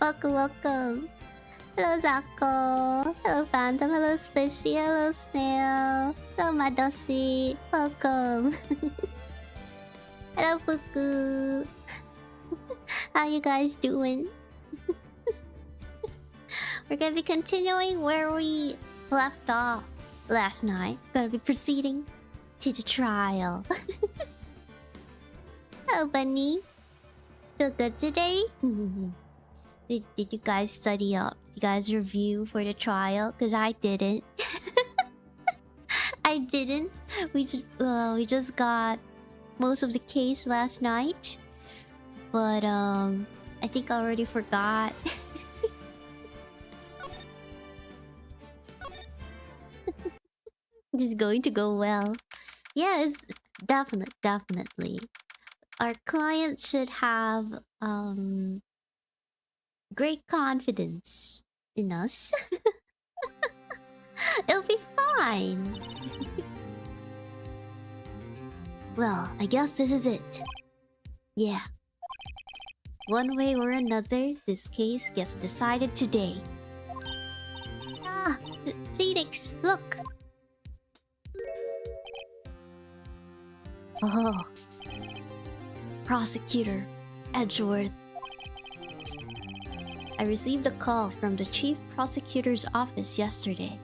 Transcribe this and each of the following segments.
Welcome, welcome. Hello, Zako. Hello, Phantom. Hello, Squishy. Hello, Snail. Hello, Madoshi. Welcome. Hello, Fuku. How you guys doing? We're gonna be continuing where we left off last night. Gonna be proceeding to the trial. Hello, Bunny. Feel good today? Did you guys study up? You guys review for the trial? Cause I didn't. I didn't. We just got most of the case last night, but I think I already forgot. This is going to go well. Yes, definitely. Our client should have great confidence in us. It'll be fine. Well, I guess this is it. Yeah. One way or another, this case gets decided today. Ah, Phoenix, look. Oh. Prosecutor Edgeworth. I received a call from the Chief Prosecutor's office yesterday.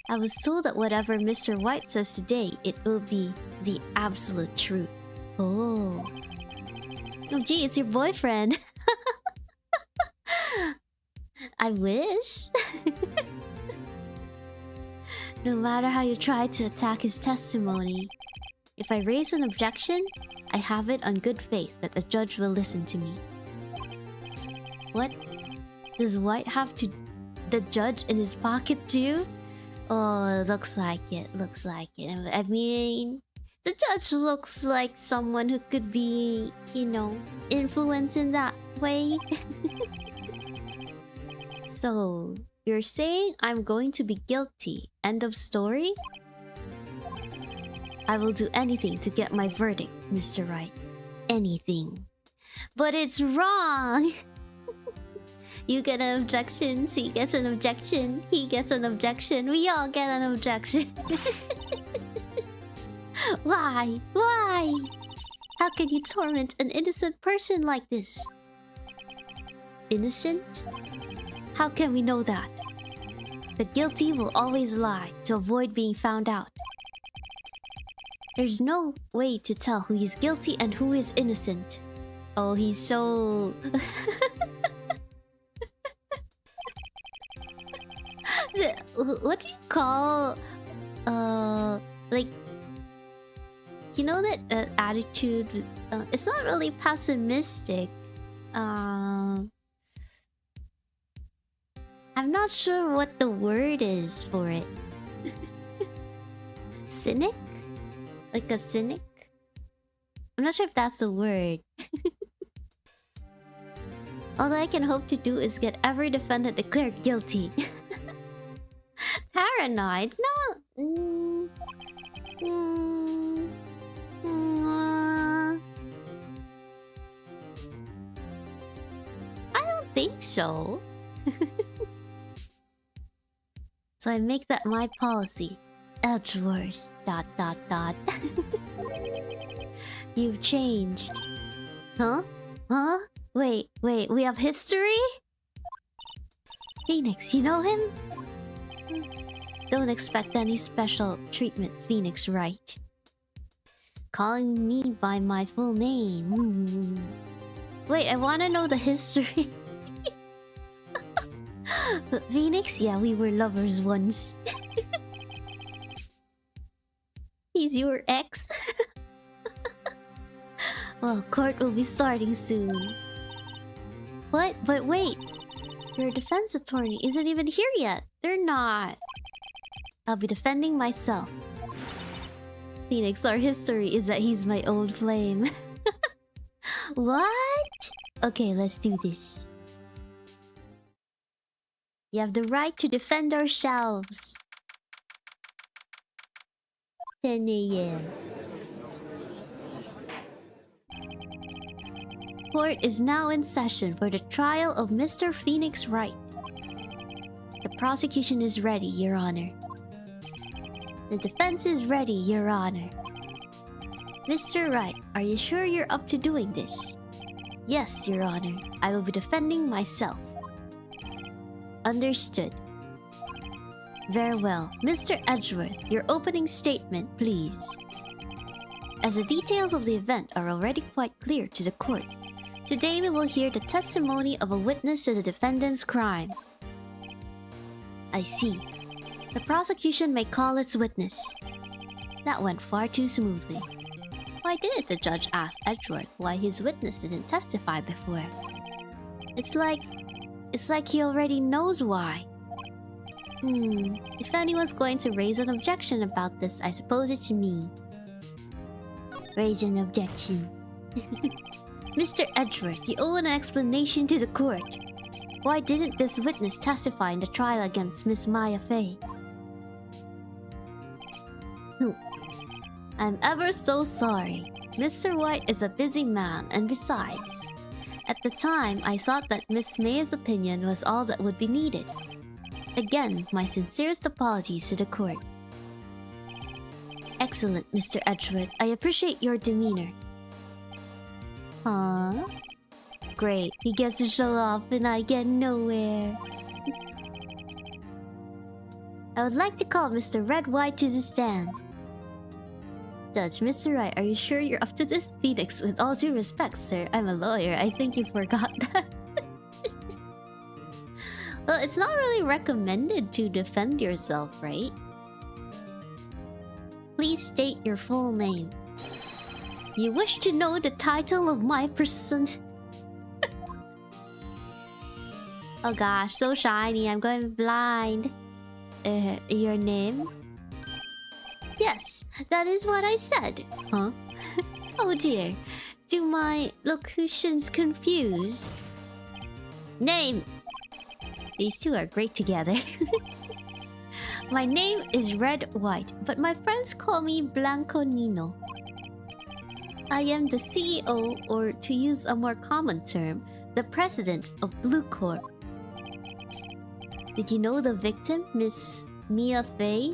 I was told that whatever Mr. White says today, it will be the absolute truth. Oh. Oh gee, it's your boyfriend. I wish. No matter how you try to attack his testimony, if I raise an objection, I have it on good faith that the judge will listen to me. What? Does White have the judge in his pocket too? Oh, looks like it. I mean, the judge looks like someone who could be, you know, influenced in that way. So, you're saying I'm going to be guilty. End of story? I will do anything to get my verdict, Mr. Wright. Anything. But it's wrong! You get an objection, she gets an objection, he gets an objection, we all get an objection. Why? Why? How can you torment an innocent person like this? Innocent? How can we know that? The guilty will always lie to avoid being found out. There's no way to tell who is guilty and who is innocent. Oh, he's so... What do you call... like... You know that attitude... it's not really pessimistic. I'm not sure what the word is for it. Cynic? Like a cynic? I'm not sure if that's the word. All I can hope to do is get every defendant declared guilty. Paranoid? No. I don't think so. So I make that my policy. Edgeworth. ... You've changed. Huh? Huh? Wait, we have history? Phoenix, you know him? Don't expect any special treatment, Phoenix, right? Calling me by my full name. Wait, I wanna know the history. But Phoenix, yeah, we were lovers once. He's your ex? Well, court will be starting soon. What? But wait. Your defense attorney isn't even here yet. They're not. I'll be defending myself. Phoenix, our history is that he's my old flame. What? Okay, let's do this. You have the right to defend ourselves. 10 a.m. Court is now in session for the trial of Mr. Phoenix Wright. The prosecution is ready, Your Honor. The defense is ready, Your Honor. Mr. Wright, are you sure you're up to doing this? Yes, Your Honor. I will be defending myself. Understood. Very well. Mr. Edgeworth, your opening statement, please. As the details of the event are already quite clear to the court, today we will hear the testimony of a witness to the defendant's crime. I see. The prosecution may call its witness. That went far too smoothly. Why didn't the judge ask Edgeworth why his witness didn't testify before? It's like he already knows why. If anyone's going to raise an objection about this, I suppose it's me. Raise an objection. Mr. Edgeworth, you owe an explanation to the court. Why didn't this witness testify in the trial against Miss Maya Fey? I'm ever so sorry. Mr. White is a busy man, and besides, at the time I thought that Miss May's opinion was all that would be needed. Again, my sincerest apologies to the court. Excellent, Mr. Edgeworth. I appreciate your demeanor. Huh? Great. He gets to show off and I get nowhere. I would like to call Mr. Red White to the stand. Judge, Mr. Wright, are you sure you're up to this? Phoenix, with all due respect, sir, I'm a lawyer. I think you forgot that. Well, it's not really recommended to defend yourself, right? Please state your full name. You wish to know the title of my person? Oh gosh, so shiny. I'm going blind. Your name? Yes, that is what I said. Huh? Oh dear. Do my locutions confuse? Name! These two are great together. My name is Red White, but my friends call me Blanco Nino. I am the CEO, or to use a more common term, the president of Blue Corp. Did you know the victim, Miss Mia Fey?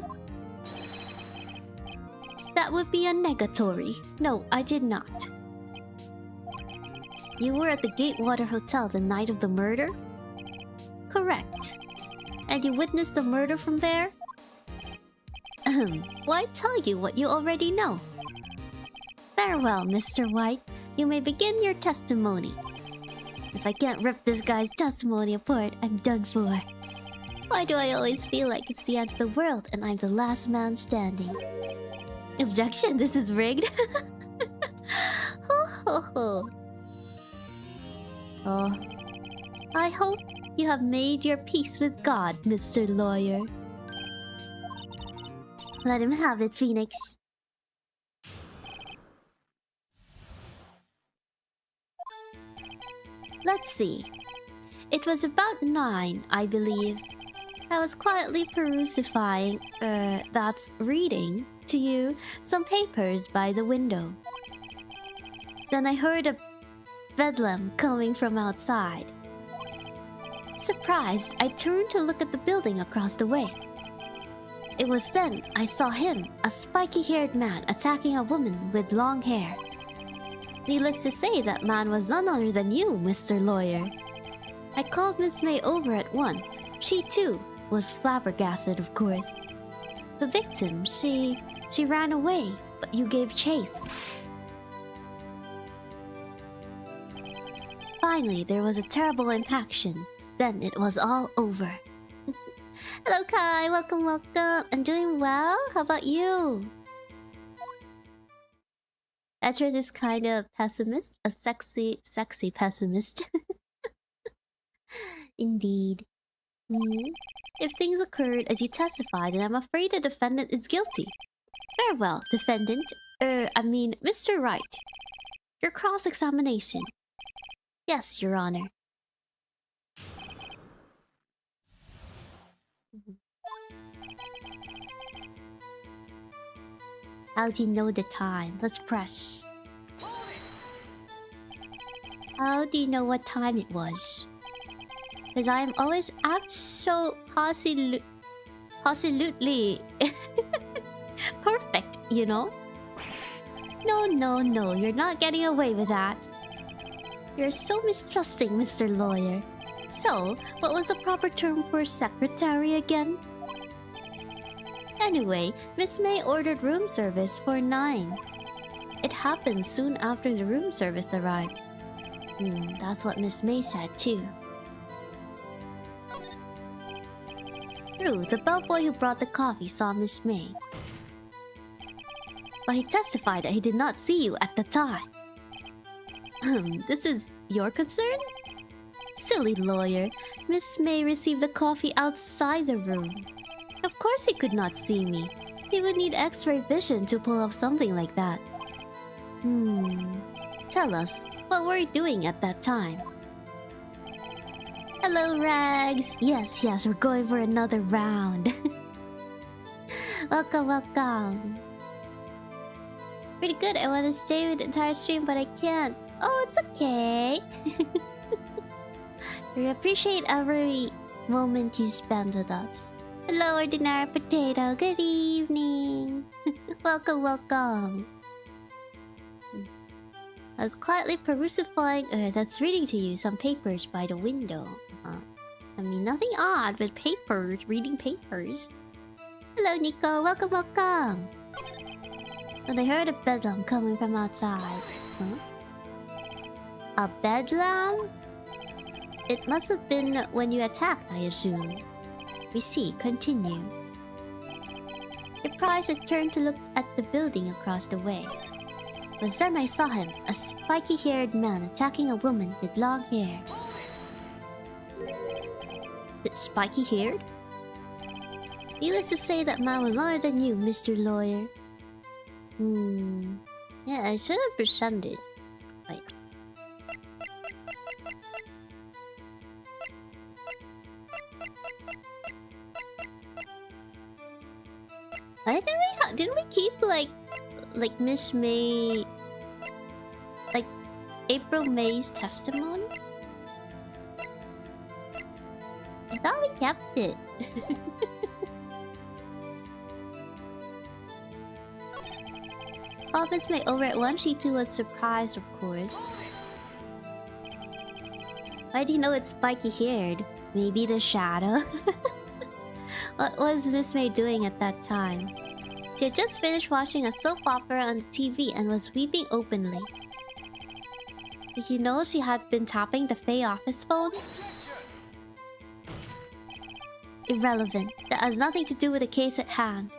That would be a negatory. No, I did not. You were at the Gatewater Hotel the night of the murder? Correct. And you witnessed the murder from there? Why tell you what you already know? Farewell, Mr. White. You may begin your testimony. If I can't rip this guy's testimony apart, I'm done for. Why do I always feel like it's the end of the world and I'm the last man standing? Objection, this is rigged. Ho ho ho. Oh. I hope you have made your peace with God, Mr. Lawyer. Let him have it, Phoenix. Let's see. It was about 9, I believe. I was quietly that's reading to you some papers by the window. Then I heard a bedlam coming from outside. Surprised, I turned to look at the building across the way. It was then I saw him, a spiky-haired man, attacking a woman with long hair. Needless to say, that man was none other than you, Mr. Lawyer. I called Miss May over at once. She, too, was flabbergasted, of course. The victim, she ran away, but you gave chase. Finally, there was a terrible impaction. Then it was all over. Hello, Kai. Welcome, welcome. I'm doing well. How about you? Edgeworth is kind of pessimist. A sexy pessimist. Indeed. If things occurred as you testified, then I'm afraid the defendant is guilty. Farewell, defendant. Mr. Wright. Your cross-examination. Yes, Your Honor. How do you know the time? Let's press. How do you know what time it was? Because I am always absolutely perfect, you know? No, no, no, you're not getting away with that. You're so mistrusting, Mr. Lawyer. So, what was the proper term for secretary again? Anyway, Miss May ordered room service for 9. It happened soon after the room service arrived. That's what Miss May said too. True, the bellboy who brought the coffee saw Miss May. But he testified that he did not see you at the time. This is your concern? Silly lawyer. Miss May received the coffee outside the room. Of course he could not see me. He would need X-ray vision to pull off something like that. Tell us, what were you doing at that time? Hello, Rags! Yes, we're going for another round. Welcome. Pretty good, I want to stay with the entire stream, but I can't. Oh, it's okay. We appreciate every moment you spend with us. Hello, Ordinary Potato. Good evening. Welcome. I was quietly that's reading to you some papers by the window. I mean, nothing odd with papers, reading papers. Hello, Nico. Welcome. Oh, they heard a bedlam coming from outside. A bedlam? It must have been when you attacked, I assume. We see. Continue. Surprised, I turned to look at the building across the way. It was then I saw him, a spiky-haired man attacking a woman with long hair. Spiky-haired? Needless to say, that man was longer than you, Mr. Lawyer. Yeah, I should have pretended. Wait. Didn't we keep like Miss May, like April May's testimony? I thought we kept it. Oh, Miss May over at 1, she too was surprised, of course. Why do you know it's spiky-haired? Maybe the shadow? What was Miss May doing at that time? She had just finished watching a soap opera on the TV and was weeping openly. Did you know she had been tapping the Fae office phone? Irrelevant. That has nothing to do with the case at hand.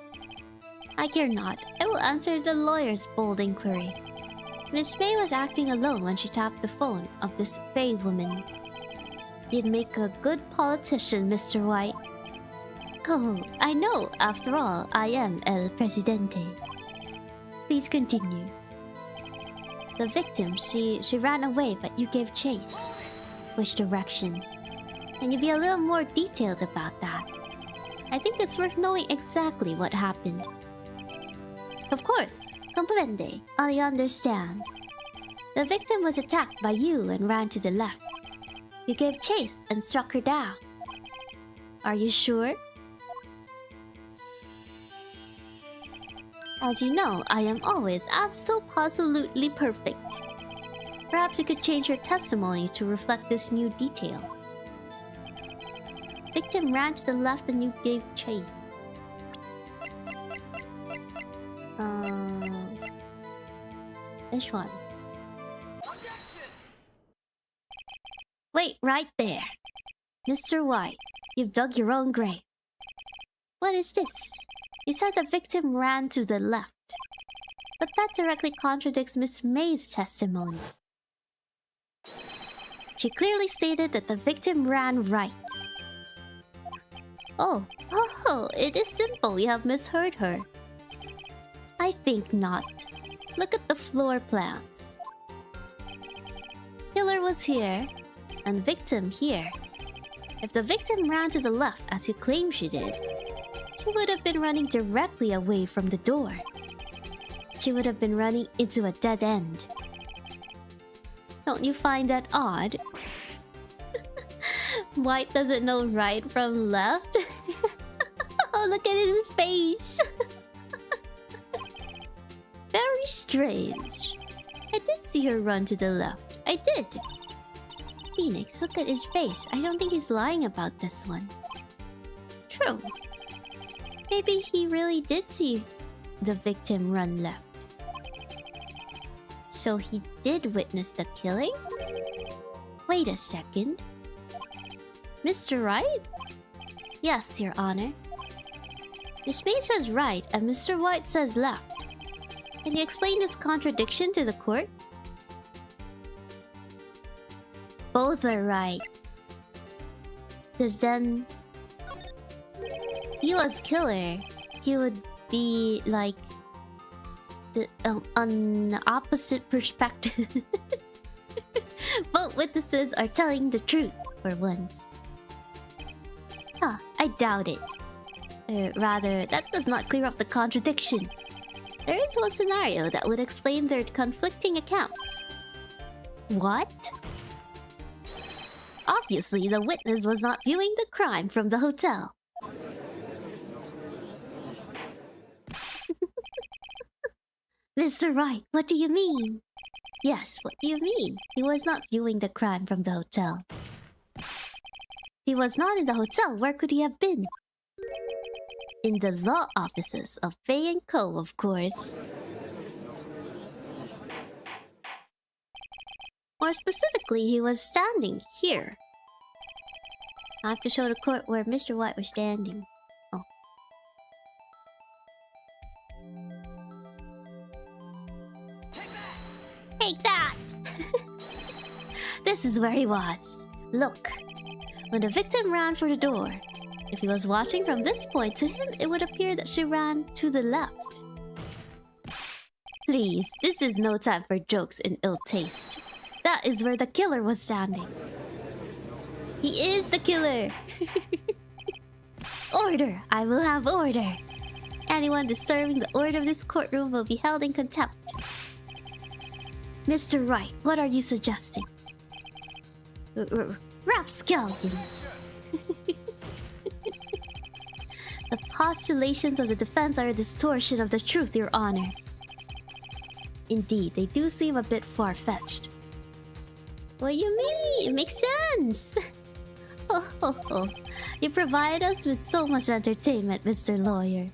I care not. I will answer the lawyer's bold inquiry. Miss May was acting alone when she tapped the phone of this Fae woman. You'd make a good politician, Mr. White. Oh, I know. After all, I am El Presidente. Please continue. The victim, she ran away, but you gave chase. Which direction? Can you be a little more detailed about that? I think it's worth knowing exactly what happened. Of course. Comprende. I understand. The victim was attacked by you and ran to the left. You gave chase and struck her down. Are you sure? As you know, I am always absolutely perfect. Perhaps you could change your testimony to reflect this new detail. Victim ran to the left and you gave chase. Which one? Wait, right there. Mr. White, you've dug your own grave. What is this? You said the victim ran to the left. But that directly contradicts Miss May's testimony. She clearly stated that the victim ran right. Oh, it is simple. You have misheard her. I think not. Look at the floor plans. Killer was here, and victim here. If the victim ran to the left as you claim she did, she would have been running directly away from the door. She would have been running into a dead end. Don't you find that odd? White doesn't know right from left? Oh, look at his face! Very strange. I did see her run to the left. I did. Phoenix, look at his face. I don't think he's lying about this one. True. Maybe he really did see the victim run left. So he did witness the killing? Wait a second. Mr. Right? Yes, Your Honor. Miss May says right and Mr. White says left. Can you explain this contradiction to the court? Both are right. Because then... he was killer. He would be like... on the opposite perspective. Both witnesses are telling the truth for once. Huh, I doubt it. Rather, that does not clear up the contradiction. There is one scenario that would explain their conflicting accounts. What? Obviously, the witness was not viewing the crime from the hotel. Mr. Wright, what do you mean? Yes, what do you mean? He was not viewing the crime from the hotel. If he was not in the hotel, where could he have been? In the law offices of Fay & Co., of course. More specifically, he was standing here. I have to show the court where Mr. White was standing. Oh. Take that! This is where he was. Look. When the victim ran for the door, if he was watching from this point, to him it would appear that she ran to the left. Please, this is no time for jokes in ill taste. That is where the killer was standing. He is the killer! Order! I will have order! Anyone disturbing the order of this courtroom will be held in contempt. Mr. Wright, what are you suggesting? Rapscallion! The postulations of the defense are a distortion of the truth, Your Honor. Indeed, they do seem a bit far-fetched. What do you mean? It makes sense! You provide us with so much entertainment, Mr. Lawyer.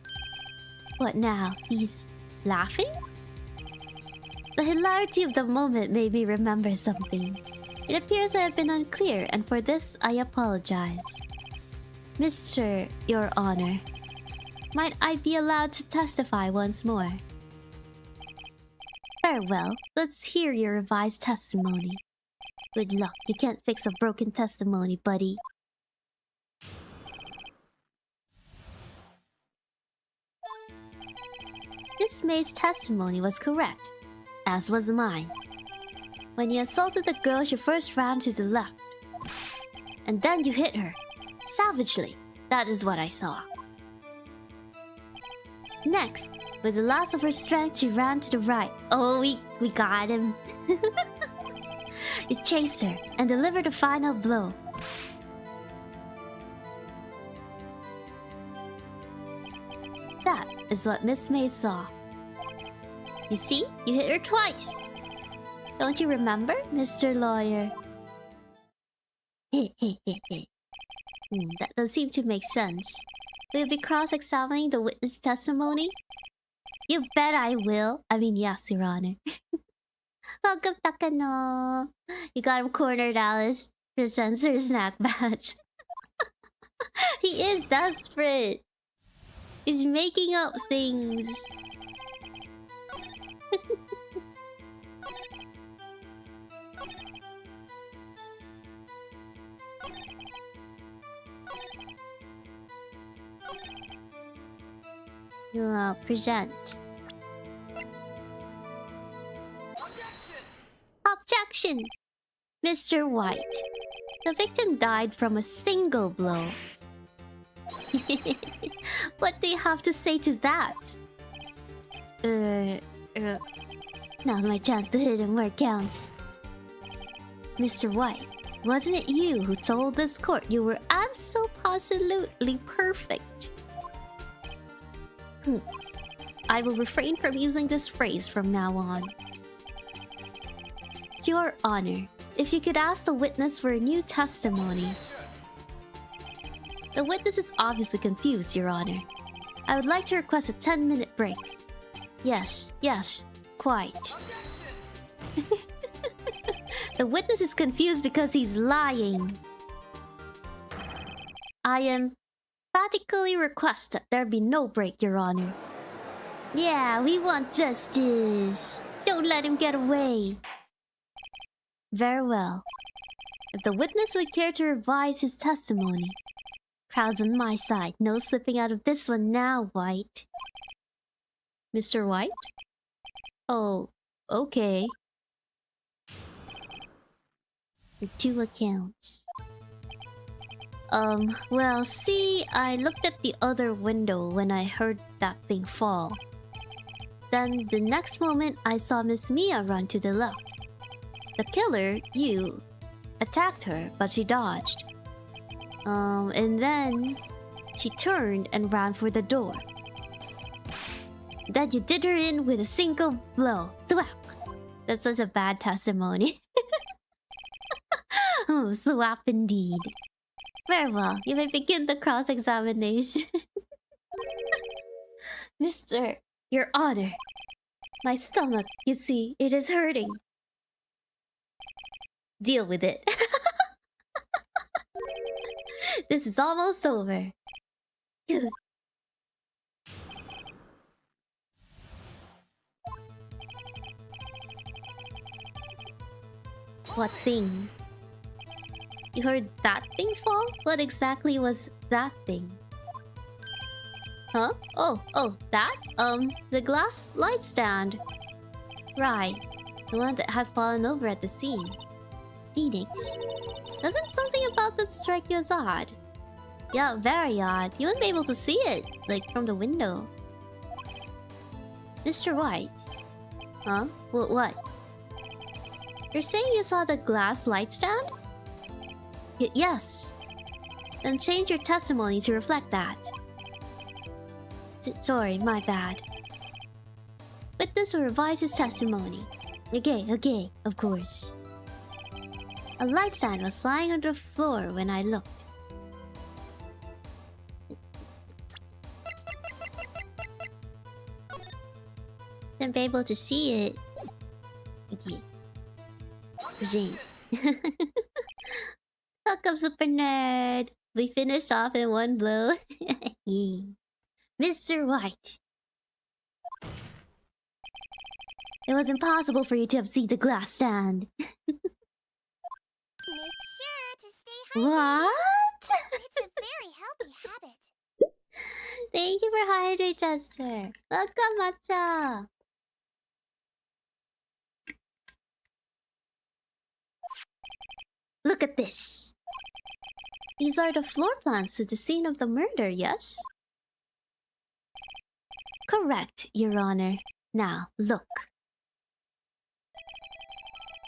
What now? He's laughing? The hilarity of the moment made me remember something. It appears I have been unclear, and for this I apologize. Mr. Your Honor, might I be allowed to testify once more? Very well, let's hear your revised testimony. Good luck, you can't fix a broken testimony, buddy. Miss May's testimony was correct, as was mine. When you assaulted the girl, you first ran to the left. And then you hit her. Savagely. That is what I saw. Next, with the last of her strength, she ran to the right. Oh, we got him. You chased her and delivered a final blow. That is what Miss May saw. You see? You hit her twice. Don't you remember, Mr. Lawyer? That does seem to make sense. Will you be cross-examining the witness testimony? You bet I will. I mean, yes, Your Honor. Welcome, Takano. You got him cornered, Alyss. Presents her snack badge. He is desperate. He's making up things. You present. Objection! Mr. White, the victim died from a single blow. What do you have to say to that? Now's my chance to hit him where it counts. Mr. White, wasn't it you who told this court you were absolutely perfect? I will refrain from using this phrase from now on. Your Honor, if you could ask the witness for a new testimony. The witness is obviously confused, Your Honor. I would like to request a 10-minute break. Yes, quite. The witness is confused because he's lying. I emphatically request that there be no break, Your Honor. Yeah, we want justice. Don't let him get away. Very well. If the witness would care to revise his testimony. Crowd's on my side. No slipping out of this one now, White. Mr. White? Oh, okay. The 2 accounts. Well, see, I looked at the other window when I heard that thing fall. Then, the next moment, I saw Miss Mia run to the left. The killer, you, attacked her, but she dodged. And then she turned and ran for the door. Then you did her in with a single blow. Thwap! That's such a bad testimony. Oh, thwap indeed. Very well, you may begin the cross-examination. Mr. Your Honor, my stomach, you see, it is hurting. Deal with it. This is almost over. What thing? You heard that thing fall? What exactly was that thing? Huh? Oh, that? The glass light stand. Right. The one that had fallen over at the scene. Phoenix. Doesn't something about that strike you as odd? Yeah, very odd. You wouldn't be able to see it, like, from the window. Mr. White. Huh? What? You're saying you saw the glass light stand? Yes. Then change your testimony to reflect that. Sorry, my bad. Witness will revise his testimony. Okay, of course. A light stand was lying on the floor when I looked. Didn't be able to see it. Okay. James. Welcome, Super Nerd. We finished off in one blow. Yeah. Mr. White. It was impossible for you to have seen the glass stand. Make sure to stay hydrated. What? It's a very healthy habit. Thank you for hydrate, Chester. Welcome, Matcha. Look at this. These are the floor plans to the scene of the murder, yes? Correct, Your Honor. Now, look.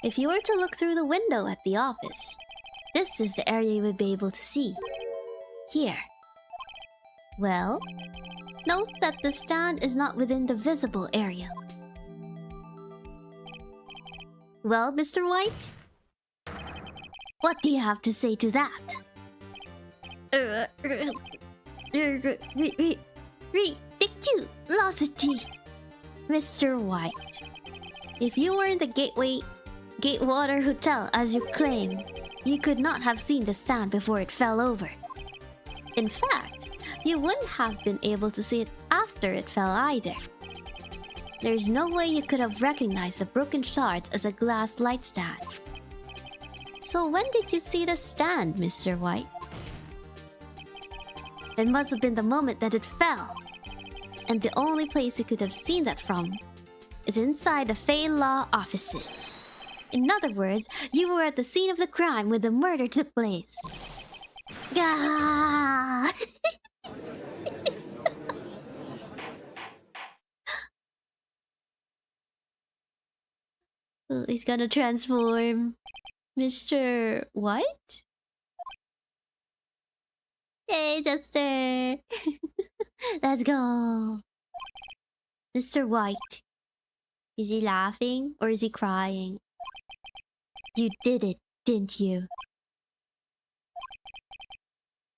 If you were to look through the window at the office, this is the area you would be able to see. Here. Well, note that the stand is not within the visible area. Well, Mr. White? What do you have to say to that? Ridiculosity! Mr. White. If you were in the Gatewater Hotel as you claim, you could not have seen the stand before it fell over. In fact, you wouldn't have been able to see it after it fell either. There's no way you could have recognized the broken shards as a glass light stand. So when did you see the stand, Mr. White? It must have been the moment that it fell. And the only place you could have seen that from is inside the Fey Law offices. In other words, you were at the scene of the crime when the murder took place. Gah! Oh, he's gonna transform. Mr. White? Hey, Jester! Let's go! Mr. White. Is he laughing or is he crying? You did it, didn't you?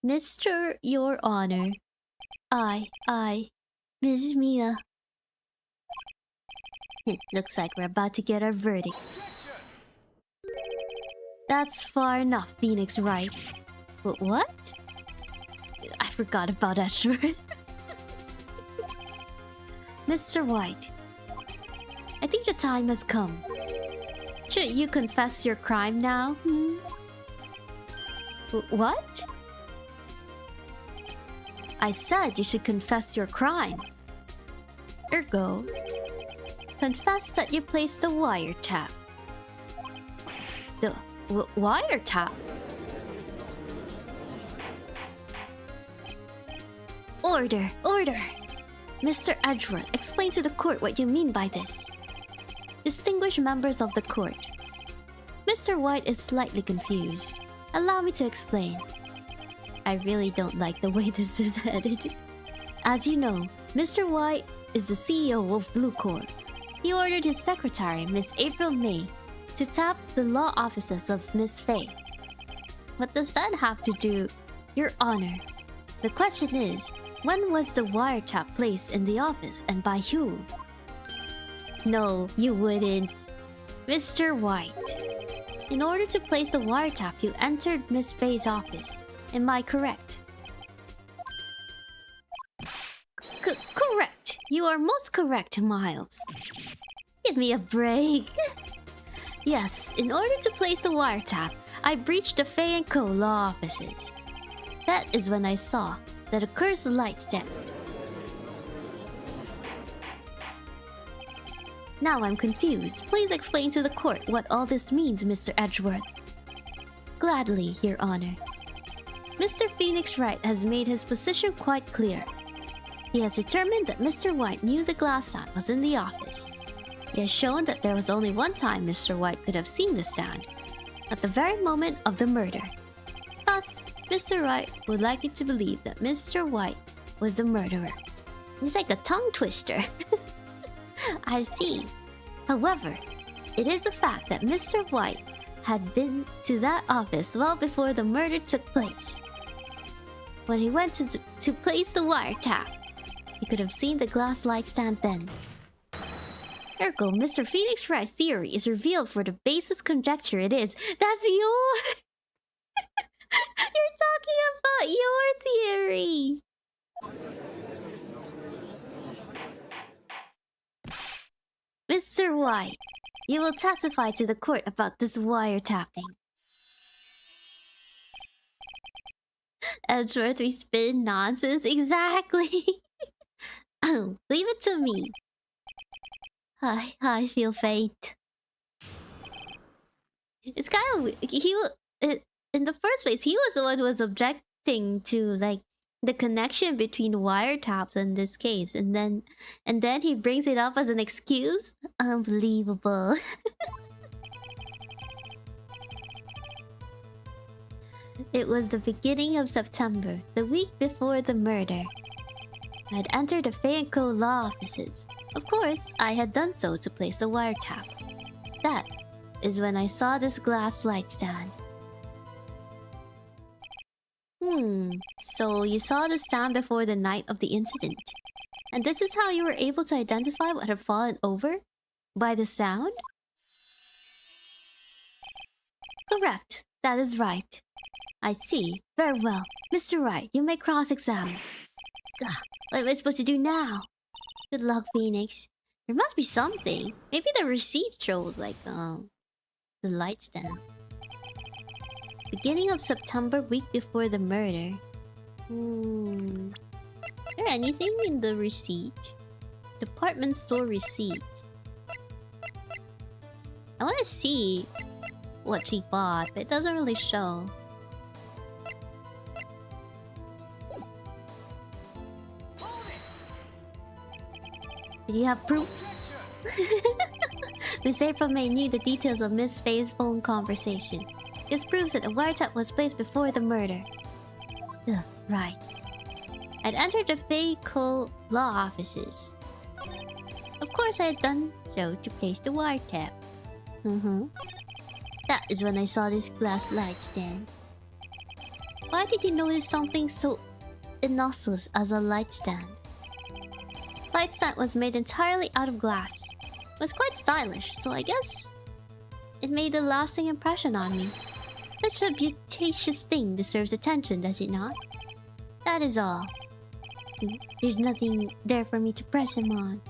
Mr. Your Honor. Miss Mia. It looks like we're about to get our verdict. That's far enough, Phoenix Wright. What? I forgot about Edgeworth. Mr. White, I think the time has come. Should you confess your crime now? What? I said you should confess your crime. Ergo, confess that you placed the wiretap. The wiretap? Order! Order! Mr. Edgeworth, explain to the court what you mean by this. Distinguished members of the court. Mr. White is slightly confused. Allow me to explain. I really don't like the way this is headed. As you know, Mr. White is the CEO of Blue Corp. He ordered his secretary, Miss April May, to tap the law offices of Miss Faye. What does that have to do, Your Honor? The question is, when was the wiretap placed in the office and by who? No, you wouldn't. Mr. White. In order to place the wiretap, you entered Miss Faye's office. Am I correct? Correct. You are most correct, Miles. Give me a break. Yes, in order to place the wiretap, I breached the Faye & Co. law offices. That is when I saw that a cursed light stand. Now I'm confused. Please explain to the court what all this means, Mr. Edgeworth. Gladly, Your Honor. Mr. Phoenix Wright has made his position quite clear. He has determined that Mr. White knew the glass stand was in the office. He has shown that there was only one time Mr. White could have seen the stand, at the very moment of the murder. Thus, Mr. Wright would like you to believe that Mr. White was the murderer. He's like a tongue twister. I see. However, it is a fact that Mr. White had been to that office well before the murder took place. When he went to place the wiretap, he could have seen the glass light stand then. Ergo, Mr. Phoenix Wright's theory is revealed for the basis conjecture it is. That's your... You're talking about your theory! Mr. White, you will testify to the court about this wiretapping. Edgeworth, we spin nonsense. Exactly. Leave it to me. I feel faint. It's kind of in the first place, he was the one who was objecting to like the connection between wiretaps in this case, and then he brings it up as an excuse. Unbelievable. It was the beginning of September, the week before the murder. I had entered the Faye & Co. law offices. Of course, I had done so to place the wiretap. That is when I saw this glass light stand. So you saw the stand before the night of the incident. And this is how you were able to identify what had fallen over? By the sound? Correct. That is right. I see. Very well. Mr. Wright, you may cross-examine. What am I supposed to do now? Good luck, Phoenix. There must be something. Maybe the receipt shows, like, the light stand. Beginning of September, week before the murder. Is there anything in the receipt? Department store receipt. I want to see what she bought, but it doesn't really show. Do you have proof? Miss April may need the details of Miss Faye's phone conversation. This proves that the wiretap was placed before the murder. Ugh, right. I'd entered the Faye Co. law offices. Of course, I had done so to place the wiretap. That is when I saw this glass light stand. Why did you notice something so innocuous as a light stand? Light stand was made entirely out of glass. It was quite stylish, so I guess it made a lasting impression on me. Such a beauticious thing deserves attention, does it not? That is all. There's nothing there for me to press him on.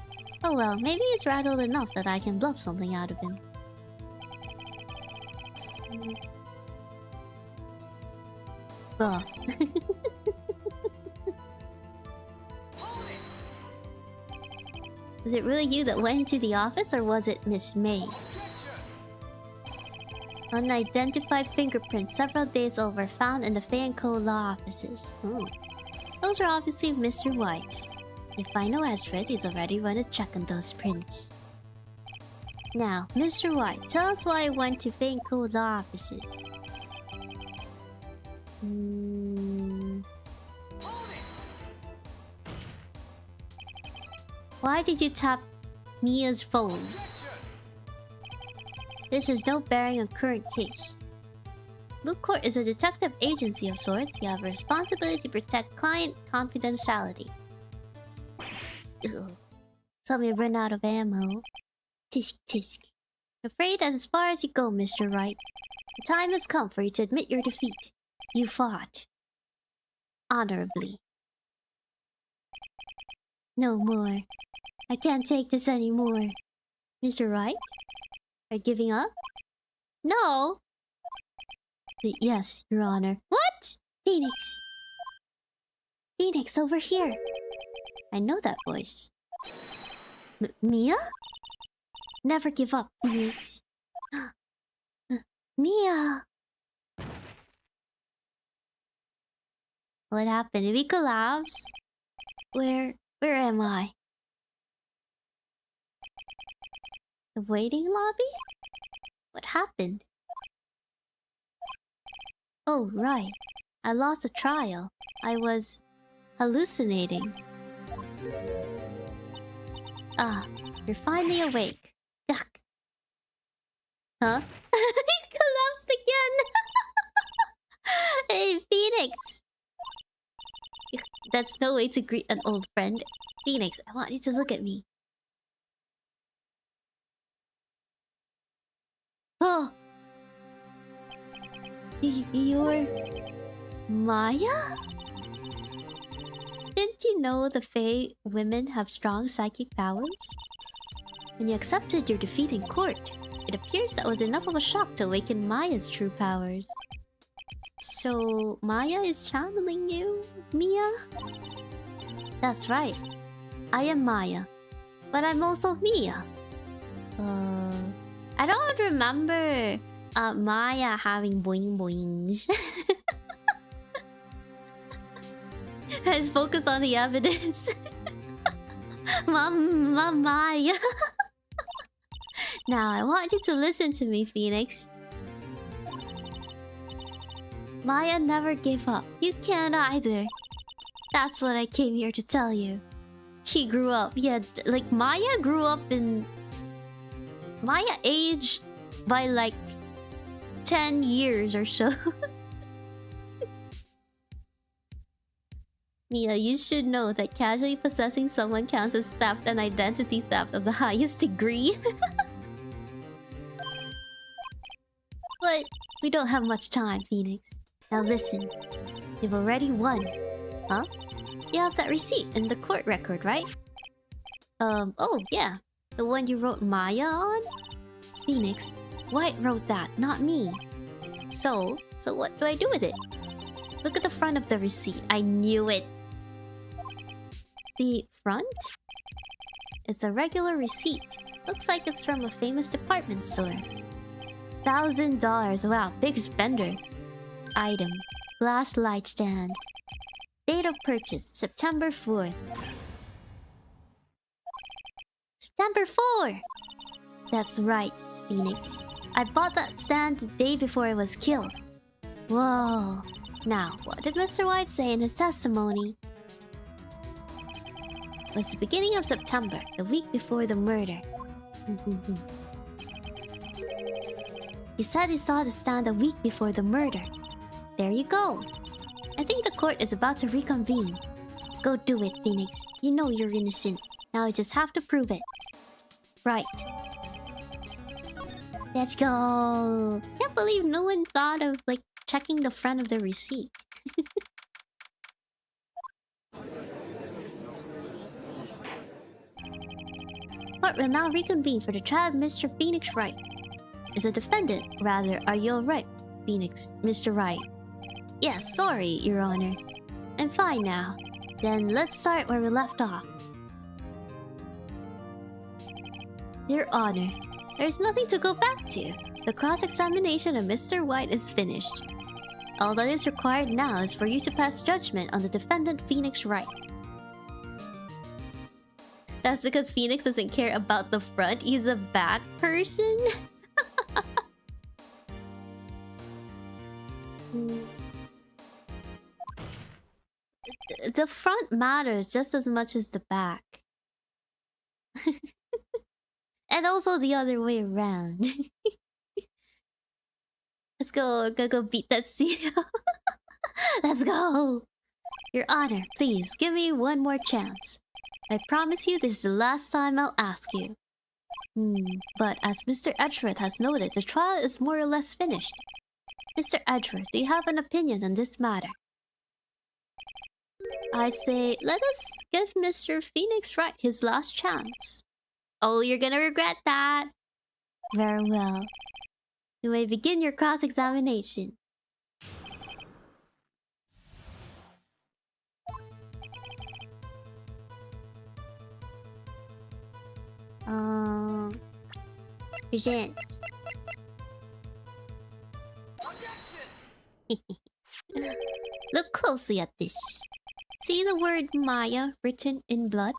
Oh well, maybe it's rattled enough that I can bluff something out of him. Ugh. Was it really you that went into the office, or was it Miss May? Unidentified fingerprints several days old were found in the Faye & Co. law offices. Those are obviously Mr. White's. If I know Ezra, he's already run a check on those prints. Now, Mr. White, tell us why I went to Faye & Co. law offices. Why did you tap Mia's phone? This has no bearing on current case. Blue Court is a detective agency of sorts. You have a responsibility to protect client confidentiality. Ugh. Tell me run out of ammo. Tisk tisk. I'm afraid that's as far as you go, Mr. Wright. The time has come for you to admit your defeat. You fought. Honorably. No more. I can't take this anymore. Mr. Wright? Are you giving up? No! Yes, Your Honor. What? Phoenix! Phoenix, over here! I know that voice. Mia? Never give up, Phoenix. Mia! What happened? Did we collapse? Where am I? The waiting lobby? What happened? Oh, right. I lost a trial. I was hallucinating. Ah, you're finally awake. Yuck. Huh? You collapsed again! Hey, Phoenix! That's no way to greet an old friend. Phoenix, I want you to look at me. Oh! You're... Maya? Didn't you know the Fae women have strong psychic powers? When you accepted your defeat in court, it appears that was enough of a shock to awaken Maya's true powers. So, Maya is channeling you, Mia? That's right. I am Maya. But I'm also Mia. I don't remember Maya having boing boings. Let's focus on the evidence. Maya. Now, I want you to listen to me, Phoenix. Maya never gave up. You can't either. That's what I came here to tell you. She grew up. Yeah, like Maya grew up in... Maya aged by like 10 years or so. Mia, you should know that casually possessing someone counts as theft and identity theft of the highest degree. But we don't have much time, Phoenix. Now listen, you've already won. Huh? You have that receipt in the court record, right? Oh yeah. The one you wrote Maya on? Phoenix, White wrote that, not me. So what do I do with it? Look at the front of the receipt. I knew it. The front? It's a regular receipt. Looks like it's from a famous department store. $1,000. Wow, big spender. Item. Glass light stand. Date of purchase. September 4th. September 4! That's right, Phoenix. I bought that stand the day before I was killed. Whoa. Now, what did Mr. White say in his testimony? It was the beginning of September, the week before the murder. He said he saw the stand a week before the murder. There you go. I think the court is about to reconvene. Go do it, Phoenix. You know you're innocent. Now I just have to prove it. Right. Let's go. Can't believe no one thought of, like, checking the front of the receipt. Court will now reconvene for the trial of Mr. Phoenix Wright. Is a defendant, rather, are you alright, Phoenix, Mr. Wright? Yes, sorry, Your Honor. I'm fine now. Then let's start where we left off. Your Honor, there's nothing to go back to. The cross-examination of Mr. White is finished. All that is required now is for you to pass judgment on the defendant Phoenix Wright. That's because Phoenix doesn't care about the front. He's a back person? The front matters just as much as the back. And also the other way around. Let's go. Go beat that CEO. Let's go. Your Honor, please give me one more chance. I promise you this is the last time I'll ask you. But as Mr. Edgeworth has noted, the trial is more or less finished. Mr. Edgeworth, do you have an opinion on this matter? I say, let us give Mr. Phoenix Wright his last chance. Oh, you're gonna regret that. Very well. You may begin your cross-examination. Present. Look closely at this. See the word Maya written in blood?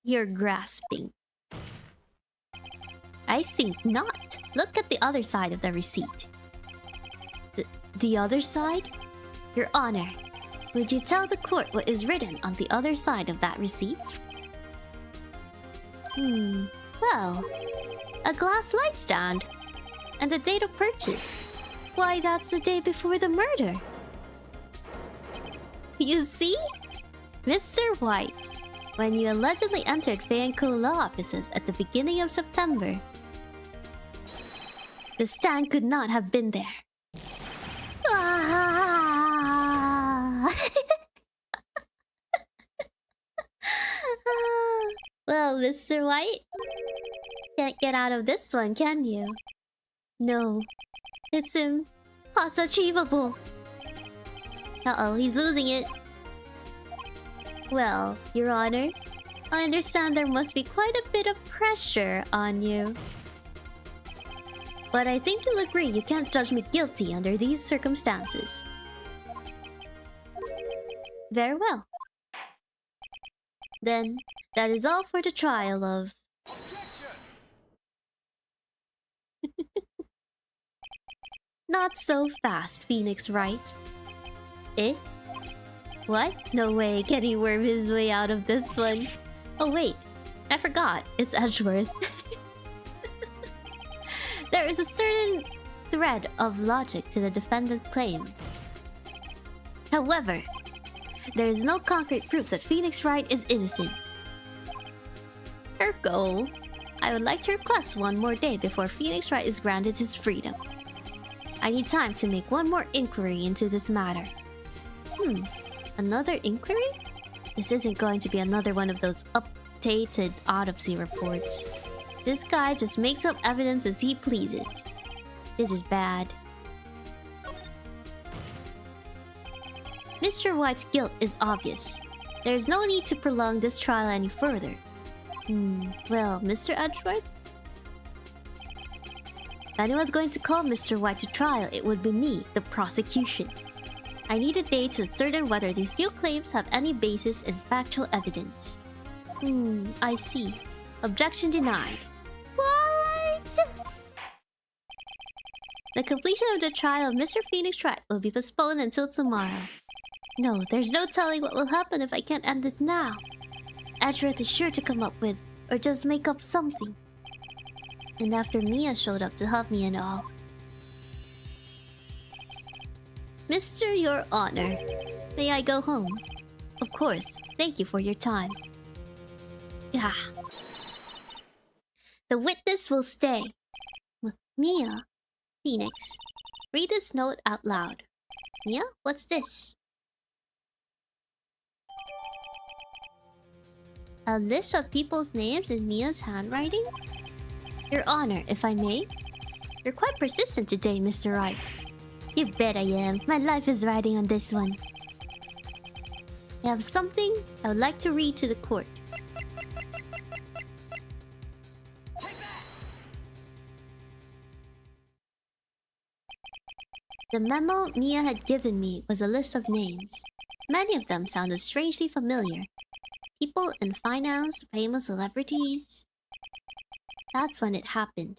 You're grasping. I think not. Look at the other side of the receipt. The other side? Your Honor, would you tell the court what is written on the other side of that receipt? Well, a glass light stand. And the date of purchase. Why, that's the day before the murder. You see? Mr. White, when you allegedly entered Fei & Co. law offices at the beginning of September, the stand could not have been there. Well, Mr. White, can't get out of this one, can you? No, it's impossible. Uh-oh, he's losing it. Well, Your Honor, I understand there must be quite a bit of pressure on you. But I think you'll agree you can't judge me guilty under these circumstances. Very well. Then, that is all for the trial of... Not so fast, Phoenix Wright. Eh? What? No way can he worm his way out of this one. Oh wait, I forgot. It's Edgeworth. There is a certain thread of logic to the defendant's claims. However, there is no concrete proof that Phoenix Wright is innocent. Ergo, I would like to request one more day before Phoenix Wright is granted his freedom. I need time to make one more inquiry into this matter. Another inquiry? This isn't going to be another one of those updated autopsy reports. This guy just makes up evidence as he pleases. This is bad. Mr. White's guilt is obvious. There's no need to prolong this trial any further. Well, Mr. Edgeworth? If anyone's going to call Mr. White to trial, it would be me, the prosecution. I need a day to ascertain whether these new claims have any basis in factual evidence. I see. Objection denied. What? The completion of the trial of Mr. Phoenix Wright will be postponed until tomorrow. No, there's no telling what will happen if I can't end this now. Edgeworth is sure to come up with, or just make up something. And after Mia showed up to help me and all. Mr. Your Honor, may I go home? Of course, thank you for your time. Yeah. The witness will stay. Mia, Phoenix, read this note out loud. Mia, what's this? A list of people's names in Mia's handwriting? Your Honor, if I may? You're quite persistent today, Mr. Wright. You bet I am. My life is riding on this one. I have something I would like to read to the court. The memo Mia had given me was a list of names. Many of them sounded strangely familiar. People in finance, famous celebrities. That's when it happened.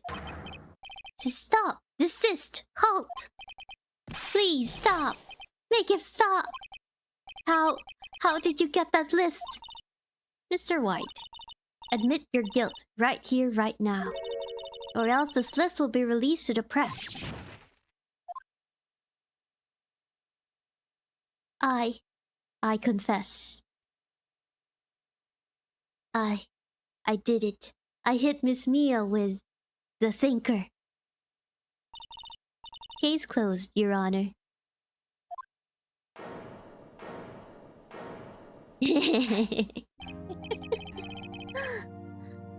Just stop! Desist! Halt! Please stop! Make him stop! How did you get that list? Mr. White, admit your guilt right here, right now. Or else this list will be released to the press. I confess. I did it. I hit Miss Mia with the thinker. Case closed, Your Honor.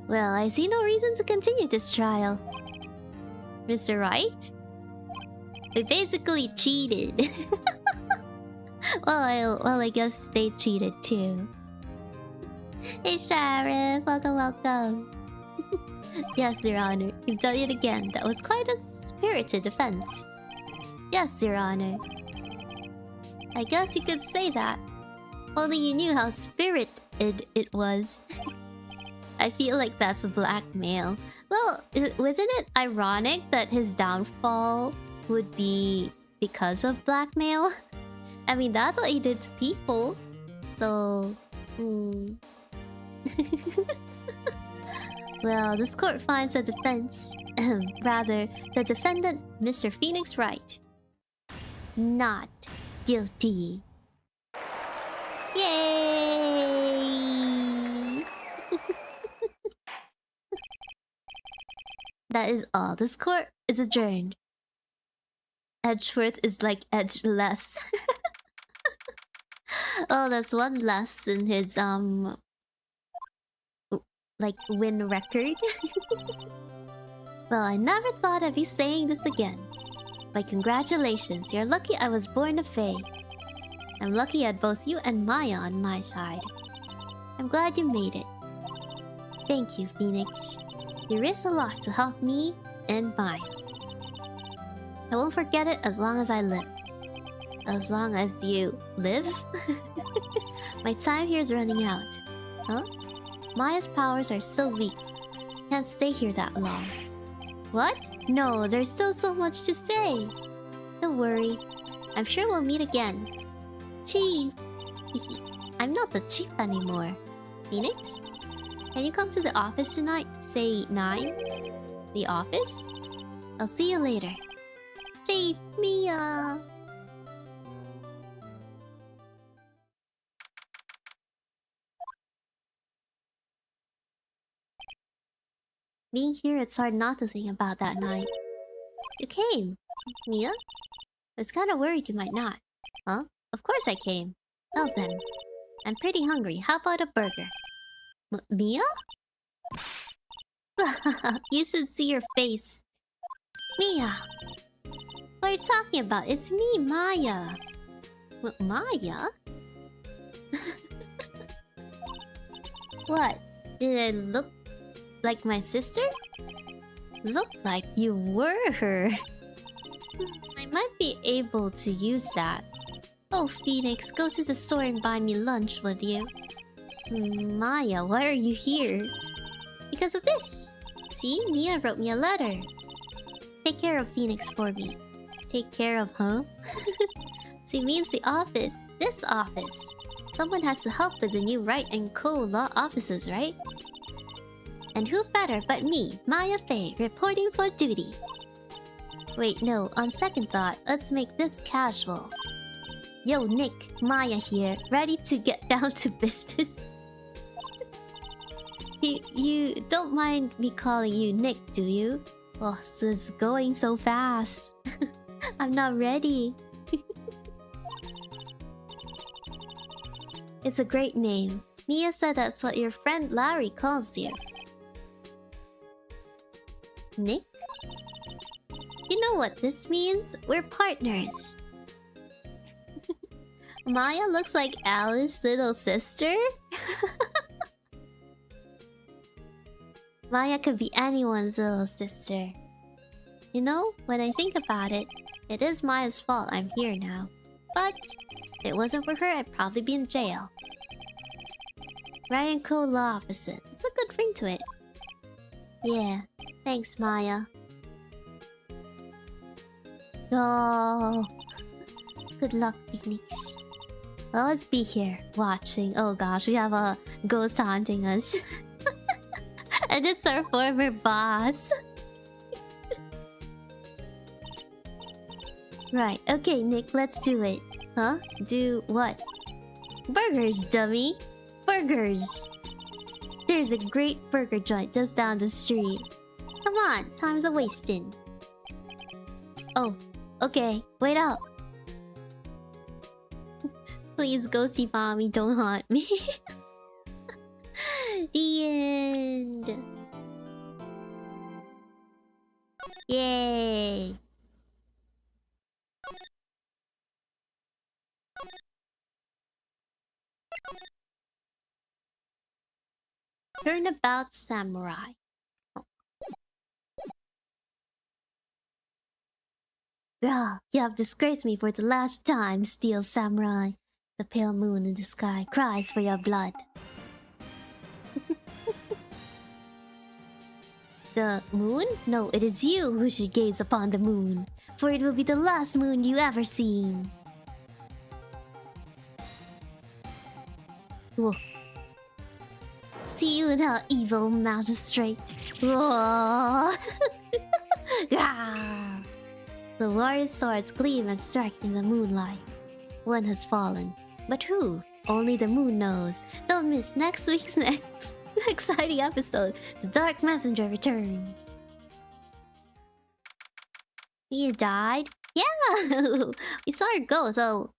Well, I see no reason to continue this trial. Mr. Wright? We basically cheated. Well, I guess they cheated too. Hey, Sheriff. Welcome. Yes, Your Honor. You've done it again. That was quite a spirited defense. Yes, Your Honor. I guess you could say that. Only you knew how spirited it was. I feel like that's blackmail. Well, wasn't it ironic that his downfall would be because of blackmail? I mean, that's what he did to people. So... Well, this court finds the defense... rather, the defendant, Mr. Phoenix Wright, not guilty. Yay! That is all. This court is adjourned. Edgeworth is like edgeless. Oh, that's one less in his like win record. Well, I never thought I'd be saying this again. But congratulations, you're lucky I was born a Fae. I'm lucky I had both you and Maya on my side. I'm glad you made it. Thank you, Phoenix. You risked a lot to help me and mine. I won't forget it as long as I live. As long as you live? My time here is running out. Huh? Maya's powers are so weak. Can't stay here that long. What? No, there's still so much to say. Don't worry. I'm sure we'll meet again. Chief! I'm not the chief anymore. Phoenix? Can you come to the office tonight? Say 9? The office? I'll see you later. Chief Mia! Being here, it's hard not to think about that night. You came, Mia? I was kinda worried you might not. Huh? Of course I came. Well then. I'm pretty hungry. How about a burger? Mia? You should see your face. Mia! What are you talking about? It's me, Maya. Maya? What? Did I look like my sister? Look like you were her. I might be able to use that. Oh, Phoenix, go to the store and buy me lunch, would you? Maya, why are you here? Because of this. See, Mia wrote me a letter. Take care of Phoenix for me. Take care of, huh? She means the office. This office. Someone has to help with the new Right and Co law offices, right? And who better but me, Maya Fey, reporting for duty. Wait, no, on second thought, let's make this casual. Yo, Nick, Maya here, ready to get down to business. You don't mind me calling you Nick, do you? Oh, it's going so fast. I'm not ready. It's a great name. Mia said that's what your friend Larry calls you. Nick? You know what this means? We're partners. Maya looks like Alyss' little sister? Maya could be anyone's little sister. You know, when I think about it, it is Maya's fault I'm here now. But if it wasn't for her, I'd probably be in jail. Ryan Co law officer. It's a good ring to it. Yeah, thanks, Maya. Oh, good luck, Phoenix. Well, let's be here, watching. Oh gosh, we have a ghost haunting us. And it's our former boss. Right, okay, Nick, let's do it. Huh? Do what? Burgers, dummy! Burgers! There's a great burger joint just down the street. Come on, time's a wasting. Oh, okay, wait up. Please go see mommy, don't haunt me. The end. Yay. Turnabout Samurai. Girl, you have disgraced me for the last time, Steel Samurai. The pale moon in the sky cries for your blood. The moon? No, it is you who should gaze upon the moon, for it will be the last moon you ever seen. Whoa. See you now, evil magistrate. Whoa. Ah. The warrior's swords gleam and strike in the moonlight. One has fallen. But who? Only the moon knows. Don't miss next week's next exciting episode. The Dark Messenger returns. Mia died? Yeah! We saw her go, so...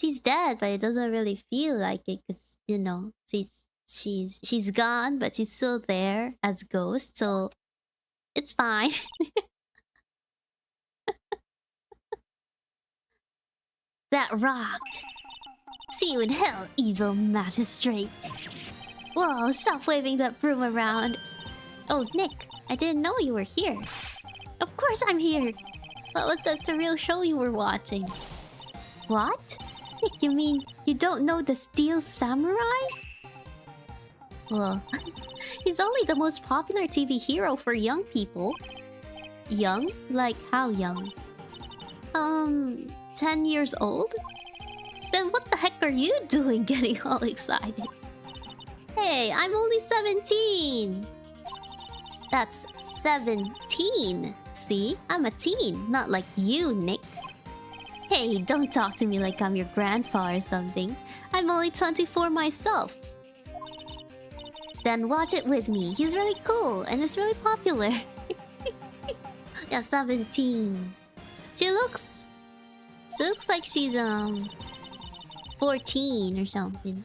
She's dead, but it doesn't really feel like it, because, you know, she's gone, but she's still there as ghost, so... It's fine. That rocked. See you in hell, evil magistrate. Whoa, stop waving that broom around. Oh, Nick, I didn't know you were here. Of course I'm here. What was that surreal show you were watching? What? Nick, you mean you don't know the Steel Samurai? Well, he's only the most popular TV hero for young people. Young? Like how young? 10 years old? Then what the heck are you doing getting all excited? Hey, I'm only 17! That's 17. See? I'm a teen, not like you, Nick. Hey, don't talk to me like I'm your grandpa or something. I'm only 24 myself. Then watch it with me. He's really cool and it's really popular. Yeah, 17. She looks like she's 14 or something.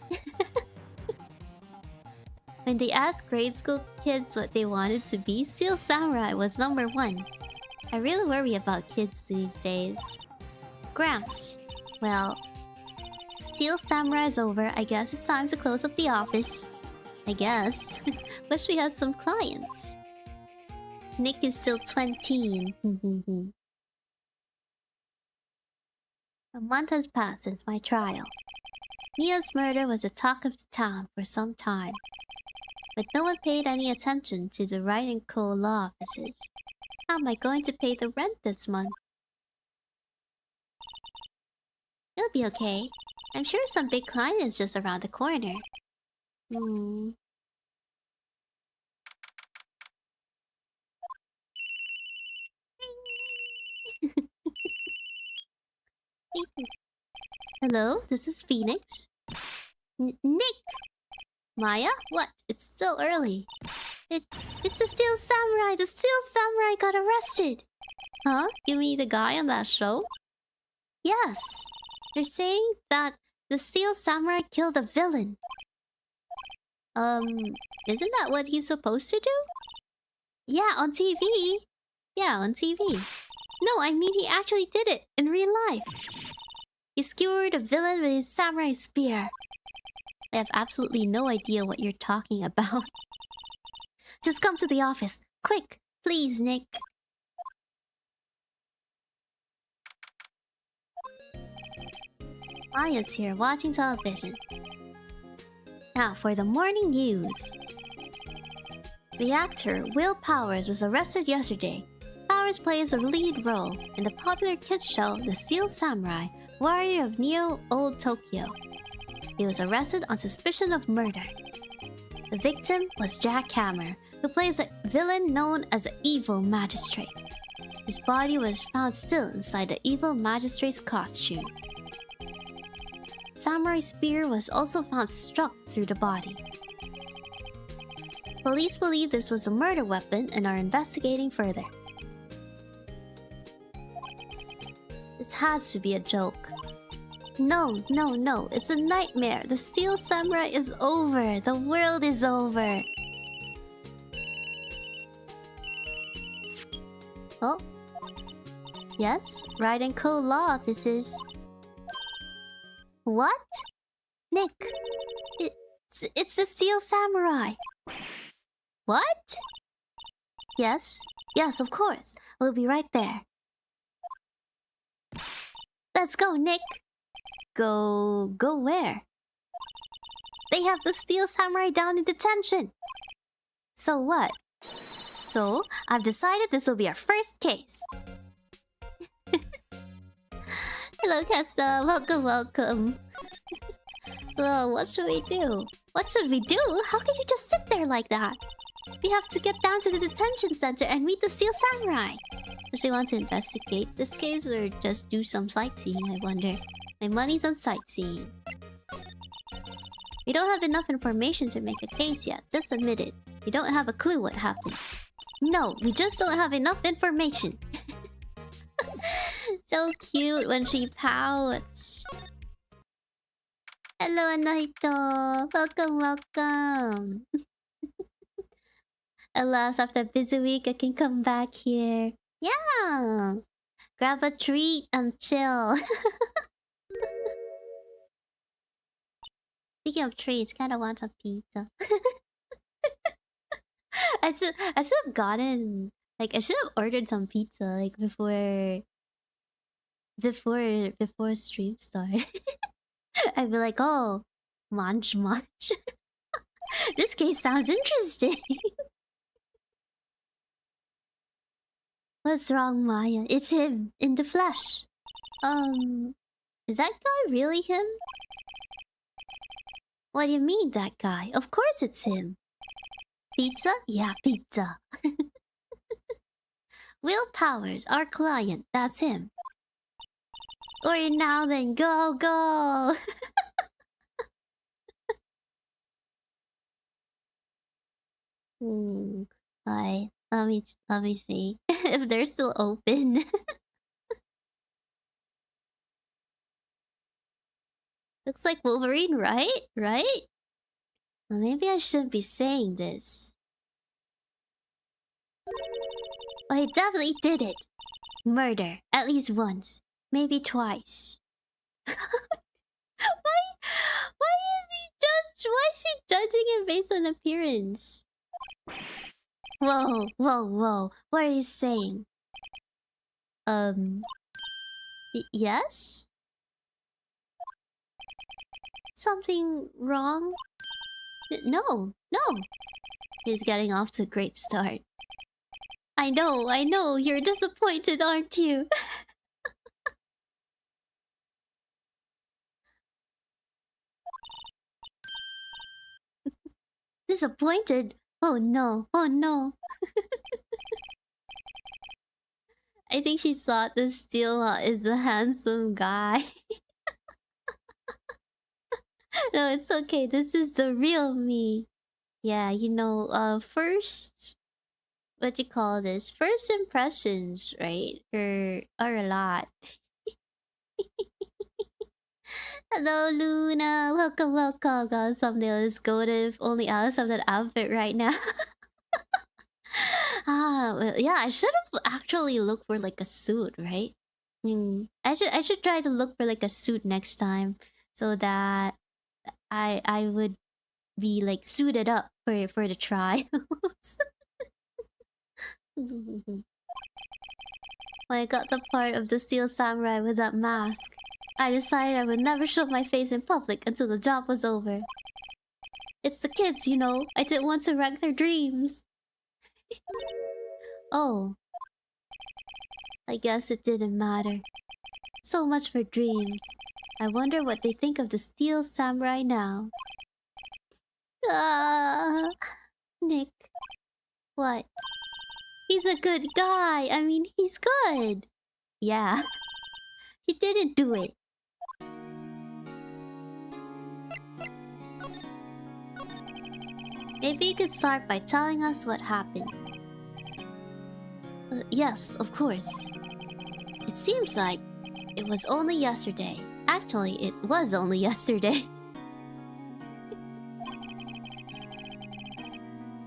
When they asked grade school kids what they wanted to be, Steel Samurai was number 1. I really worry about kids these days. Gramps. Well, Steel Samurai's over. I guess it's time to close up the office. I guess. Wish we had some clients. Nick is still 20. A month has passed since my trial. Mia's murder was the talk of the town for some time. but no one paid any attention to the Write and Co. law offices. How am I going to pay the rent this month? It'll be okay. I'm sure some big client is just around the corner. Hello, this is Phoenix. Nick! Maya? What? It's still early. It's the Steel Samurai! The Steel Samurai got arrested! Huh? You mean the guy on that show? Yes! They're saying that the Steel Samurai killed a villain. Isn't that what he's supposed to do? Yeah, on TV. Yeah, on TV. No, I mean he actually did it in real life. He skewered a villain with his samurai spear. I have absolutely no idea what you're talking about. Just come to the office. Quick, please, Nick. Maya's here watching television. Now for the morning news. The actor Will Powers was arrested yesterday. Powers plays a lead role in the popular kids show The Steel Samurai, Warrior of Neo Old Tokyo. He was arrested on suspicion of murder. The victim was Jack Hammer, who plays a villain known as the Evil Magistrate. His body was found still inside the Evil Magistrate's costume. Samurai spear was also found struck through the body. Police believe this was a murder weapon and are investigating further. This has to be a joke. No, it's a nightmare. The Steel Samurai is over. The world is over. Oh? Yes, Write and Co. law offices. What? Nick, it's the Steel Samurai. What? Yes, of course. We'll be right there. Let's go, Nick. Go where? They have the Steel Samurai down in detention. So what? So, I've decided this will be our first case. Hello, Kesta. Welcome. Well, what should we do? How could you just sit there like that? We have to get down to the detention center and meet the Steel Samurai. Does she want to investigate this case or just do some sightseeing, I wonder? My money's on sightseeing. We don't have enough information to make a case yet. Just admit it. We don't have a clue what happened. No, we just don't have enough information. So cute when she pouts. Hello, Anahito. Welcome. Alas, after a busy week, I can come back here. Yeah. Grab a treat and chill. Speaking of treats, kinda want some pizza. I should have gotten, like, I should have ordered some pizza like before stream started. I'd be like, oh, munch. This case sounds interesting. What's wrong, Maya? It's him in the flesh. Is that guy really him? What do you mean, that guy? Of course it's him. Pizza? Yeah, pizza. Will Powers, our client, that's him. Or now then, go! Hi. Let me see if they're still open. Looks like Wolverine, right? Well, maybe I shouldn't be saying this. But he definitely did it. Murder. At least once. Maybe twice. Why is he judged? Why is she judging him based on appearance? Whoa. What are you saying? Yes? Something wrong? No. He's getting off to a great start. I know, you're disappointed, aren't you? Disappointed? Oh no, oh no. I think she thought the steel is a handsome guy. No, it's okay. This is the real me. Yeah, you know, first, what do you call this? First impressions, right? Are a lot. Hello, Luna. Welcome, welcome. Got something else good if only Alice have that outfit right now. Well, yeah, I should have actually looked for like a suit, right? I should try to look for like a suit next time so that I would be like suited up for the trials. When I got the part of the steel samurai with that mask, I decided I would never show my face in public until the job was over. It's the kids, you know. I didn't want to wreck their dreams. Oh, I guess it didn't matter. So much for dreams. I wonder what they think of the steel samurai now. Ah, Nick. What? He's a good guy. I mean, he's good. Yeah. He didn't do it. Maybe you could start by telling us what happened. Yes, of course. It seems like it was only yesterday. Actually, it was only yesterday.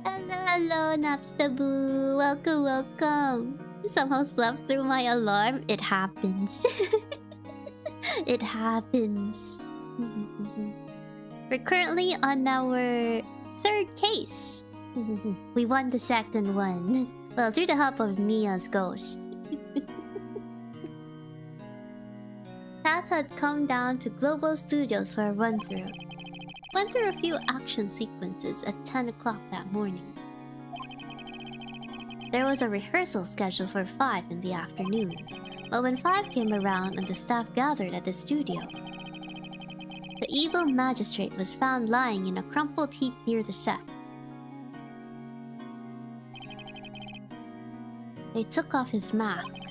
Hello, Napstaboo. Welcome, welcome. You somehow slept through my alarm. It happens. It happens. We're currently on our third case. We won the second one. Well, through the help of Mia's ghost. Cass had come down to Global Studios for a run-through. Went through a few action sequences at 10 o'clock that morning. There was a rehearsal scheduled for 5 in the afternoon, but when 5 came around and the staff gathered at the studio, the evil magistrate was found lying in a crumpled heap near the set. They took off his mask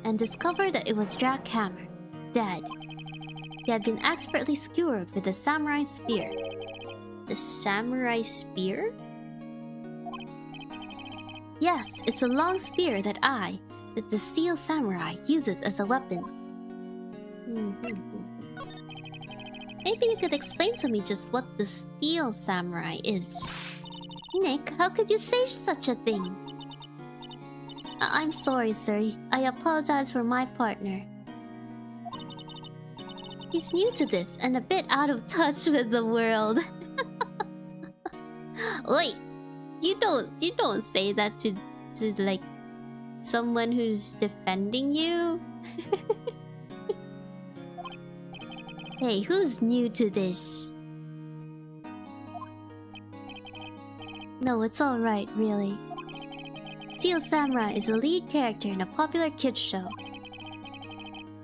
and discovered that it was Jackhammer, dead. He had been expertly skewered with the samurai spear. The samurai spear? Yes, it's a long spear that the steel samurai, uses as a weapon. Maybe you could explain to me just what the steel samurai is. Nick, how could you say such a thing? I'm sorry, sir. I apologize for my partner. He's new to this and a bit out of touch with the world. Wait, you don't say that to like someone who's defending you. Hey, who's new to this? No, it's alright, really. Steel Samurai is a lead character in a popular kids show.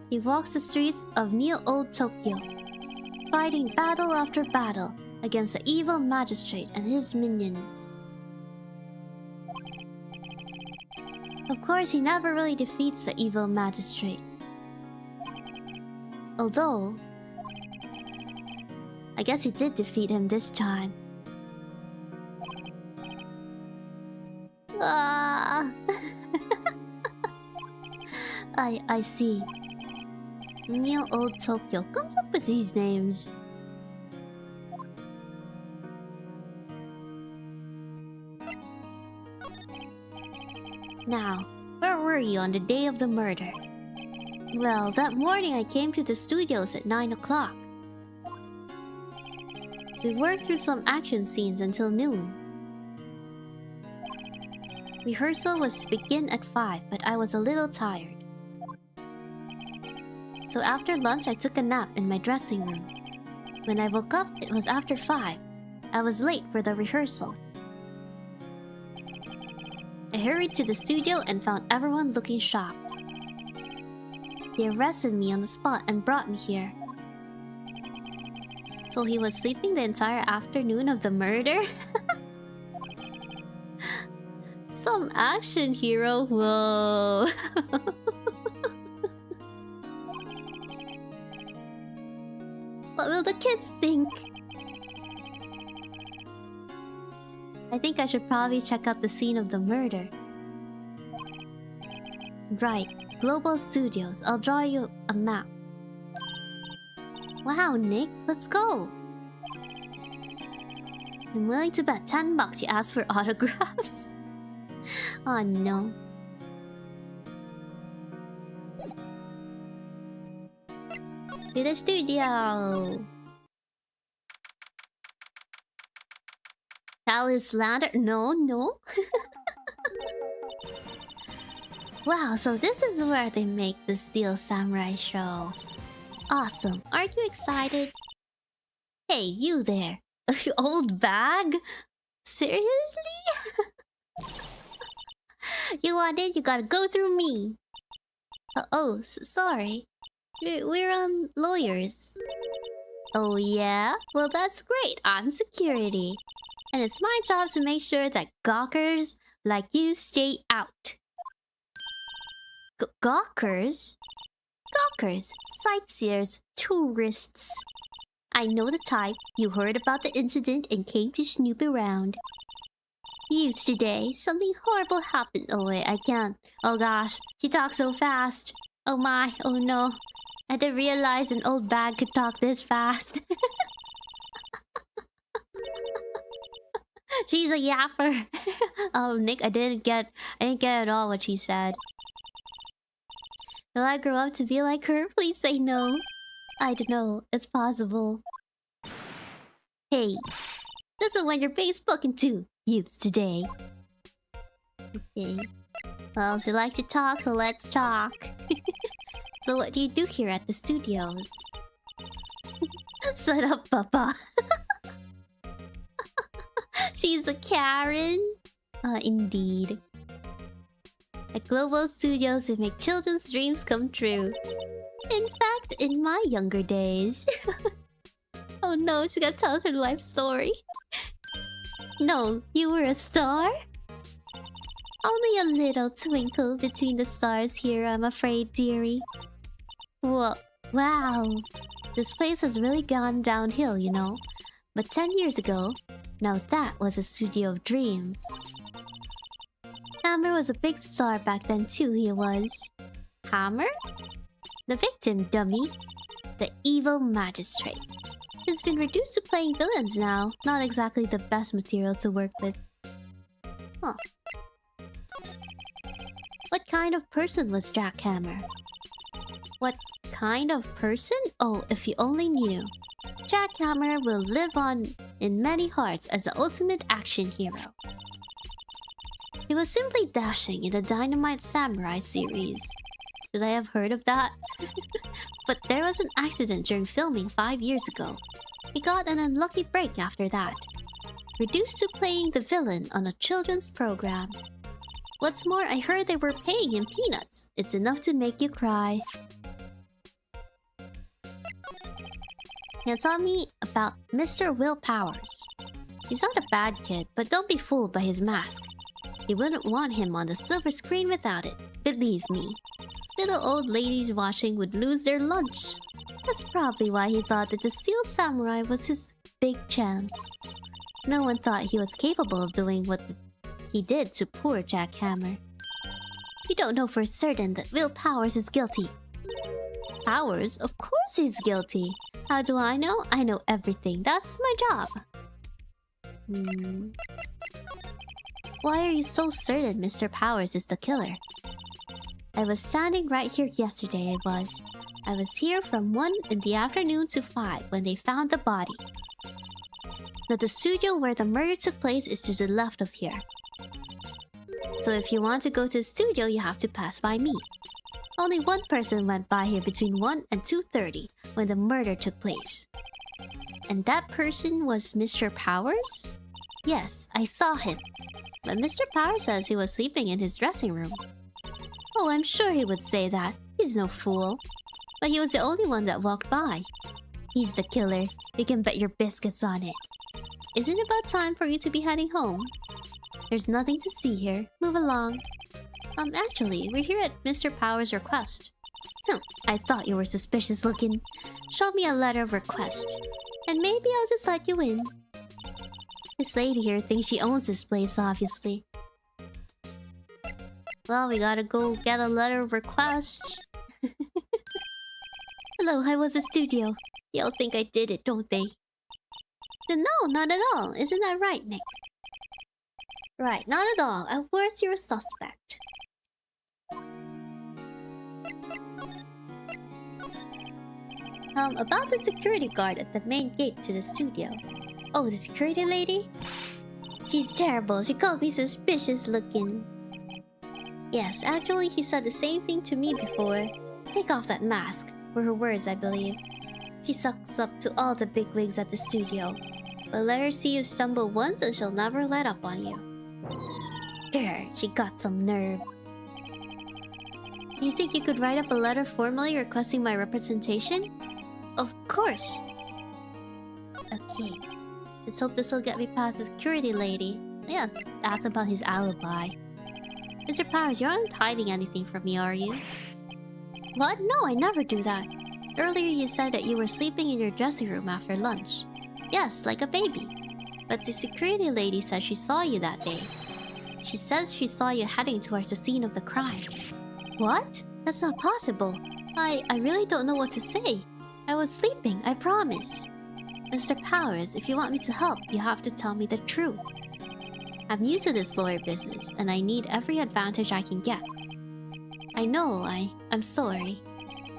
He walks the streets of Neo-Old Tokyo, fighting battle after battle against the evil magistrate and his minions. Of course, he never really defeats the evil magistrate. Although, I guess he did defeat him this time. Ah. I see. Neo-Old Tokyo comes up with these names. Now, where were you on the day of the murder? Well, that morning I came to the studios at 9 o'clock. We worked through some action scenes until noon. Rehearsal was to begin at 5, but I was a little tired. So after lunch, I took a nap in my dressing room. When I woke up, it was after 5. I was late for the rehearsal. I hurried to the studio and found everyone looking shocked. He arrested me on the spot and brought me here. So he was sleeping the entire afternoon of the murder? Some action hero, whoa. What will the kids think? I think I should probably check out the scene of the murder. Right, Global Studios. I'll draw you a map. Wow, Nick, let's go. I'm willing to bet $10 you asked for autographs. Oh no. To the studio. Alyss Lander? No. Wow, so this is where they make the Steel Samurai show. Awesome. Aren't you excited? Hey, you there. Old bag? Seriously? You want it? You gotta go through me. Sorry. We're lawyers. Oh yeah? Well, that's great. I'm security. And it's my job to make sure that gawkers like you stay out. Gawkers? Gawkers, sightseers, tourists. I know the type. You heard about the incident and came to snoop around. Youths today, something horrible happened. Oh wait, I can't. Oh gosh, she talks so fast. Oh my, oh no. I didn't realize an old bag could talk this fast. She's a yapper. Oh, Nick, I didn't get at all what she said. Will I grow up to be like her? Please say no. I don't know. It's possible. Hey, this is what you're base spoken to, youths today. Okay. Well, she likes to talk, so let's talk. So what do you do here at the studios? Shut up, Papa. She's a Karen. Indeed. At Global Studios, we make children's dreams come true. In fact, in my younger days. Oh no, she gotta tell us her life story. No, you were a star? Only a little twinkle between the stars here, I'm afraid, dearie. Whoa, wow. This place has really gone downhill, you know. But 10 years ago, now that was a studio of dreams. Hammer was a big star back then too, he was. Hammer? The victim, dummy. The evil magistrate. He's been reduced to playing villains now. Not exactly the best material to work with. Huh. What kind of person was Jack Hammer? What kind of person? Oh, if you only knew. Jack Hammer will live on in many hearts as the ultimate action hero. He was simply dashing in the Dynamite Samurai series. Should I have heard of that? But there was an accident during filming 5 years ago. He got an unlucky break after that. Reduced to playing the villain on a children's program. What's more, I heard they were paying him peanuts. It's enough to make you cry. Now tell me about Mr. Will Powers. He's not a bad kid, but don't be fooled by his mask. You wouldn't want him on the silver screen without it. Believe me. Little old ladies watching would lose their lunch. That's probably why he thought that the Steel Samurai was his big chance. No one thought he was capable of doing what he did to poor Jack Hammer. You don't know for certain that Will Powers is guilty. Powers? Of course he's guilty. How do I know? I know everything. That's my job. Why are you so certain Mr. Powers is the killer? I was standing right here yesterday, I was here from 1 in the afternoon to 5 when they found the body. Now the studio where the murder took place is to the left of here. So if you want to go to the studio, you have to pass by me. Only one person went by here between 1 and 2:30 when the murder took place. And that person was Mr. Powers? Yes, I saw him. But Mr. Power says he was sleeping in his dressing room. Oh, I'm sure he would say that. He's no fool. But he was the only one that walked by. He's the killer. You can bet your biscuits on it. Isn't it about time for you to be heading home? There's nothing to see here. Move along. Actually, we're here at Mr. Power's request. I thought you were suspicious looking. Show me a letter of request. And maybe I'll just let you in. This lady here thinks she owns this place, obviously. Well, we gotta go get a letter of request. Hello, how was the studio? Y'all think I did it, don't they? No, not at all. Isn't that right, Nick? Right, not at all. At worst, you're a suspect. About the security guard at the main gate to the studio. Oh, the security lady? She's terrible. She called me suspicious looking. Yes, actually, she said the same thing to me before. Take off that mask, were her words, I believe. She sucks up to all the bigwigs at the studio. But let her see you stumble once and she'll never let up on you. Grr, she got some nerve. You think you could write up a letter formally requesting my representation? Of course! Okay. Let's hope this will get me past the security lady. Yes, ask about his alibi. Mr. Powers, you aren't hiding anything from me, are you? What? No, I never do that. Earlier you said that you were sleeping in your dressing room after lunch. Yes, like a baby. But the security lady said she saw you that day. She says she saw you heading towards the scene of the crime. What? That's not possible. I really don't know what to say. I was sleeping, I promise. Mr. Powers, if you want me to help, you have to tell me the truth. I'm new to this lawyer business, and I need every advantage I can get. I know, I'm sorry.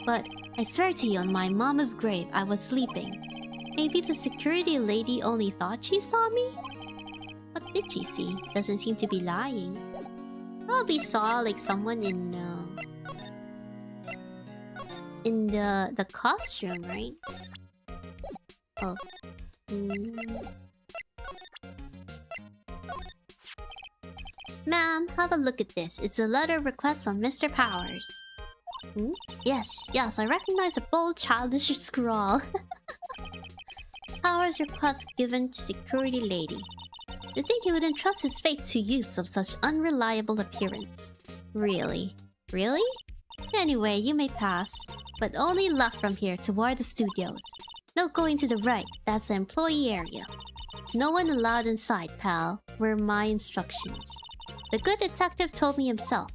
But I swear to you on my mama's grave, I was sleeping. Maybe the security lady only thought she saw me? What did she see? Doesn't seem to be lying. Probably saw like someone in the costume, right? Oh. Ma'am, have a look at this. It's a letter of request from Mr. Powers. Yes, I recognize the bold, childish scrawl. Powers request given to security lady. You think he would entrust his fate to use of such unreliable appearance? Really? Really? Anyway, you may pass. But only left from here toward the studios. No going to the right, that's the employee area. No one allowed inside, pal, were my instructions. The good detective told me himself.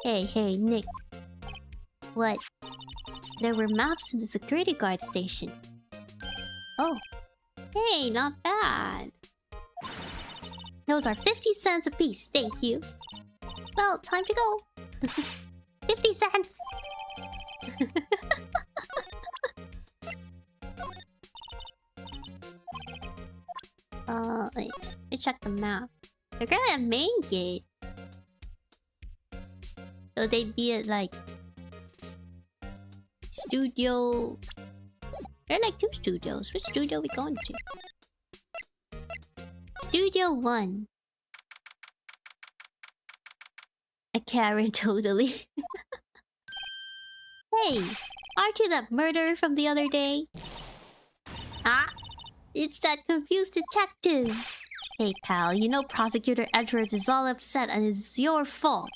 Hey, Nick. What? There were maps in the security guard station. Oh. Hey, not bad. Those are 50 cents apiece, thank you. Well, time to go. 50 cents! Wait. Let me check the map. They're gonna have main gate. So they'd be at like... Studio... There are like 2 studios. Which studio are we going to? Studio 1. A Karen, totally. Hey, aren't you that murderer from the other day? Ah, it's that confused detective. Hey pal, you know Prosecutor Edwards is all upset and it's your fault.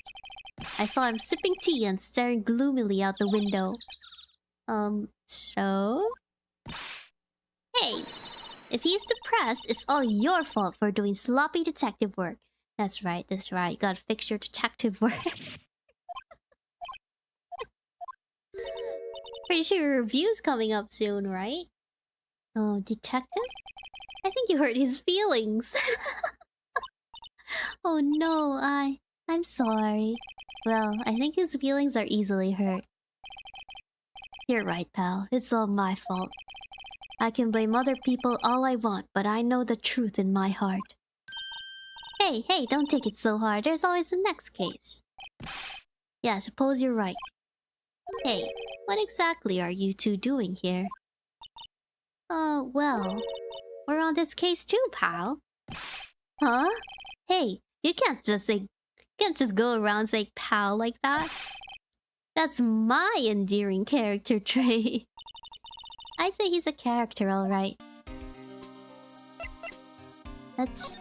I saw him sipping tea and staring gloomily out the window. So? Hey, if he's depressed, it's all your fault for doing sloppy detective work. That's right. You gotta fix your detective work. Pretty sure your review's coming up soon, right? Oh, detective? I think you hurt his feelings. Oh no, I'm sorry. Well, I think his feelings are easily hurt. You're right, pal. It's all my fault. I can blame other people all I want, but I know the truth in my heart. Hey, don't take it so hard. There's always the next case. Yeah, I suppose you're right. Hey, what exactly are you two doing here? Well... We're on this case too, pal. Huh? Hey, You can't just say... Can't just go around saying pal like that. That's my endearing character trait. I'd say he's a character, alright.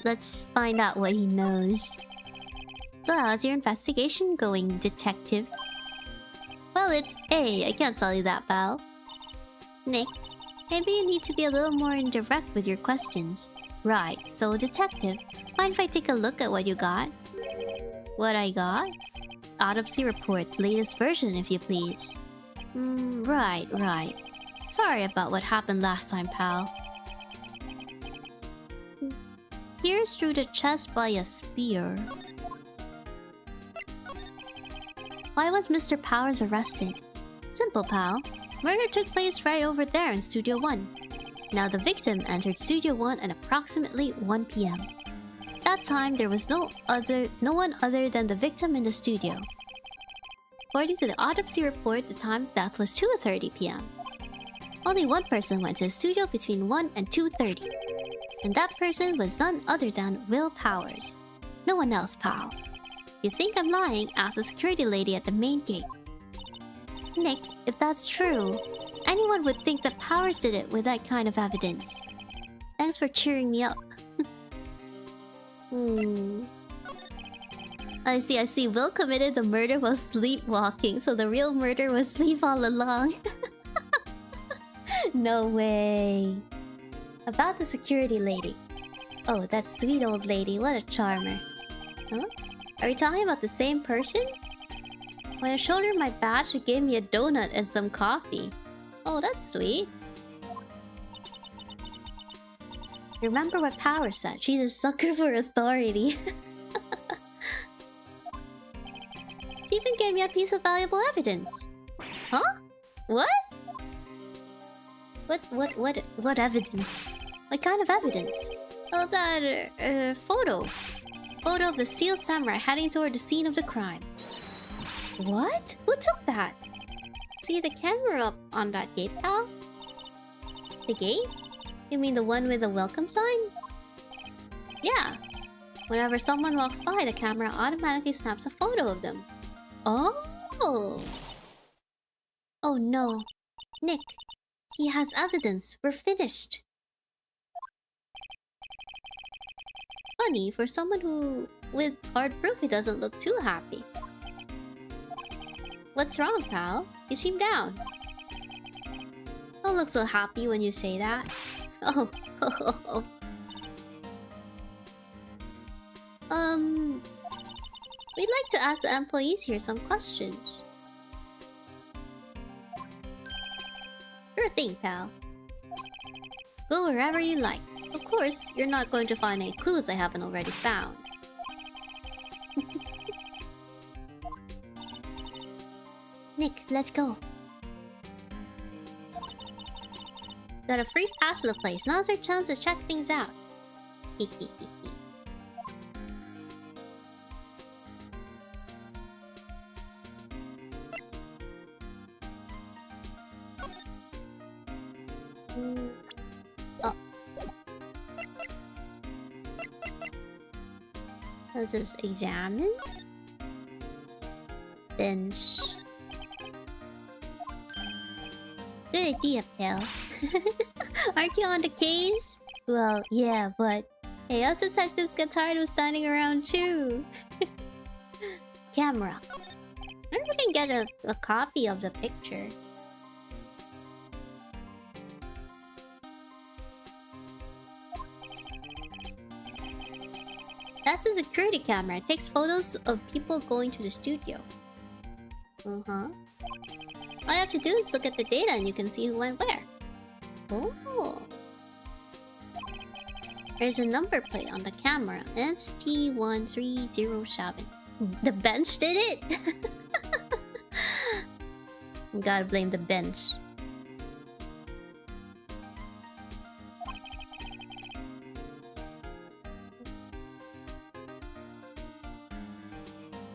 Let's find out what he knows. So how's your investigation going, detective? Well, it's A. I can't tell you that, pal. Nick, maybe you need to be a little more indirect with your questions. Right, so detective, mind if I take a look at what you got? What I got? Autopsy report, latest version if you please. Right. Sorry about what happened last time, pal. Pierced through the chest by a spear. Why was Mr. Powers arrested? Simple, pal. Murder took place right over there in Studio 1. Now the victim entered Studio 1 at approximately 1 PM. That time, there was no one other than the victim in the studio. According to the autopsy report, the time of death was 2:30 PM. Only one person went to the studio between 1 and 2:30. And that person was none other than Will Powers. No one else, pal. You think I'm lying? Ask the security lady at the main gate. Nick, if that's true, anyone would think that Powers did it with that kind of evidence. Thanks for cheering me up. I see. Will committed the murder while sleepwalking, so the real murder was sleep all along. No way. About the security lady. Oh, that sweet old lady. What a charmer. Huh? Are we talking about the same person? When I showed her my badge, she gave me a donut and some coffee. Oh, that's sweet. Remember what Power said. She's a sucker for authority. She even gave me a piece of valuable evidence. Huh? What? What evidence? What kind of evidence? Oh, that photo. Photo of the Steel Samurai heading toward the scene of the crime. What? Who took that? See the camera up on that gate, pal? The gate? You mean the one with the welcome sign? Yeah. Whenever someone walks by, the camera automatically snaps a photo of them. Oh. Oh no. Nick, he has evidence. We're finished. Funny, for someone who... with hard proof, he doesn't look too happy. What's wrong, pal? You seem down. Don't look so happy when you say that. Oh. We'd like to ask the employees here some questions. Sure thing, pal. Go wherever you like. Of course, you're not going to find any clues I haven't already found. Nick, let's go. Got a free pass to the place. Now's our chance to check things out. Oh. Let's just examine. Bench. Good idea, pal. Aren't you on the case? Well, yeah, but... Hey, us detectives get tired of standing around too. Camera. I wonder if we can get a copy of the picture. That's a security camera. It takes photos of people going to the studio. All you have to do is look at the data and you can see who went where. Oh. There's a number plate on the camera. ST1307. The bench did it? Gotta blame the bench.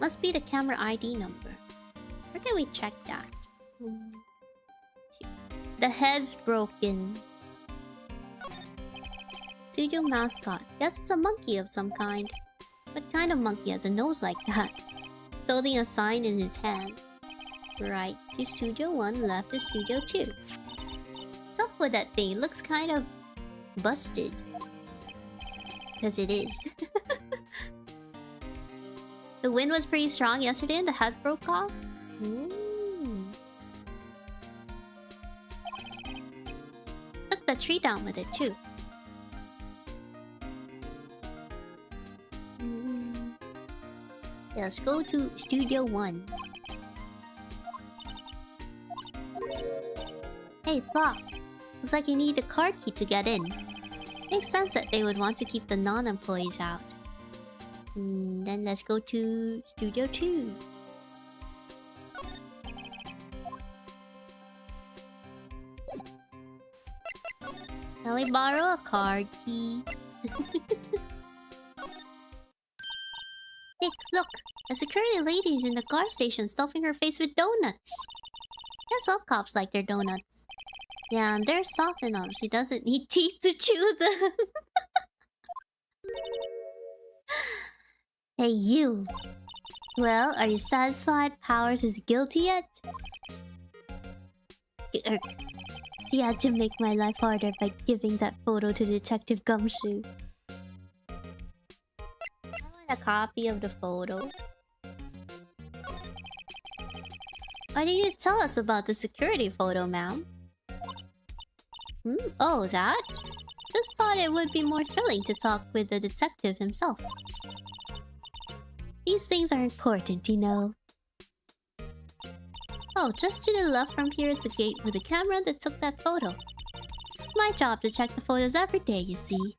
Must be the camera ID number. Where can we check that? The head's broken. Studio mascot. Guess it's a monkey of some kind. What kind of monkey has a nose like that? He's holding a sign in his hand. Right to Studio 1, left to Studio 2. What's up with that thing? It looks kind of busted. Because it is. The wind was pretty strong yesterday and the head broke off. Ooh. Took the tree down with it too. Yeah, let's go to Studio 1. Hey, it's locked. Looks like you need a card key to get in. Makes sense that they would want to keep the non-employees out. Then let's go to Studio 2. Can we borrow a card key? Nick, look! A security lady is in the car station stuffing her face with donuts. Guess all cops like their donuts. Yeah, and they're soft enough. She doesn't need teeth to chew them. Hey, you. Well, are you satisfied Powers is guilty yet? She had to make my life harder by giving that photo to Detective Gumshoe. I want a copy of the photo. Why did you tell us about the security photo, ma'am? Oh, that? Just thought it would be more thrilling to talk with the detective himself. These things are important, you know. Oh, just to the left from here is the gate with the camera that took that photo. My job to check the photos every day, you see.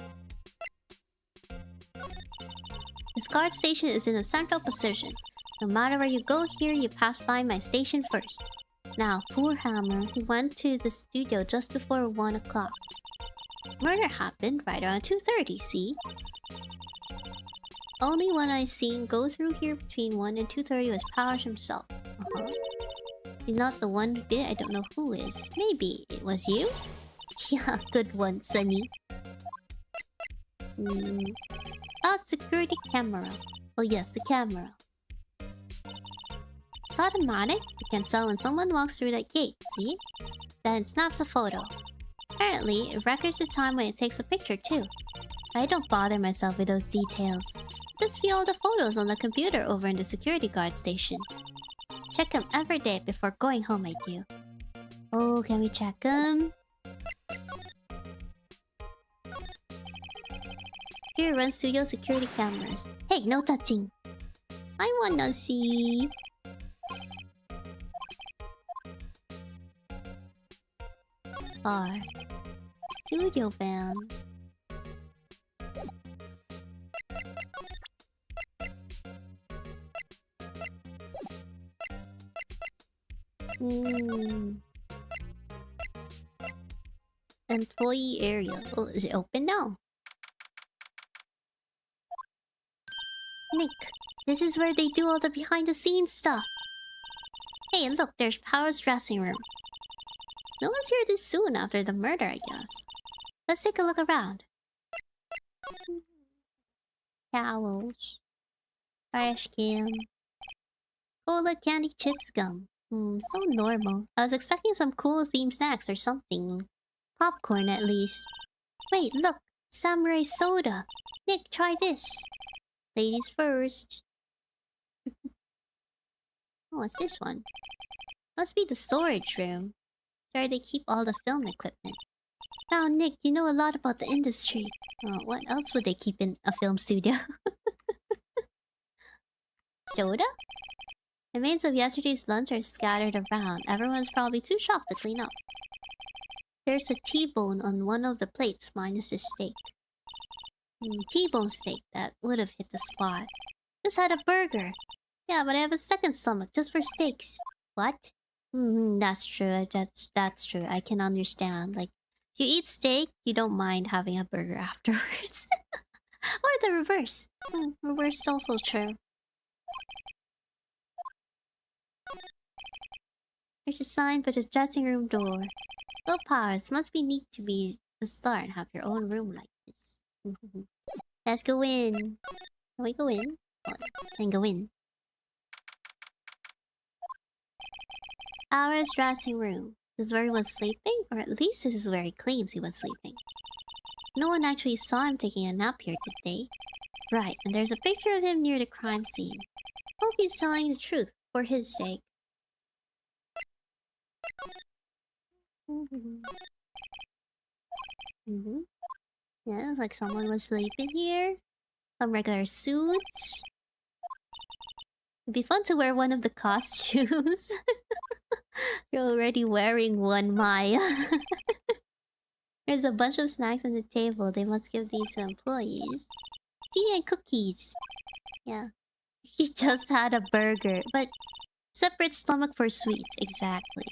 This guard station is in a central position. No matter where you go here, you pass by my station first. Now, poor Hammer, he went to the studio just before 1 o'clock. Murder happened right around 2:30, see? Only one I seen go through here between 1 and 2:30 was Powers himself. He's not the one who did it, I don't know who is. Maybe it was you? Yeah, good one, Sonny. About security camera. Oh yes, the camera. It's automatic. You can tell when someone walks through that gate, see? Then it snaps a photo. Apparently, it records the time when it takes a picture too. I don't bother myself with those details. Just view all the photos on the computer over in the security guard station. Check them every day before going home, I do. Oh, can we check them? Here runs studio security cameras. Hey, no touching! I wanna see... Car. Studio van. Employee area. Oh, is it open now? Nick, this is where they do all the behind-the-scenes stuff. Hey, look, there's Power's dressing room. No one's here this soon after the murder, I guess. Let's take a look around. Towels. Trash can. Cola, candy, chips, gum. So normal. I was expecting some cool themed snacks or something. Popcorn, at least. Wait, look! Samurai soda! Nick, try this! Ladies first. Oh, what's this one? Must be the storage room. Where they keep all the film equipment. Now, Nick, you know a lot about the industry. What else would they keep in a film studio? Soda? Remains of yesterday's lunch are scattered around. Everyone's probably too shocked to clean up. There's a T-bone on one of the plates minus the steak. T-bone steak, that would have hit the spot. Just had a burger. Yeah, but I have a second stomach just for steaks. What? That's true. That's true. I can understand. Like, if you eat steak, you don't mind having a burger afterwards. Or the reverse. Reverse is also true. There's a sign for the dressing room door. Well, Powers, must be neat to be a star and have your own room like this. Let's go in. Can we go in? Oh, can go in. Our dressing room. This is where he was sleeping? Or at least this is where he claims he was sleeping. No one actually saw him taking a nap here today. Right, and there's a picture of him near the crime scene. Hope he's telling the truth, for his sake. Yeah, it's like someone was sleeping here. Some regular suits. It'd be fun to wear one of the costumes. You're already wearing one, Maya. There's a bunch of snacks on the table. They must give these to employees. Tea and cookies. Yeah. He just had a burger, but separate stomach for sweets. Exactly.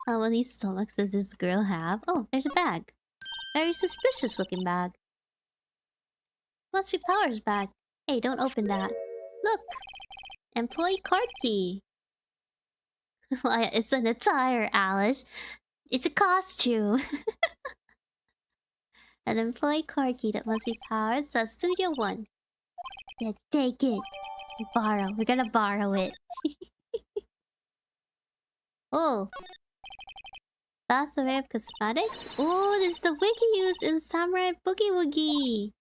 How many stomachs does this girl have? Oh, there's a bag. Very suspicious looking bag. Must be Power's bag. Hey, don't open that. Look! Employee card key. Why, it's an attire, Alyss. It's a costume. An employee card key that must be Powered. Says Studio 1. Yeah, take it. Borrow. We're gonna borrow it. Oh. Vast array of cosmetics? Oh, this is the wig he used in Samurai Boogie Woogie.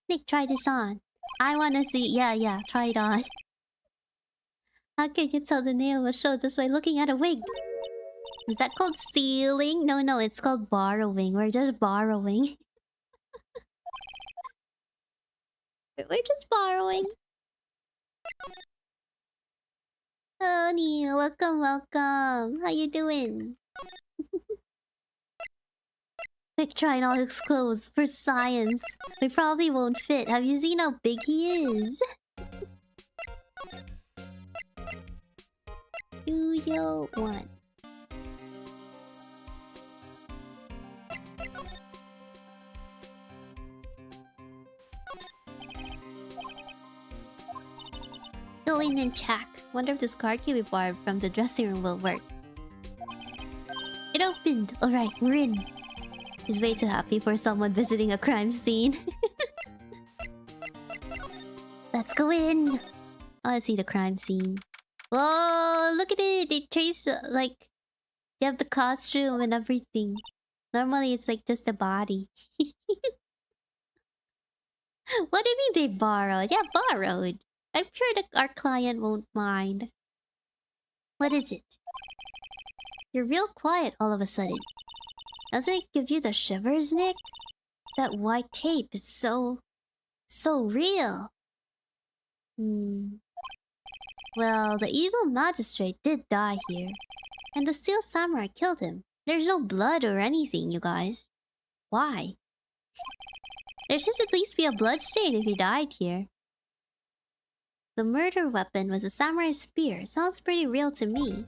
Nick, try this on. I wanna see. Yeah, try it on. How can you tell the name of a show just by looking at a wig? Is that called stealing? No, it's called borrowing. We're just borrowing. We're just borrowing. Oh, Neil, welcome. How you doing? Quick, try on all his clothes for science. They probably won't fit. Have you seen how big he is? Studio 1. Go in and check. Wonder if this card key we borrowed from the dressing room will work. It opened. Alright, we're in. He's way too happy for someone visiting a crime scene. Let's go in. I wanna see the crime scene. Whoa, look at it. They trace, like... You have the costume and everything. Normally, it's like just the body. What do you mean they borrowed? Yeah, borrowed. I'm sure that our client won't mind. What is it? You're real quiet all of a sudden. Doesn't it give you the shivers, Nick? That white tape is so real. Well, the evil magistrate did die here. And the steel samurai killed him. There's no blood or anything, you guys. Why? There should at least be a blood stain if he died here. The murder weapon was a samurai spear. Sounds pretty real to me.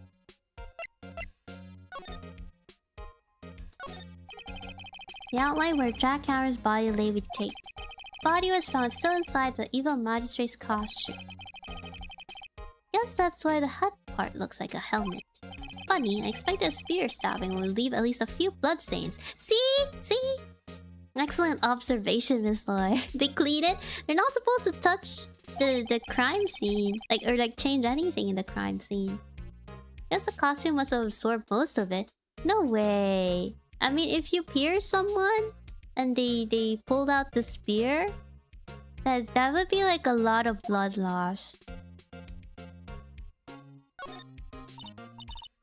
The outline where Jack Hammer's body lay with tape. Body was found still inside the evil magistrate's costume. Guess that's why the head part looks like a helmet. Funny, I expect a spear stabbing will leave at least a few bloodstains. See? Excellent observation, Miss Lawyer. They clean it? They're not supposed to touch the crime scene. Or change anything in the crime scene. Guess the costume must have absorbed most of it. No way. I mean, if you pierce someone and they pulled out the spear, that would be like a lot of blood loss.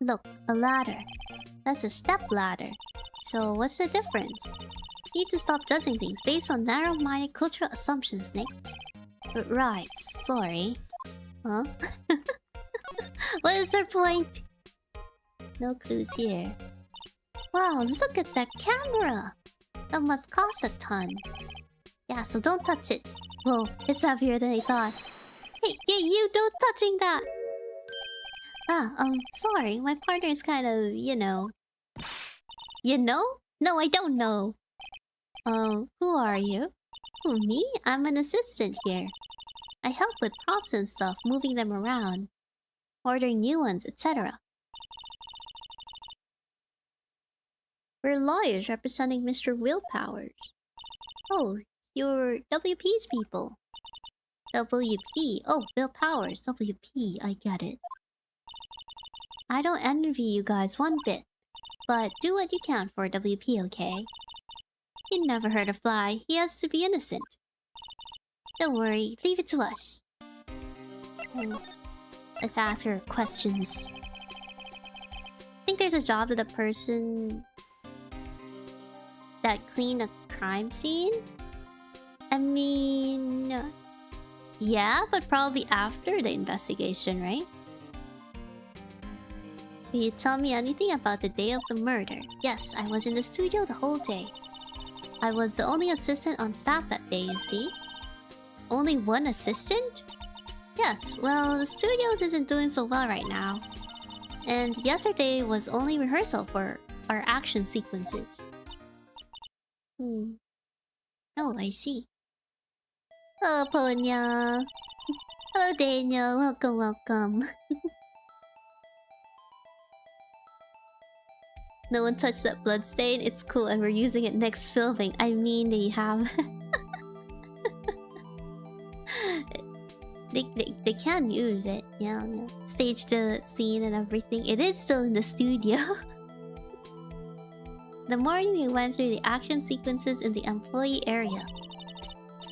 Look, a ladder. That's a step ladder. So what's the difference? You need to stop judging things based on narrow-minded cultural assumptions, Nick. Right, sorry. Huh? What is her point? No clues here. Wow, look at that camera! That must cost a ton. Yeah, so don't touch it. Whoa, it's heavier than I thought. Hey, yeah, you don't touching that! Sorry, my partner is kind of, you know... You know? No, I don't know. Who are you? Who, me? I'm an assistant here. I help with props and stuff, moving them around. Ordering new ones, etc. We're lawyers representing Mr. Willpowers. Oh, you're WP's people. WP. Oh, Bill Powers. WP. I get it. I don't envy you guys one bit. But do what you can for WP, okay? He never hurt a fly. He has to be innocent. Don't worry. Leave it to us. Let's ask her questions. I think there's a job to the person that cleaned a crime scene. I mean... yeah, but probably after the investigation, right? Can you tell me anything about the day of the murder? Yes, I was in the studio the whole day. I was the only assistant on staff that day, you see? Only one assistant? Yes, well, the studios isn't doing so well right now. And yesterday was only rehearsal for our action sequences. Oh, I see. Hello, Ponya. Hello, Daniel. Welcome, welcome. No one touched that bloodstain. It's cool and we're using it next filming. I mean, they have... they can use it. Yeah. Stage the scene and everything. It is still in the studio. The morning we went through the action sequences in the employee area.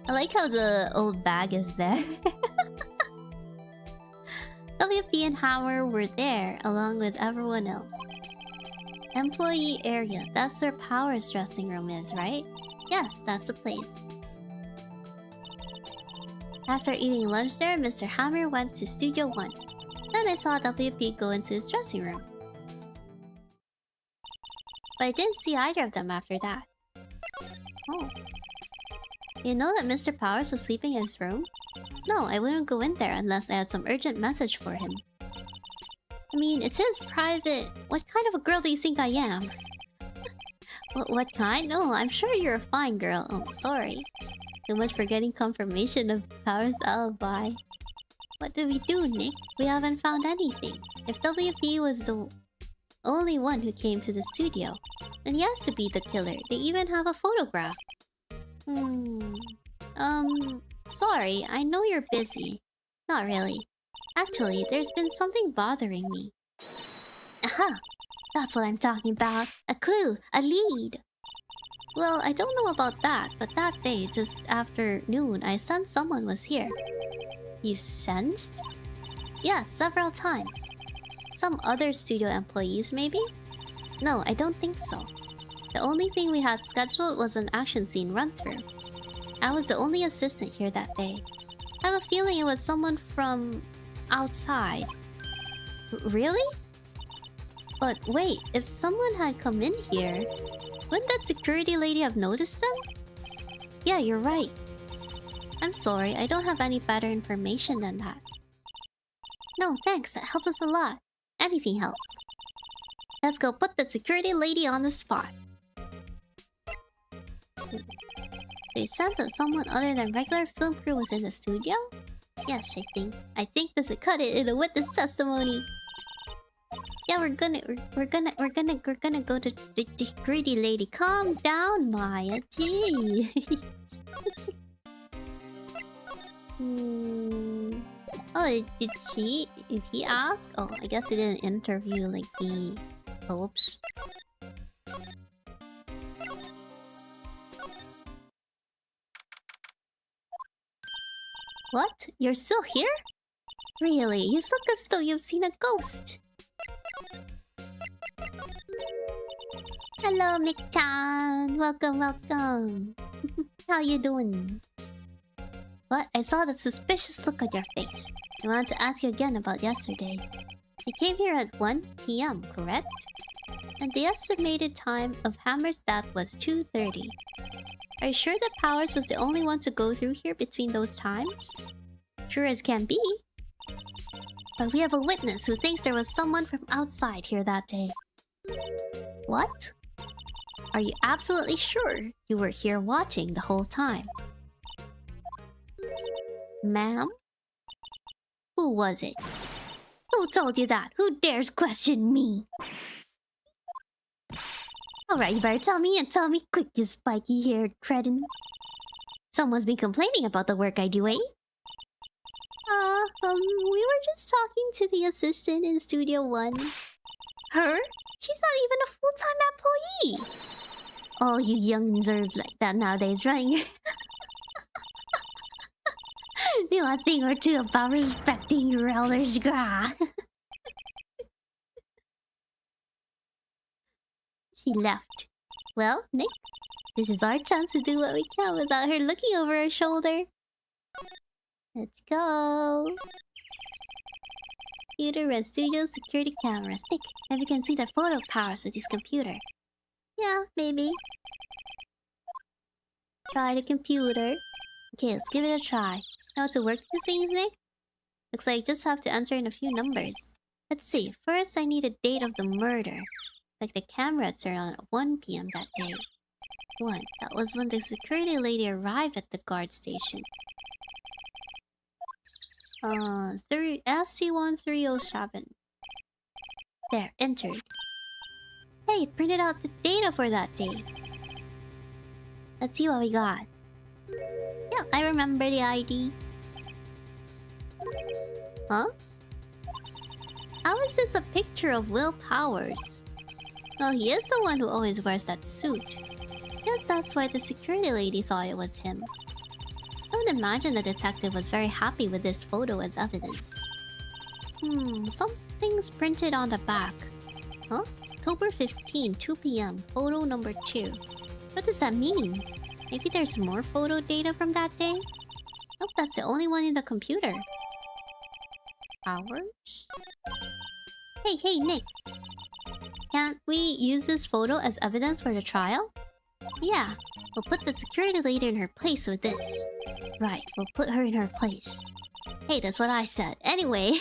I like how the old bag is there. WP and Hammer were there along with everyone else. Employee area. That's where Power's dressing room is, right? Yes, that's the place. After eating lunch there, Mr. Hammer went to Studio 1. Then I saw WP go into his dressing room. But I didn't see either of them after that. Oh. You know that Mr. Powers was sleeping in his room? No, I wouldn't go in there unless I had some urgent message for him. I mean, it's his private... What kind of a girl do you think I am? What kind? No, I'm sure you're a fine girl. Oh, sorry. Too much for getting confirmation of Power's alibi. What do we do, Nick? We haven't found anything. If WP was the only one who came to the studio, then he has to be the killer. They even have a photograph. Sorry, I know you're busy. Not really. Actually, there's been something bothering me. Aha! That's what I'm talking about. A clue, a lead. Well, I don't know about that, but that day, just after noon, I sensed someone was here. You sensed? Yes, several times. Some other studio employees, maybe? No, I don't think so. The only thing we had scheduled was an action scene run-through. I was the only assistant here that day. I have a feeling it was someone from... outside. Really? But wait, if someone had come in here, wouldn't that security lady have noticed them? Yeah, you're right. I'm sorry, I don't have any better information than that. No, thanks, that helps us a lot. Anything helps. Let's go put the security lady on the spot. They sense that someone other than regular film crew was in the studio? Yes, I think. I think this would cut it in a witness testimony. Yeah, we're gonna go to the security lady. Calm down, Maya. Jeez. Oh, did he ask? Oh, I guess he didn't interview like the popes. What? You're still here? Really? You look as though you've seen a ghost. Hello, Mick-chan. Welcome, welcome. How you doing? What? I saw the suspicious look on your face. I wanted to ask you again about yesterday. You came here at 1 PM, correct? And the estimated time of Hammer's death was 2:30. Are you sure that Powers was the only one to go through here between those times? Sure as can be. But we have a witness who thinks there was someone from outside here that day. What? Are you absolutely sure you were here watching the whole time? Ma'am? Who was it? Who told you that? Who dares question me? Alright, you better tell me and tell me quick, you spiky-haired cretin. Someone's been complaining about the work I do, eh? We were just talking to the assistant in Studio One. Her? She's not even a full-time employee. Oh, you youngins are like that nowadays, right? Do a thing or two about respecting your elders, grah. She left. Well, Nick, this is our chance to do what we can without her looking over her shoulder. Let's go. Computer and studio security cameras. Nick, maybe you can see the photo powers with his computer. Yeah, maybe. Try the computer. Okay, let's give it a try. Know how to work these things, Nick? Looks like I just have to enter in a few numbers. Let's see. First, I need a date of the murder. Like the camera turned on at 1 p.m. that day. 1. That was when the security lady arrived at the guard station. ST1307. There, entered. Hey, it printed out the data for that day. Let's see what we got. Yeah, I remember the ID. Huh? How is this a picture of Will Powers? Well, he is the one who always wears that suit. Guess that's why the security lady thought it was him. I would imagine the detective was very happy with this photo as evidence. Something's printed on the back. Huh? October 15, 2 p.m. Photo number 2. What does that mean? Maybe there's more photo data from that day? Nope, that's the only one in the computer. Hours? Hey, Nick. Can't we use this photo as evidence for the trial? Yeah, we'll put the security lady in her place with this. Right, we'll put her in her place. Hey, that's what I said. Anyway,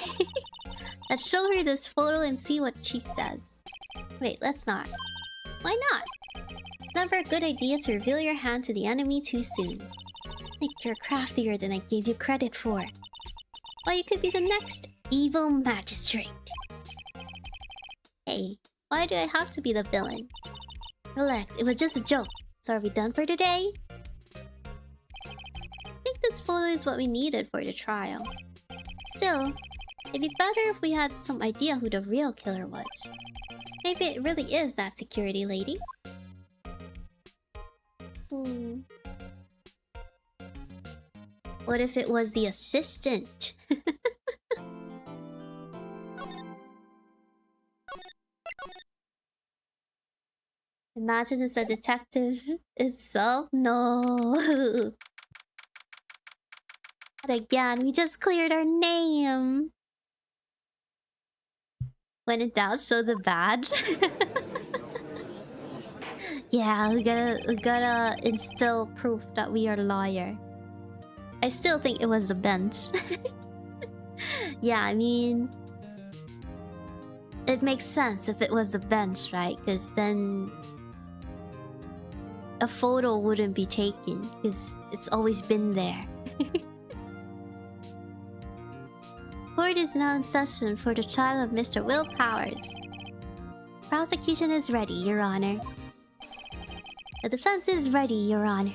let's show her this photo and see what she says. Wait, let's not. Why not? Never a good idea to reveal your hand to the enemy too soon. Nick, you're craftier than I gave you credit for. Well, you could be the next evil magistrate. Hey, why do I have to be the villain? Relax, it was just a joke. So are we done for today? I think this photo is what we needed for the trial. Still, it'd be better if we had some idea who the real killer was. Maybe it really is that security lady. What if it was the assistant? Imagine it's a detective itself? No. But again, we just cleared our name. When in doubt, show the badge. Yeah, we gotta instill proof that we are a lawyer. I still think it was the bench. Yeah, I mean, it makes sense if it was the bench, right? Because then a photo wouldn't be taken because it's always been there. Court is now in session for the trial of Mr. Will Powers. Prosecution is ready, Your Honor. The defense is ready, Your Honor.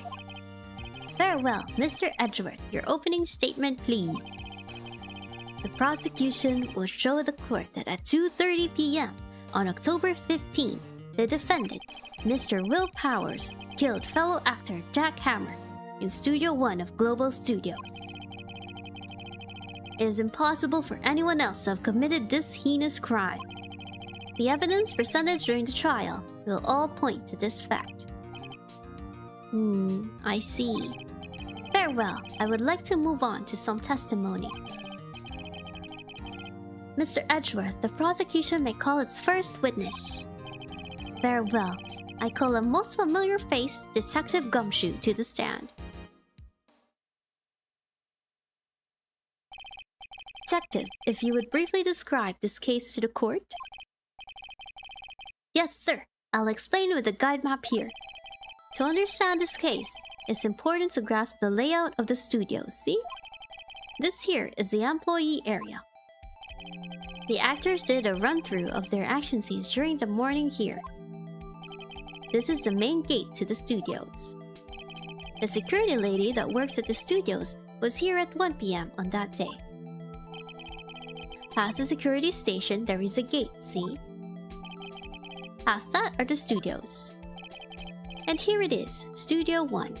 Very well, Mr. Edgeworth, your opening statement, please. The prosecution will show the court that at 2:30 p.m. on October 15, the defendant, Mr. Will Powers, killed fellow actor Jack Hammer in Studio 1 of Global Studios. It is impossible for anyone else to have committed this heinous crime. The evidence presented during the trial will all point to this fact. I see. Very well, I would like to move on to some testimony. Mr. Edgeworth, the prosecution may call its first witness. Very well, I call a most familiar face, Detective Gumshoe, to the stand. Detective, if you would briefly describe this case to the court? Yes, sir. I'll explain with the guide map here. To understand this case, it's important to grasp the layout of the studios, see? This here is the employee area. The actors did a run-through of their action scenes during the morning here. This is the main gate to the studios. The security lady that works at the studios was here at 1 p.m. on that day. Past the security station, there is a gate, see? Past that are the studios. And here it is, Studio 1.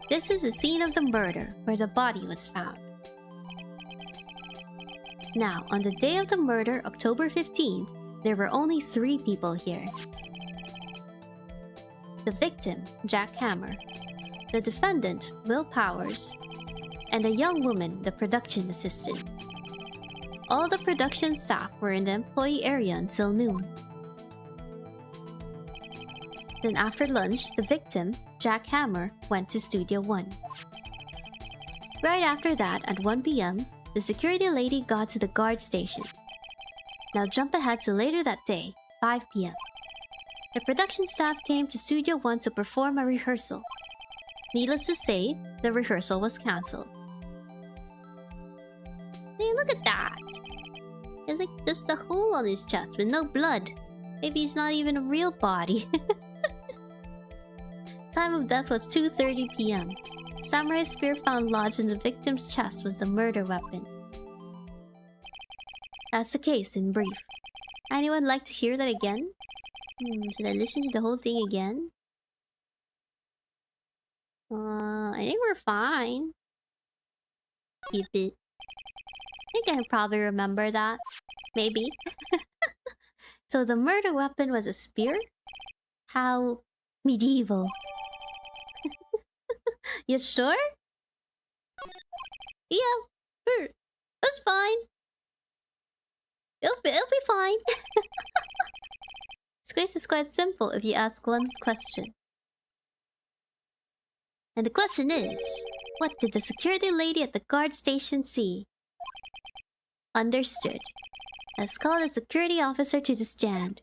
This is the scene of the murder, where the body was found. Now, on the day of the murder, October 15th, there were only 3 people here. The victim, Jack Hammer. The defendant, Will Powers. And a young woman, the production assistant. All the production staff were in the employee area until noon. Then after lunch, the victim, Jack Hammer, went to Studio 1. Right after that, at 1 PM, the security lady got to the guard station. Now jump ahead to later that day, 5 PM. The production staff came to Studio 1 to perform a rehearsal. Needless to say, the rehearsal was cancelled. Hey, look at that! There's like just a hole on his chest with no blood. Maybe he's not even a real body. Time of death was 2:30 PM. Samurai spear found lodged in the victim's chest was the murder weapon. That's the case in brief. Anyone like to hear that again? Should I listen to the whole thing again? I think we're fine. Keep it. I think I probably remember that. Maybe. So the murder weapon was a spear? How medieval. You sure? Yeah, sure. That's fine. It'll be fine. This quiz is quite simple if you ask one question. And the question is, what did the security lady at the guard station see? Understood. Let's call the security officer to the stand.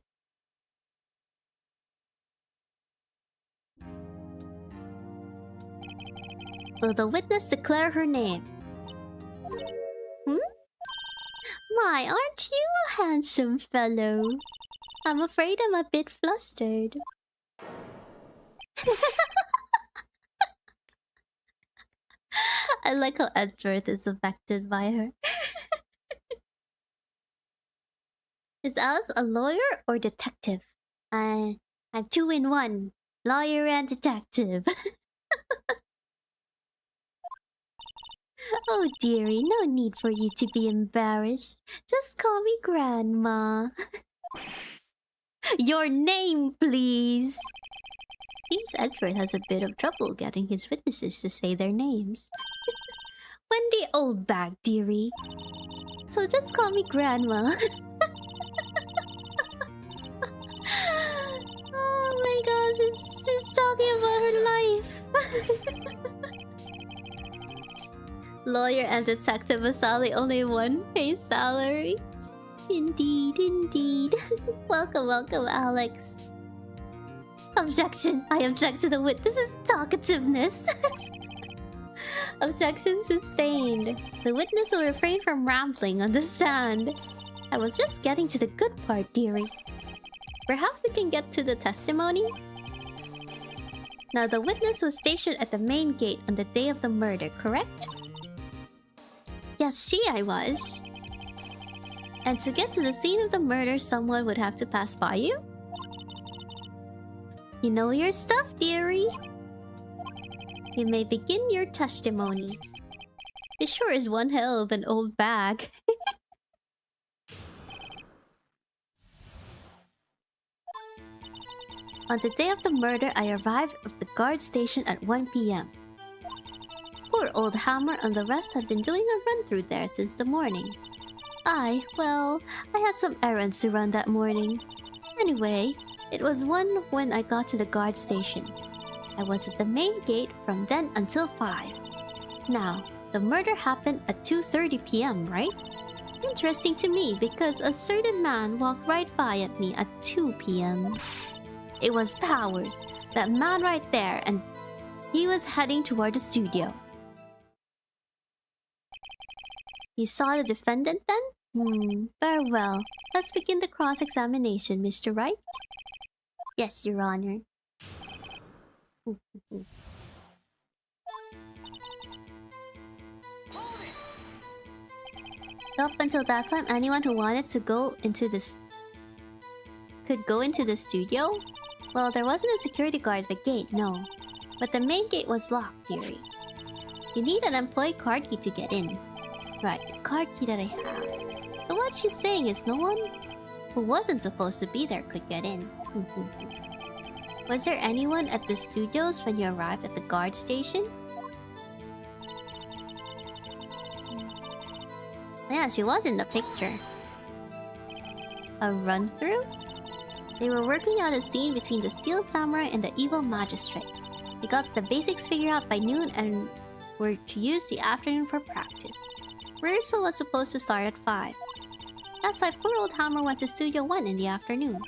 Will the witness declare her name? My, aren't you a handsome fellow? I'm afraid I'm a bit flustered. I like how Edgeworth is affected by her. Is Alyss a lawyer or detective? I'm 2 in 1. Lawyer and detective. Oh dearie, no need for you to be embarrassed. Just call me Grandma. Your name, please! Seems Edward has a bit of trouble getting his witnesses to say their names. Wendy Oldbag, dearie. So just call me Grandma. Oh my gosh, she's talking about her life. Lawyer and detective Asali only 1 paid salary. Indeed, indeed. Welcome, Alex. Objection! I object to the witness's talkativeness. Objection sustained. The witness will refrain from rambling on the stand. I was just getting to the good part, dearie. Perhaps we can get to the testimony? Now, the witness was stationed at the main gate on the day of the murder, correct? Yes, I was. And to get to the scene of the murder, someone would have to pass by you? You know your stuff, dearie. You may begin your testimony. It sure is one hell of an old bag. On the day of the murder, I arrived at the guard station at 1 PM. Poor old Hammer and the rest had been doing a run-through there since the morning. I had some errands to run that morning. Anyway, it was 1 when I got to the guard station. I was at the main gate from then until 5. Now, the murder happened at 2:30 PM, right? Interesting to me because a certain man walked right by at me at 2 PM. It was Powers, that man right there, and he was heading toward the studio. You saw the defendant then? Very well. Let's begin the cross-examination, Mr. Wright. Yes, Your Honor. Up until that time, anyone who wanted to go into this could go into the studio? Well, there wasn't a security guard at the gate, no. But the main gate was locked, dearie. You need an employee card key to get in. Right, the card key that I have. So what she's saying is no one who wasn't supposed to be there could get in. Was there anyone at the studios when you arrived at the guard station? Yeah, she was in the picture. A run-through? They were working out a scene between the Steel Samurai and the evil magistrate. They got the basics figured out by noon and were to use the afternoon for practice. Rehearsal was supposed to start at 5. That's why poor old Hammer went to Studio 1 in the afternoon.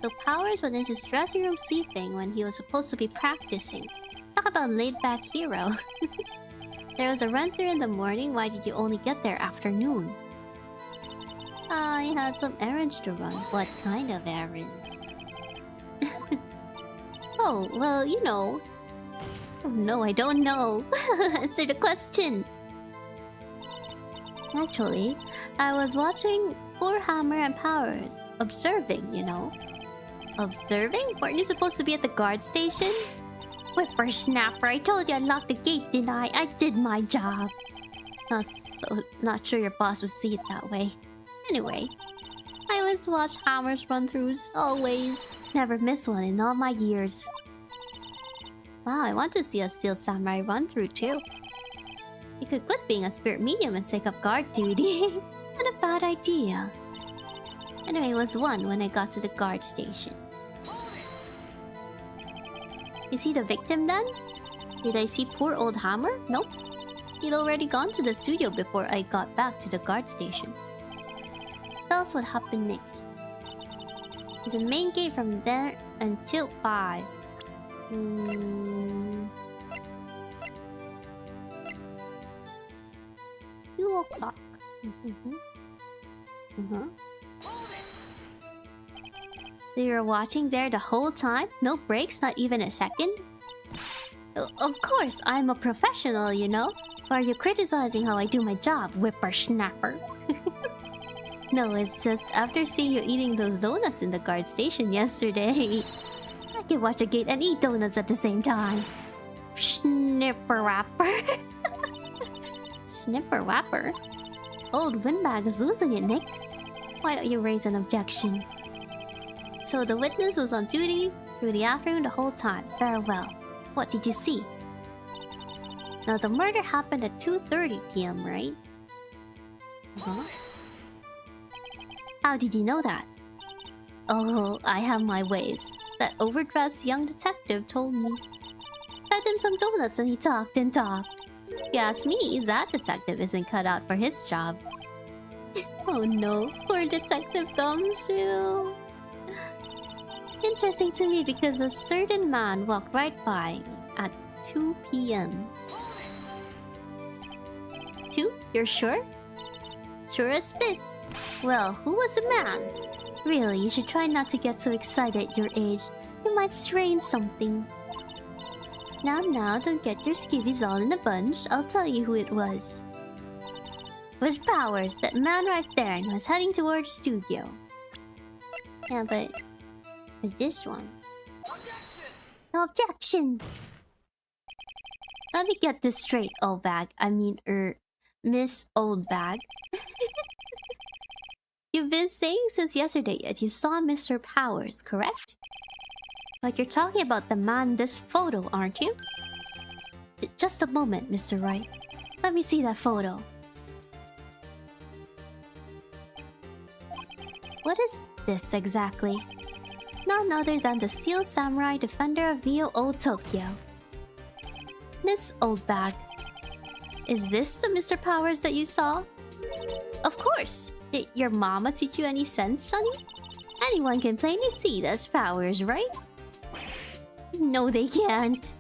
So Powers was in his dressing room sleeping when he was supposed to be practicing. Talk about laid-back hero. There was a run-through in the morning. Why did you only get there afternoon? I had some errands to run. What kind of errands? Oh, well, you know. Oh no, I don't know. Answer the question. Actually, I was watching poor Hammer and Powers. Observing, you know. Observing? Weren't you supposed to be at the guard station? Whippersnapper, I told you I locked the gate, didn't I? I did my job. Not sure your boss would see it that way. Anyway, I always watch Hammer's run-throughs, always. Never miss one in all my years. Wow, I want to see a Steel Samurai run-through too. You could quit being a spirit medium and take up guard duty. Not a bad idea. Anyway, it was 1 when I got to the guard station. Is he the victim then? Did I see poor old Hammer? Nope. He'd already gone to the studio before I got back to the guard station. Tell us what happened next. There's a main gate from there until 5. 2 o'clock. So you were watching there the whole time? No breaks, not even a second? Of course, I'm a professional, you know? Or are you criticizing how I do my job, whippersnapper? No, it's just after seeing you eating those donuts in the guard station yesterday. I can watch a gate and eat donuts at the same time. Snipper-wapper. Snipper-wapper? Old windbag is losing it, Nick. Why don't you raise an objection? So the witness was on duty through the afternoon the whole time. Very well. What did you see? Now the murder happened at 2:30 p.m., right? How did you know that? Oh, I have my ways. That overdressed young detective told me. Fed him some donuts and he talked and talked. If you ask me, that detective isn't cut out for his job. Oh no, poor Detective Gumshoe. Interesting to me because a certain man walked right by me at 2 p.m. 2? You're sure? Sure as spit. Well, who was the man? Really, you should try not to get so excited at your age. You might strain something. Now, don't get your skivvies all in a bunch. I'll tell you who it was. It was Powers, that man right there, and was heading toward the studio. Yeah, but... who's this one? No objection! Let me get this straight, old bag. Miss Old Bag. You've been saying since yesterday that you saw Mr. Powers, correct? But you're talking about the man in this photo, aren't you? Just a moment, Mr. Wright. Let me see that photo. What is this exactly? None other than the Steel Samurai defender of Neo Old Tokyo. Miss Old Bag. Is this the Mr. Powers that you saw? Of course! Did your mama teach you any sense, sonny? Anyone can plainly see that's Powers, right? No, they can't.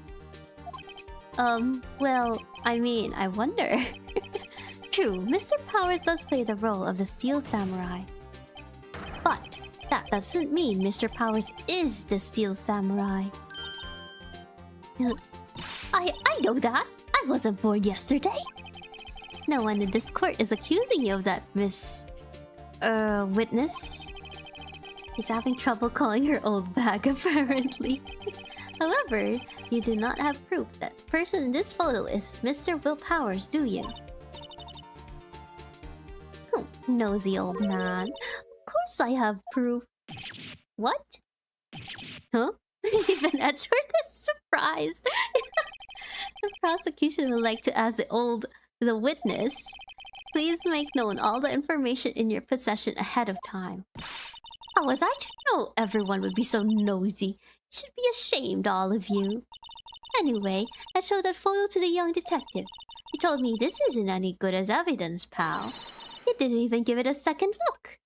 Well, I wonder. True, Mr. Powers does play the role of the Steel Samurai. But that doesn't mean Mr. Powers is the Steel Samurai. I know that. I wasn't born yesterday. No one in this court is accusing you of that, Miss... witness. He's having trouble calling her old bag, apparently. However, you do not have proof that the person in this photo is Mr. Will Powers, do you? Nosy old man. Of course I have proof. What? Huh? Even Edgeworth is surprised. The prosecution would like to ask the witness, please make known all the information in your possession ahead of time. How was I to know everyone would be so nosy? You should be ashamed, all of you. Anyway, I showed that photo to the young detective. He told me this isn't any good as evidence, pal. He didn't even give it a second look.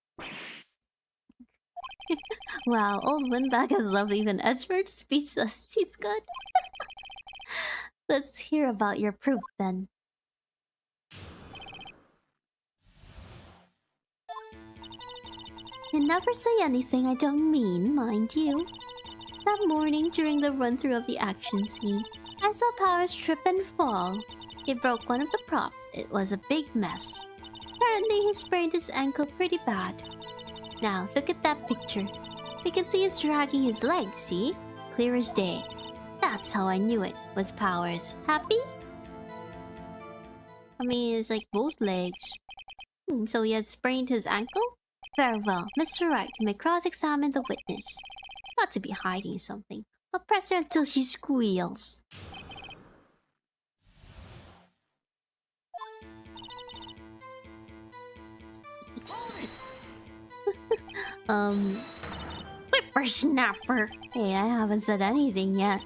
Wow, old Windbag has loved even Edgeworth speechless. She's good. Let's hear about your proof then. You never say anything I don't mean, mind you. That morning during the run-through of the action scene, I saw Powers trip and fall. He broke one of the props. It was a big mess. Apparently he sprained his ankle pretty bad. Now, look at that picture. We can see he's dragging his legs, see? Clear as day. That's how I knew it was Powers. Happy? I mean, it's like both legs. So he had sprained his ankle? Very well. Mr. Wright, you may cross-examine the witness. Got to be hiding something. I'll press her until she squeals. Whippersnapper. Hey, I haven't said anything yet.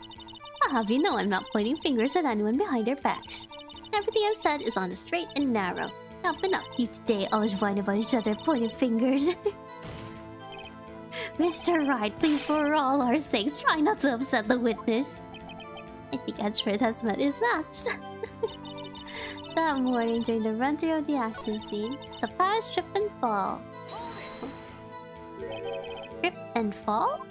I'll have you know I'm not pointing fingers at anyone behind their backs. Everything I've said is on the straight and narrow. Up and up, you today always whine about each other pointing fingers. Mr. Wright, please, for all our sakes, try not to upset the witness. I think Edgeworth has met his match. That morning during the run-through of the action scene, Sapphires trip and fall. Trip and fall?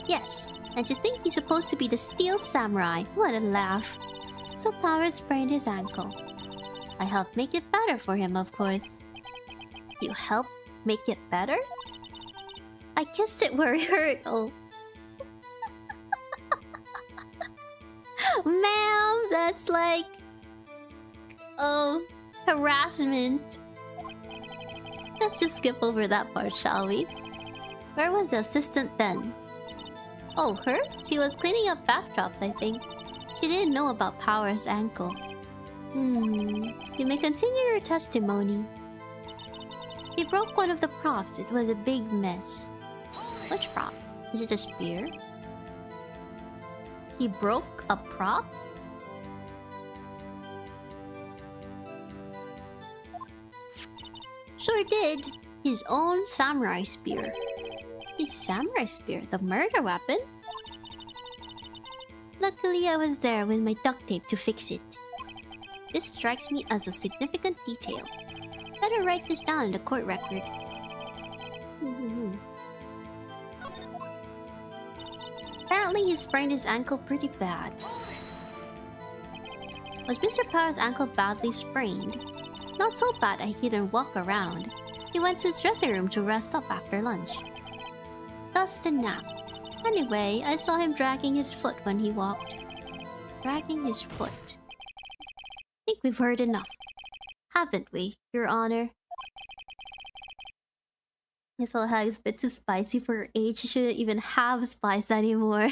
Yes, and you think he's supposed to be the Steel Samurai. What a laugh. So Powers sprained his ankle. I helped make it better for him, of course. You helped make it better? I kissed it where it hurt. Oh. Ma'am, that's like... oh, harassment. Let's just skip over that part, shall we? Where was the assistant then? Oh, her? She was cleaning up backdrops, I think. She didn't know about Power's ankle. You may continue your testimony. He broke one of the props. It was a big mess. Which prop? Is it a spear? He broke a prop? Sure did. His own samurai spear. His samurai spear? The murder weapon? Luckily, I was there with my duct tape to fix it. This strikes me as a significant detail. Better write this down in the court record. Apparently, he sprained his ankle pretty bad. Was Mr. Powers' ankle badly sprained? Not so bad that he couldn't walk around. He went to his dressing room to rest up after lunch. Thus the nap. Anyway, I saw him dragging his foot when he walked. Dragging his foot. I think we've heard enough. Haven't we, Your Honor? This whole hag is a bit too spicy for her age. She shouldn't even have spice anymore.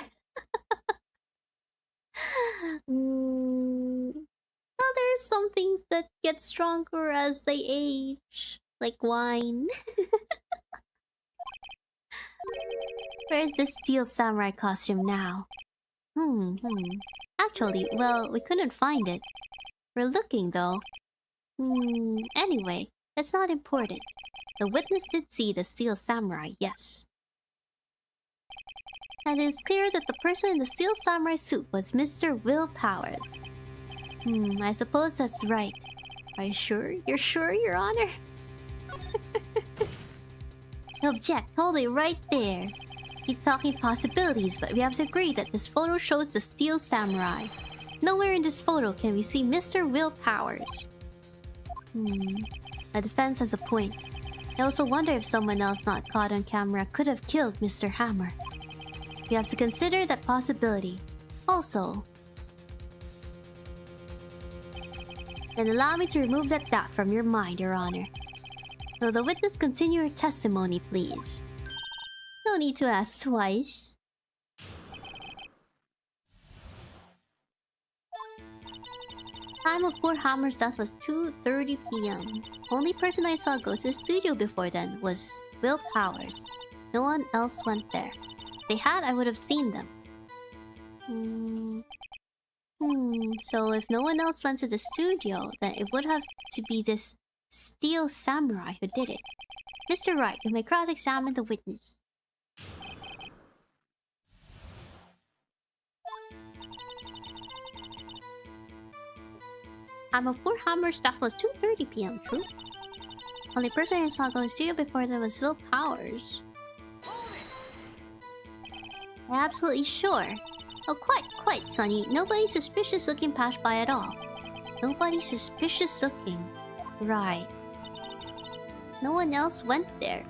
Well, there's some things that get stronger as they age. Like wine. Where's the Steel Samurai costume now? Actually, well, we couldn't find it. We're looking, though. Anyway, that's not important. The witness did see the Steel Samurai, yes. And it is clear that the person in the Steel Samurai suit was Mr. Will Powers. I suppose that's right. Are you sure? You're sure, Your Honor? Object, hold it right there. Keep talking possibilities, but we have to agree that this photo shows the Steel Samurai. Nowhere in this photo can we see Mr. Will Powers. A defense has a point. I also wonder if someone else not caught on camera could have killed Mr. Hammer. You have to consider that possibility. Also, then allow me to remove that doubt from your mind, Your Honor. Will the witness continue her testimony, please? No need to ask twice. Time of poor Hammer's death was 2:30 p.m. Only person I saw go to the studio before then was Will Powers. No one else went there. If they had, I would have seen them. So if no one else went to the studio, then it would have to be this Steel Samurai who did it. Mr. Wright, you may cross-examine the witness. Time of poor Hammer's death was 2:30 p.m. True. Only person I saw go to the studio before them was Will Powers. I'm absolutely sure. Oh, quite, Sonny. Nobody suspicious looking passed by at all. Nobody suspicious looking. Right. No one else went there.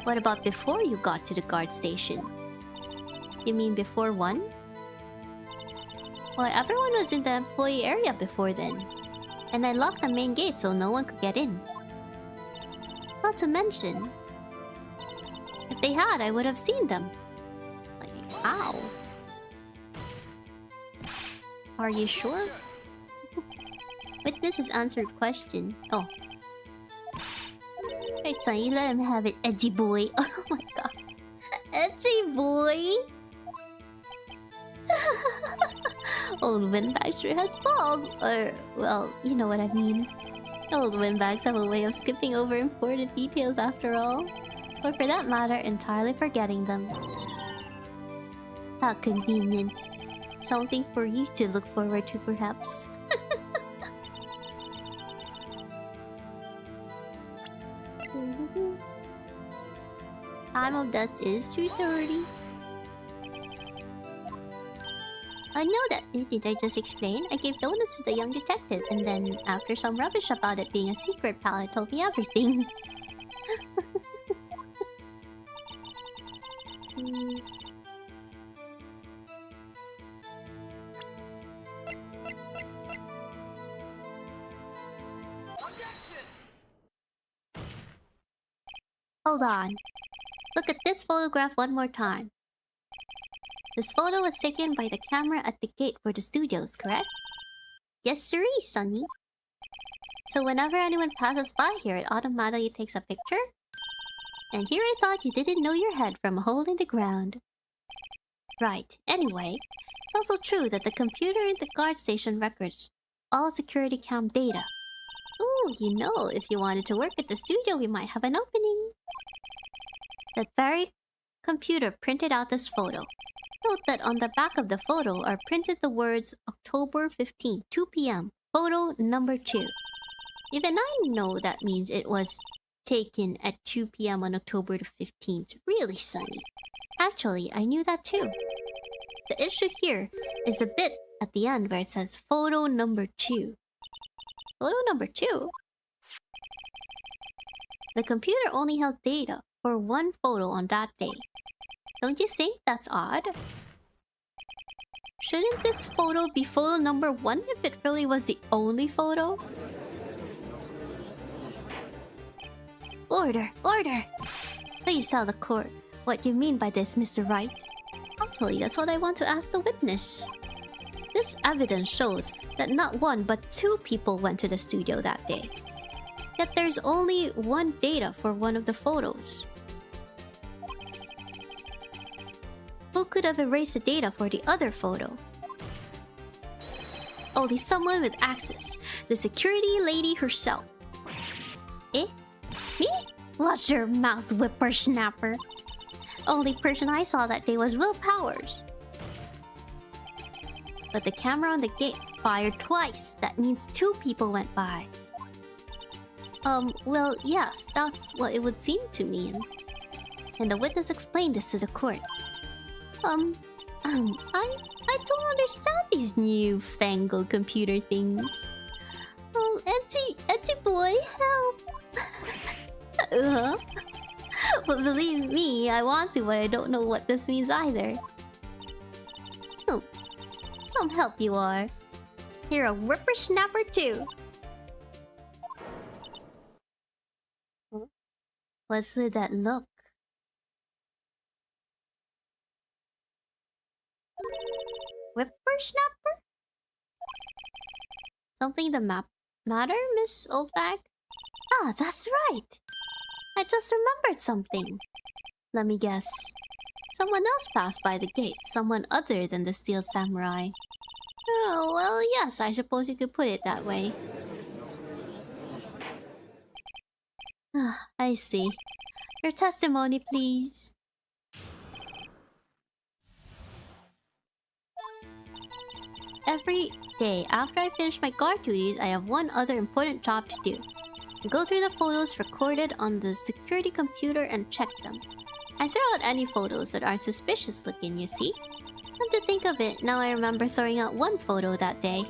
What about before you got to the guard station? You mean before 1? Well, everyone was in the employee area before then. And I locked the main gate so no one could get in. Not to mention, if they had, I would have seen them. Like, how? Are you sure? Witness has answered question. Oh. Right, so you let him have it, edgy boy. Oh my god. Edgy boy? Old windbag sure has balls. Or, well, you know what I mean. Old windbags have a way of skipping over important details after all. Or for that matter, entirely forgetting them. How convenient. Something for you to look forward to, perhaps. Time of death is 2:30. I know that. Did I just explain? I gave donuts to the young detective, and then after some rubbish about it being a secret, pal told me everything. Hold on. Look at this photograph one more time. This photo was taken by the camera at the gate for the studios, correct? Yes, sirree, Sonny. So whenever anyone passes by here, it automatically takes a picture? And here I thought you didn't know your head from a hole in the ground. Right. Anyway, it's also true that the computer in the guard station records all security cam data. Ooh, you know, if you wanted to work at the studio, we might have an opening. That very computer printed out this photo. Note that on the back of the photo are printed the words October 15, 2 p.m. Photo number 2. Even I know that means it was taken at 2 p.m. on October the 15th. Really, Sonny. Actually, I knew that too. The issue here is the bit at the end where it says photo number 2. Photo number 2? The computer only held data for one photo on that day. Don't you think that's odd? Shouldn't this photo be photo number 1 if it really was the only photo? Order! Order! Please tell the court what you mean by this, Mr. Wright. Actually, that's what I want to ask the witness. This evidence shows that not 1 but 2 people went to the studio that day. Yet there's only 1 data for one of the photos. Who could have erased the data for the other photo? Only someone with access. The security lady herself. Eh? Me? Watch your mouth, whippersnapper. Only person I saw that day was Will Powers. But the camera on the gate fired twice. That means 2 people went by. Well, yes, that's what it would seem to mean. And the witness explained this to the court. I don't understand these newfangled computer things. edgy boy, help! uh-huh. But believe me, I want to, but I don't know what this means either. Oh, some help you are. You're a whippersnapper too. What's with that look? Whippersnapper? Something the matter, Miss Oldbag? Ah, that's right! I just remembered something. Let me guess. Someone else passed by the gate, someone other than the Steel Samurai. Oh, well, yes, I suppose you could put it that way. Ah, I see. Your testimony, please. Every day, after I finish my guard duties, I have one other important job to do. Go through the photos recorded on the security computer and check them. I throw out any photos that aren't suspicious looking, you see? Come to think of it, now I remember throwing out one photo that day.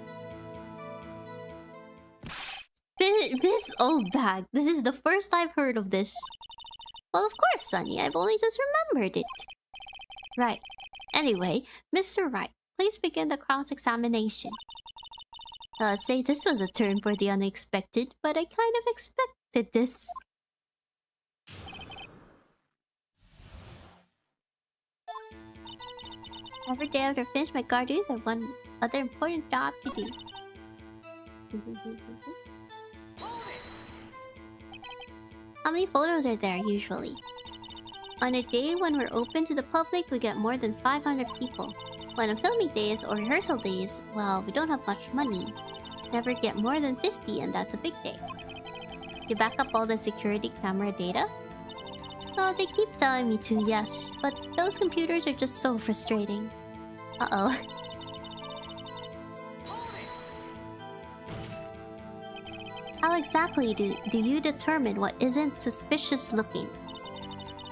Miss Oldbag, this is the first I've heard of this. Well, of course, Sonny, I've only just remembered it. Right. Anyway, Mr. Wright, please begin the cross-examination. Let's say this was a turn for the unexpected, but I kind of expected this. Every day after I finish my guard duties, I have one other important job to do. How many photos are there usually? On a day when we're open to the public, we get more than 500 people. When on filming days or rehearsal days, well, we don't have much money. Never get more than 50, and that's a big day. You back up all the security camera data? Well, they keep telling me to, yes, but those computers are just so frustrating. Uh-oh. How exactly do you determine what isn't suspicious looking?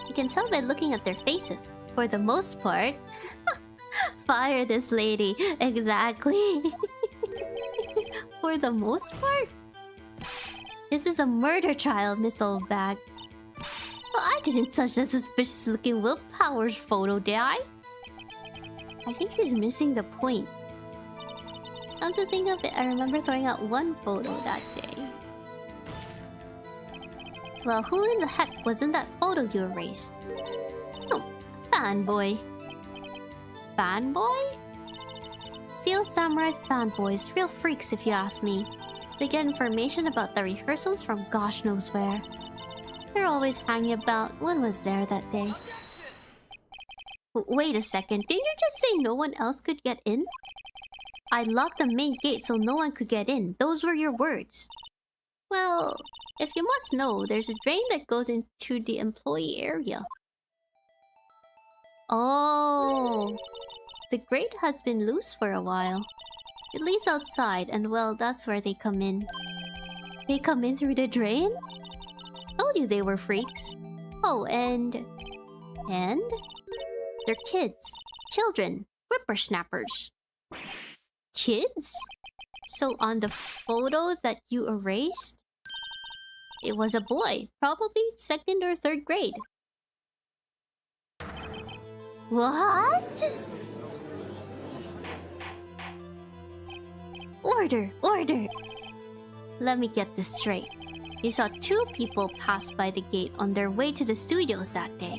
You can tell by looking at their faces. For the most part... Fire this lady. Exactly. For the most part? This is a murder trial, Miss Oldbag. Well, I didn't touch that suspicious-looking Willpower's photo, did I? I think she's missing the point. Come to think of it, I remember throwing out one photo that day. Well, who in the heck was in that photo you erased? Oh, fanboy. Fanboy? Steel Samurai fanboys, real freaks if you ask me. They get information about the rehearsals from gosh knows where. They're always hanging about. One was there that day. Wait a second, didn't you just say no one else could get in? I locked the main gate so no one could get in. Those were your words. Well, if you must know, there's a drain that goes into the employee area. Oh, the grate has been loose for a while. It leads outside, and well, that's where they come in. They come in through the drain? Told you they were freaks. Oh, and... They're kids. Children. Whippersnappers. Kids? So on the photo that you erased, it was a boy. Probably 2nd or 3rd grade. What? Order! Order! Let me get this straight. You saw 2 people pass by the gate on their way to the studios that day.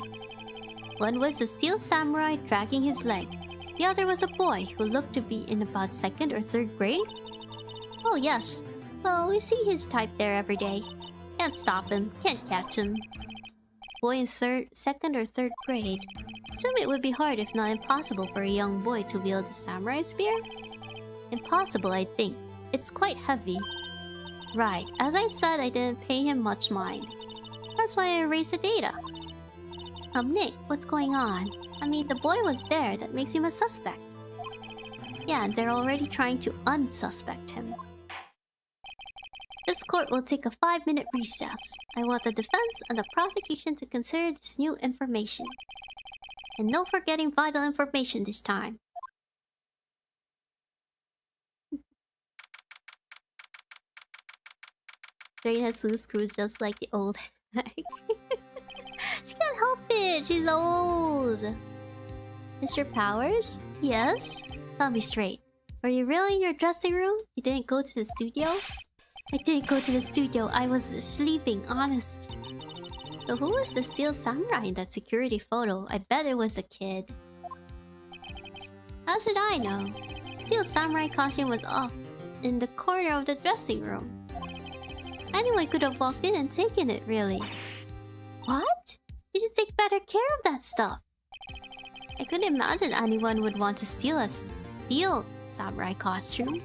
One was the Steel Samurai dragging his leg. The other was a boy who looked to be in about 2nd or 3rd grade. Oh yes. Well, we see his type there every day. Can't stop him. Can't catch him. Boy in 2nd or 3rd grade. Assume it would be hard if not impossible for a young boy to wield a samurai spear? Impossible, I think. It's quite heavy. Right. As I said, I didn't pay him much mind. That's why I erased the data. Nick, what's going on? I mean, the boy was there. That makes him a suspect. Yeah, and they're already trying to unsuspect him. This court will take a 5-minute recess. I want the defense and the prosecution to consider this new information. And no forgetting vital information this time. Jane has loose screws just like the old. She can't help it. She's old. Mr. Powers? Yes? Tell me straight. Were you really in your dressing room? You didn't go to the studio? I didn't go to the studio. I was sleeping, honest. So who was the steel samurai in that security photo? I bet it was a kid. How should I know? Steel samurai costume was off in the corner of the dressing room. Anyone could have walked in and taken it, really. What? You should take better care of that stuff. I couldn't imagine anyone would want to steal a steel samurai costume.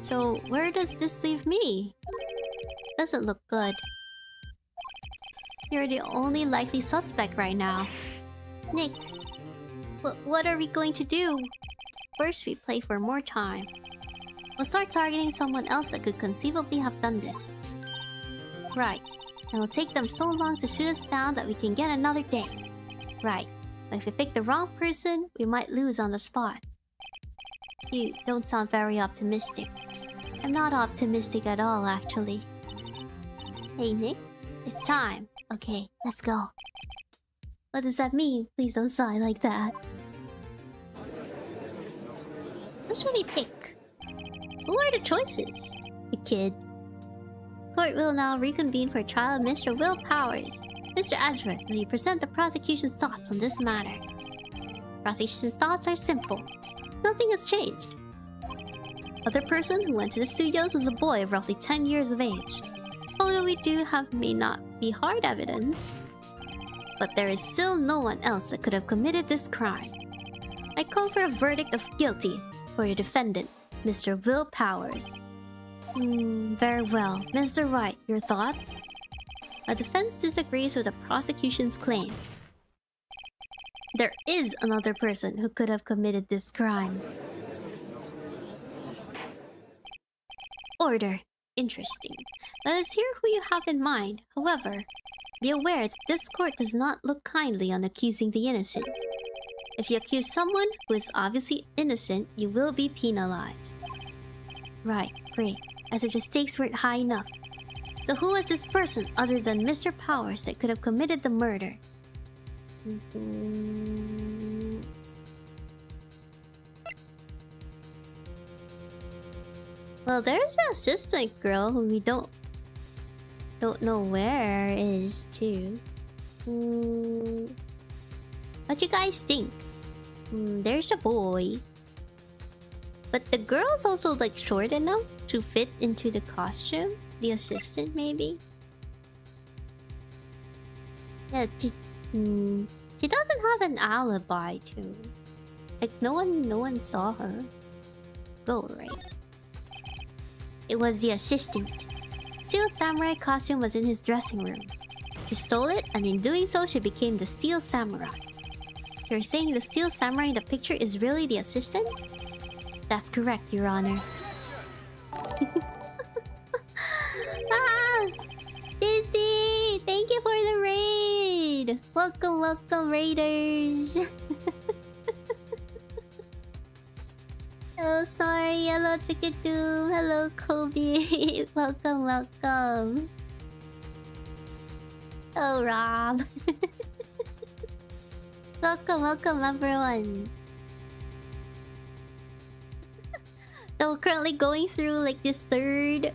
So where does this leave me? Doesn't look good. You're the only likely suspect right now. Nick, what are we going to do? First, we play for more time. We'll start targeting someone else that could conceivably have done this. Right. And it'll take them so long to shoot us down that we can get another day. Right. But if we pick the wrong person, we might lose on the spot. You don't sound very optimistic. I'm not optimistic at all, actually. Hey, Nick. It's time. Okay, let's go. What does that mean? Please don't sigh like that. What should we pick? Who are the choices? The kid. Court will now reconvene for trial of Mr. Will Powers. Mr. Edgeworth, will you present the prosecution's thoughts on this matter? Prosecution's thoughts are simple. Nothing has changed. Other person who went to the studios was a boy of roughly 10 years of age. Photo we do have may not be hard evidence, but there is still no one else that could have committed this crime. I call for a verdict of guilty for the defendant, Mr. Will Powers. Very well. Mr. Wright, your thoughts? A defense disagrees with the prosecution's claim. There is another person who could have committed this crime. Order. Interesting. Let us hear who you have in mind. However, be aware that this court does not look kindly on accusing the innocent. If you accuse someone who is obviously innocent, you will be penalized. Right, great. As if the stakes weren't high enough. So who was this person other than Mr. Powers that could have committed the murder? Well, there's an assistant girl who we don't know where is too. What you guys think? There's a boy. But the girl's also like short enough to fit into the costume. The assistant, maybe. Yeah, she doesn't have an alibi too. Like no one saw her go, right? It was the assistant. Steel Samurai costume was in his dressing room. He stole it, and in doing so, she became the Steel Samurai. You're saying the Steel Samurai in the picture is really the assistant? That's correct, Your Honor. Dizzy! Thank you for the raid! Welcome, welcome, raiders! Hello, sorry. Hello, Chickadoo. Hello, Kobe. Welcome, welcome. Oh, Rob. Welcome, welcome, everyone. So we're currently going through like this third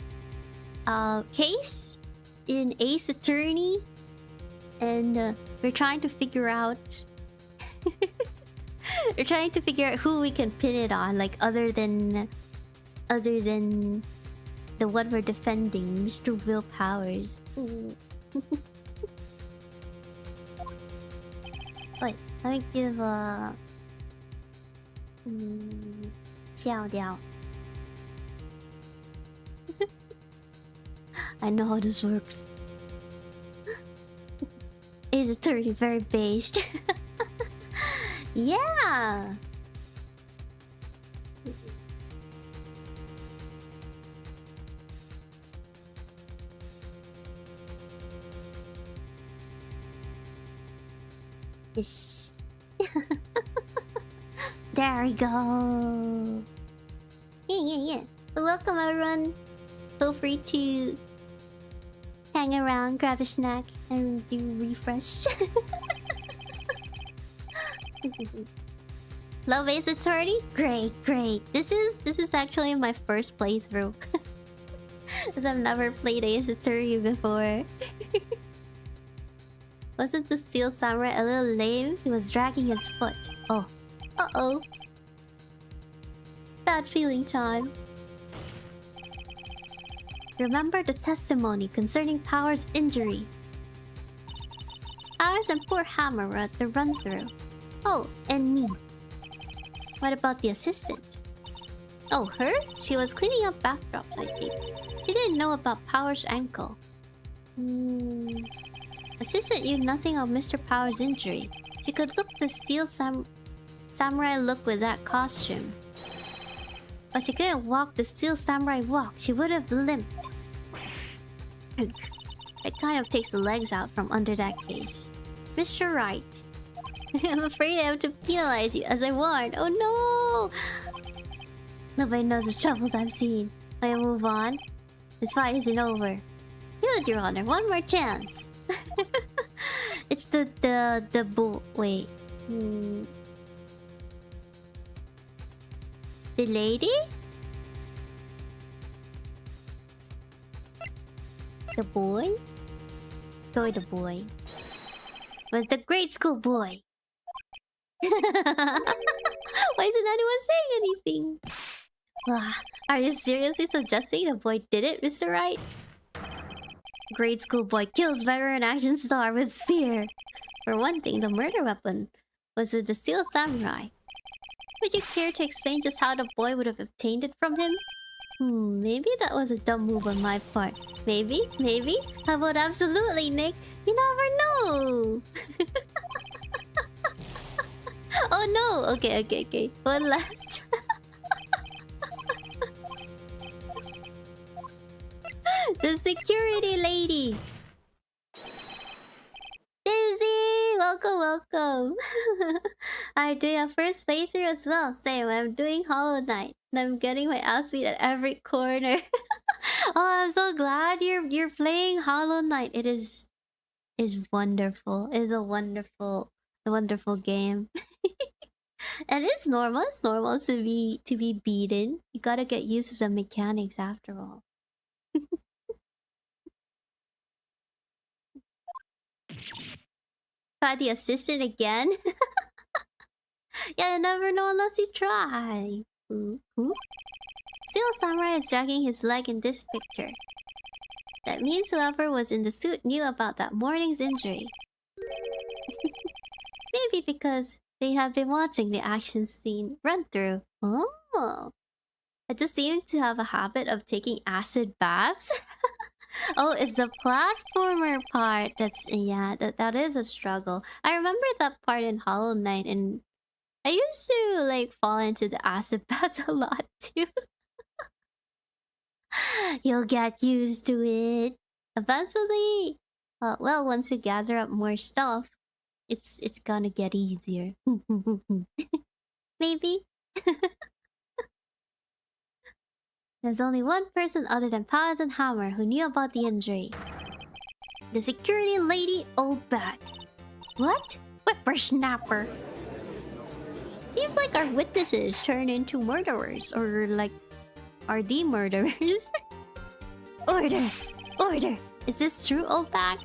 case in Ace Attorney, and we're trying to figure out we're trying to figure out who we can pin it on, like other than the one we're defending, Mr. Will Powers. Wait, let me give a shout out. I know how this works. It's attorney very based. Yeah. Ish. There we go. Yeah. Welcome, everyone. Feel free to hang around, grab a snack, and do refresh. Love Ace Attorney? Great, great. This is actually my first playthrough. Because I've never played Ace Attorney before. Wasn't the Steel Samurai a little lame? He was dragging his foot. Oh. Uh-oh. Bad feeling time. Remember the testimony concerning Power's injury. Powers and poor Hammer were at the run-through. Oh, and me. What about the assistant? Oh, her? She was cleaning up backdrops, I think. She didn't know about Power's ankle. Assistant knew nothing of Mr. Power's injury. She could look the Steel Samurai look with that costume. But she couldn't walk the Steel Samurai walk. She would have limped. It kind of takes the legs out from under that case. Mr. Wright. I'm afraid I have to penalize you as I warned. Oh no! Nobody knows the troubles I've seen. I move on. This fight isn't over. Good, Your Honor. One more chance. It's the bull. Wait. The lady? The boy? Go with the boy. Was the grade school boy. Why isn't anyone saying anything? Are you seriously suggesting the boy did it, Mr. Wright? Grade school boy kills veteran action star with spear. For one thing, the murder weapon was with the Steel Samurai. Would you care to explain just how the boy would have obtained it from him? Maybe that was a dumb move on my part. Maybe? How about absolutely, Nick? You never know! Oh no! Okay. One last. The security lady! Daisy! Welcome! I'm doing a first playthrough as well. Same, I'm doing Hollow Knight. And I'm getting my ass beat at every corner. Oh, I'm so glad you're playing Hollow Knight. It is wonderful. It is a wonderful game. And it's normal to be beaten. You gotta get used to the mechanics after all. Try the assistant again? Yeah, you never know unless you try. Ooh. Steel Samurai is dragging his leg in this picture. That means whoever was in the suit knew about that morning's injury. Maybe because they have been watching the action scene run through. Oh. I just seem to have a habit of taking acid baths. Oh, it's the platformer part. That is a struggle. I remember that part in Hollow Knight, and I used to like fall into the acid baths a lot too. You'll get used to it eventually. Well, once you gather up more stuff, it's gonna get easier. Maybe. There's only one person other than Paz and Hammer who knew about the injury. The security lady old bag. What? Whippersnapper. Seems like our witnesses turn into murderers, or like, are the murderers? Order! Is this true, old bag?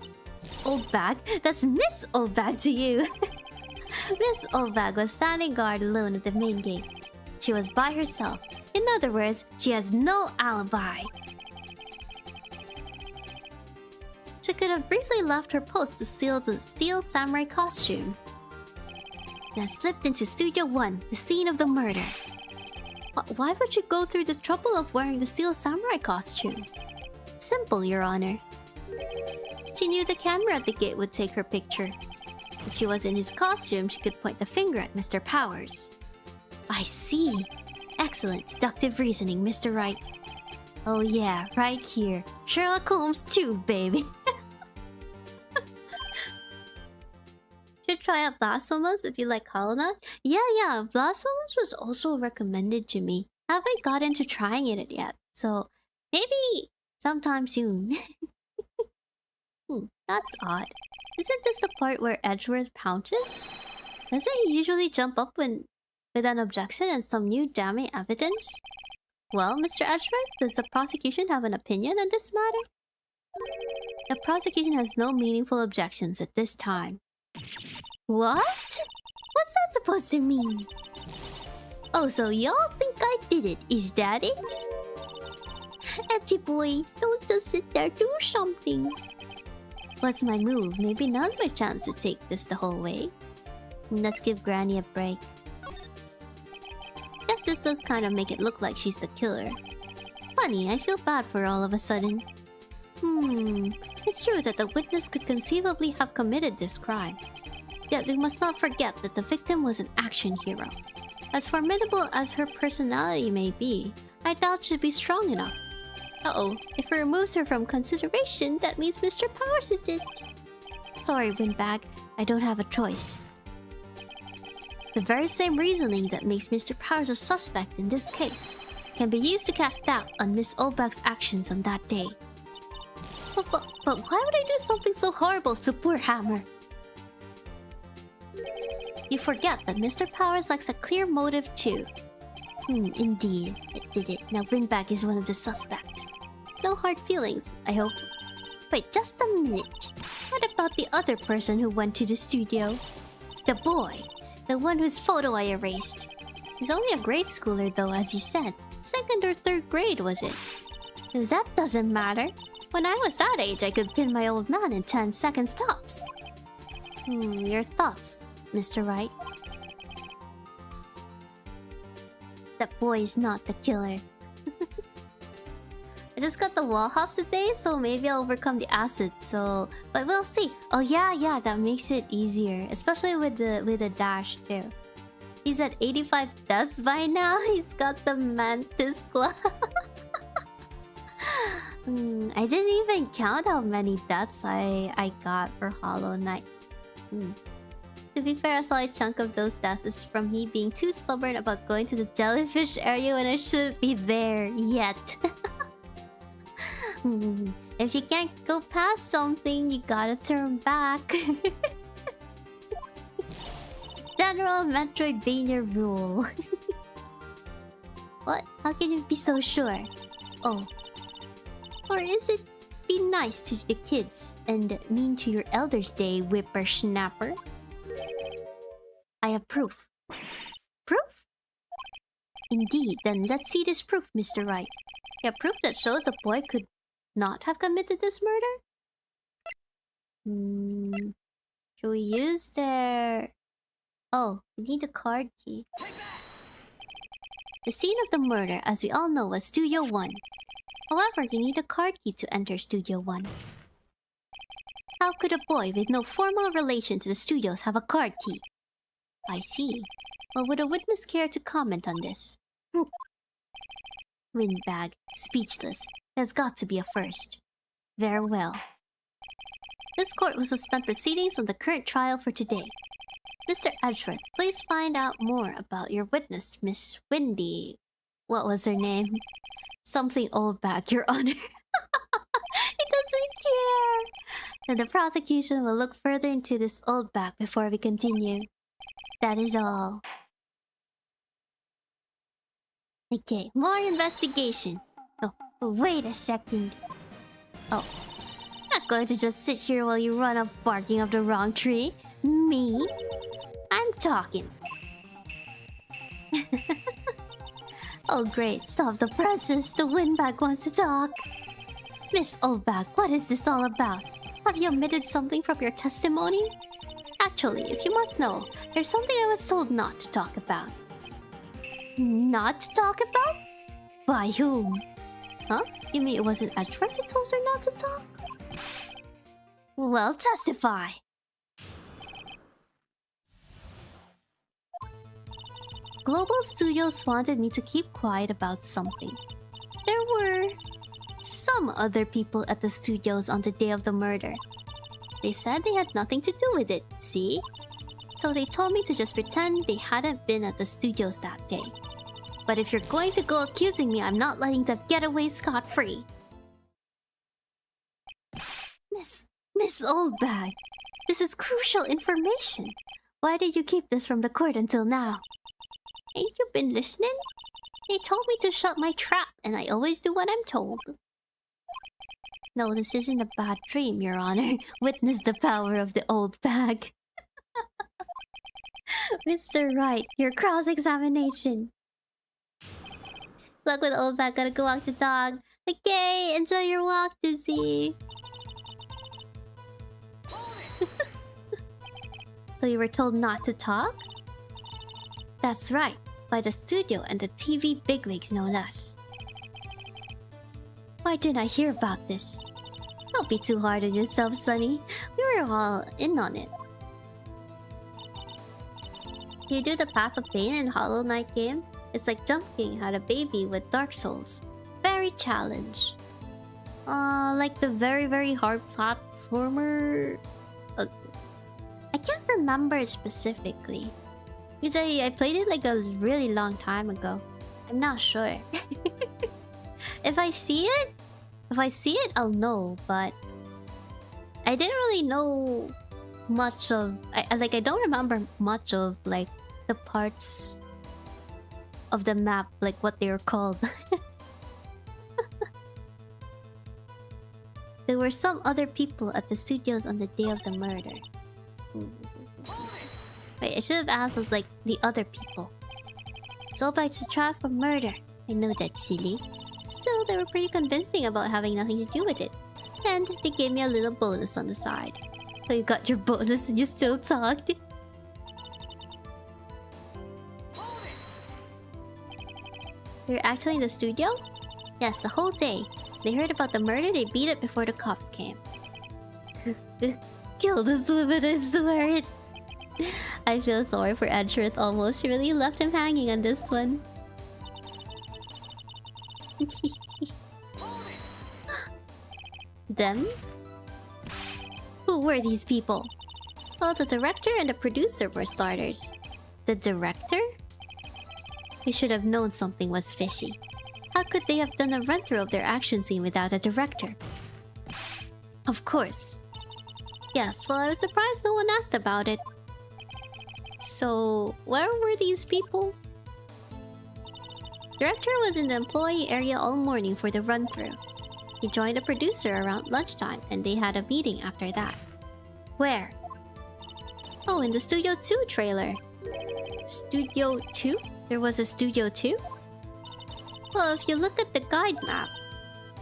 Old bag? That's Miss Old Bag to you. Miss Old Bag was standing guard alone at the main gate. She was by herself. In other words, she has no alibi. She could have briefly left her post to steal the Steel Samurai costume. Then slipped into Studio 1, the scene of the murder. Why would she go through the trouble of wearing the Steel Samurai costume? Simple, Your Honor. She knew the camera at the gate would take her picture. If she was in his costume, she could point the finger at Mr. Powers. I see. Excellent deductive reasoning, Mr. Wright. Oh yeah, right here. Sherlock Holmes too, baby. Should try out Blasphemous if you like Hollow Knight. Yeah, Blasphemous was also recommended to me. I haven't got into trying it yet, so maybe sometime soon. That's odd. Isn't this the part where Edgeworth pounces? Doesn't he usually jump up with an objection and some new damning evidence? Well, Mr. Edgeworth, does the prosecution have an opinion on this matter? The prosecution has no meaningful objections at this time. What? What's that supposed to mean? Oh, so y'all think I did it, is that it? Edgy boy, don't just sit there, do something. What's my move? Maybe now's my chance to take this the whole way. Let's give Granny a break. Guess this does kind of make it look like she's the killer. Funny, I feel bad for her all of a sudden. It's true that the witness could conceivably have committed this crime. Yet we must not forget that the victim was an action hero. As formidable as her personality may be, I doubt she'd be strong enough. Uh-oh, if it removes her from consideration, that means Mr. Powers is it. Sorry, Windbag, I don't have a choice. The very same reasoning that makes Mr. Powers a suspect in this case can be used to cast doubt on Miss Obak's actions on that day. But why would I do something so horrible to poor Hammer? You forget that Mr. Powers lacks a clear motive too. Indeed, it did it. Now Windbag is one of the suspects. No hard feelings, I hope. Wait, just a minute. What about the other person who went to the studio? The boy. The one whose photo I erased. He's only a grade schooler though, as you said. 2nd or 3rd grade, was it? That doesn't matter. When I was that age, I could pin my old man in 10 seconds tops. Your thoughts, Mr. Wright? That boy is not the killer. I just got the wall hops today, so maybe I'll overcome the acid, so... But we'll see. Oh yeah, that makes it easier. Especially with the dash, too. He's at 85 deaths by now. He's got the Mantis Claw. I didn't even count how many deaths I got for Hollow Knight. To be fair, a solid chunk of those deaths is from me being too stubborn about going to the jellyfish area when I shouldn't be there yet. If you can't go past something, you gotta turn back. General Metroidvania rule. What? How can you be so sure? Oh. Or is it be nice to the kids and mean to your elders day, whippersnapper? I have proof. Proof? Indeed, then let's see this proof, Mr. Wright. You have proof that shows the boy could not have committed this murder? Should we use their... Oh, we need a card key. The scene of the murder, as we all know, was Studio 1. However, you need a card key to enter Studio 1. How could a boy with no formal relation to the studios have a card key? I see. Well, would a witness care to comment on this? Windbag, speechless. There's got to be a first. Very well. This court will suspend proceedings on the current trial for today. Mr. Edgeworth, please find out more about your witness, Miss Windy. What was her name? Something old back, Your Honor. He doesn't care. Then the prosecution will look further into this old back before we continue. That is all. Okay, more investigation. Oh, wait a second. Oh. I'm not going to just sit here while you run off barking up the wrong tree. Me? I'm talking. Oh great, stop the presses. The Windbag wants to talk. Miss Oldbag, what is this all about? Have you omitted something from your testimony? Actually, if you must know, there's something I was told not to talk about. Not to talk about? By whom? Huh? You mean it wasn't Edgeworth who told her not to talk? Well, testify. Global Studios wanted me to keep quiet about something. There were some other people at the studios on the day of the murder. They said they had nothing to do with it, see? So they told me to just pretend they hadn't been at the studios that day. But if you're going to go accusing me, I'm not letting them get away scot-free. Miss Oldbag, this is crucial information. Why did you keep this from the court until now? Ain't you been listening? They told me to shut my trap, and I always do what I'm told. No, this isn't a bad dream, Your Honor. Witness the power of the old bag. Mr. Wright, your cross-examination. Luck with old bag, gotta go walk the dog. Okay, enjoy your walk, Dizzy. So you were told not to talk? That's right, by the studio and the TV bigwigs no less. Why didn't I hear about this? Don't be too hard on yourself, Sonny. We were all in on it. You do the Path of Pain in Hollow Knight game? It's like Jumping had a baby with Dark Souls. Very challenge. Like the very, very hard platformer. I can't remember it specifically. Because I played it like a really long time ago. I'm not sure. If I see it, I'll know, but I didn't really know much of I don't remember much of like the parts of the map, like what they were called. There were some other people at the studios on the day of the murder. Wait, I should have asked us like the other people. Zolbag's a trial for murder. I know that's silly. Still, they were pretty convincing about having nothing to do with it. And they gave me a little bonus on the side. So you got your bonus and you still talked? You're actually in the studio? Yes, the whole day. They heard about the murder, they beat it before the cops came. Kill this woman, I swear it. I feel sorry for Edgeworth almost. She really left him hanging on this one. Them? Who were these people? Well, the director and the producer were starters. The director? We should have known something was fishy. How could they have done a run-through of their action scene without a director? Of course. Yes, well, I was surprised no one asked about it. So, where were these people? Director was in the employee area all morning for the run-through. He joined the producer around lunchtime, and they had a meeting after that. Where? Oh, in the Studio 2 trailer. Studio 2? There was a Studio 2? Well, if you look at the guide map,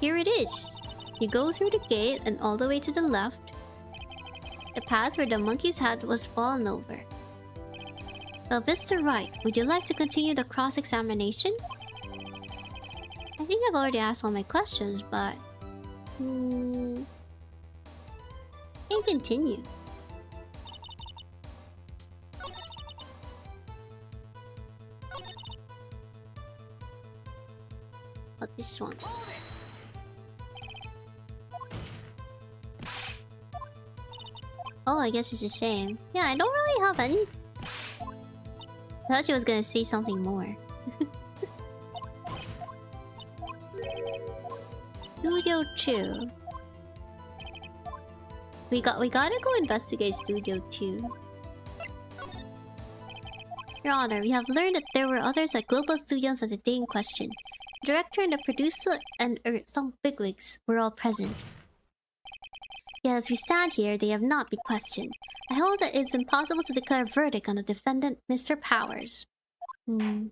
here it is. You go through the gate and all the way to the left. The path where the monkey's head was fallen over. Well, Mr. Wright, would you like to continue the cross-examination? I think I've already asked all my questions, but... can continue. Oh, this one. Oh, I guess it's the same. Yeah, I don't really have any... I thought she was gonna say something more. Studio 2. We gotta go investigate Studio 2. Your Honor, we have learned that there were others at Global Studios on the day in question. The director and the producer and some bigwigs were all present. Yet as we stand here, they have not been questioned. I hold that it's impossible to declare a verdict on the defendant, Mr. Powers. The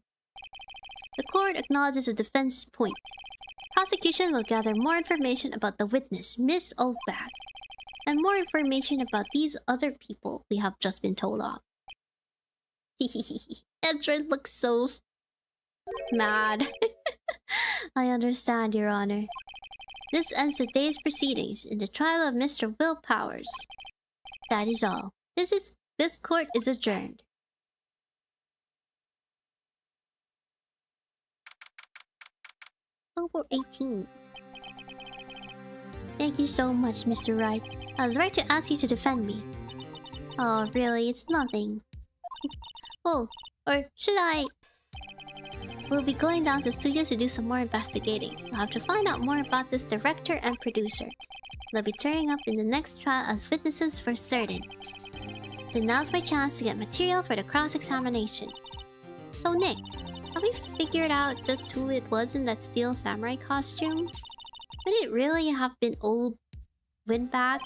court acknowledges the defense point. Prosecution will gather more information about the witness, Miss Oldbag, and more information about these other people we have just been told of. Edward looks so mad. I understand, Your Honor. This ends the day's proceedings in the trial of Mr. Will Powers. That is all. This court is adjourned. October 18th. Thank you so much, Mr. Wright. I was right to ask you to defend me. Oh, really? It's nothing. Oh, or should I... We'll be going down to the studio to do some more investigating. We'll have to find out more about this director and producer. They'll be turning up in the next trial as witnesses for certain. Then now's my chance to get material for the cross-examination. So Nick, have we figured out just who it was in that steel samurai costume? Could it really have been old Windbag?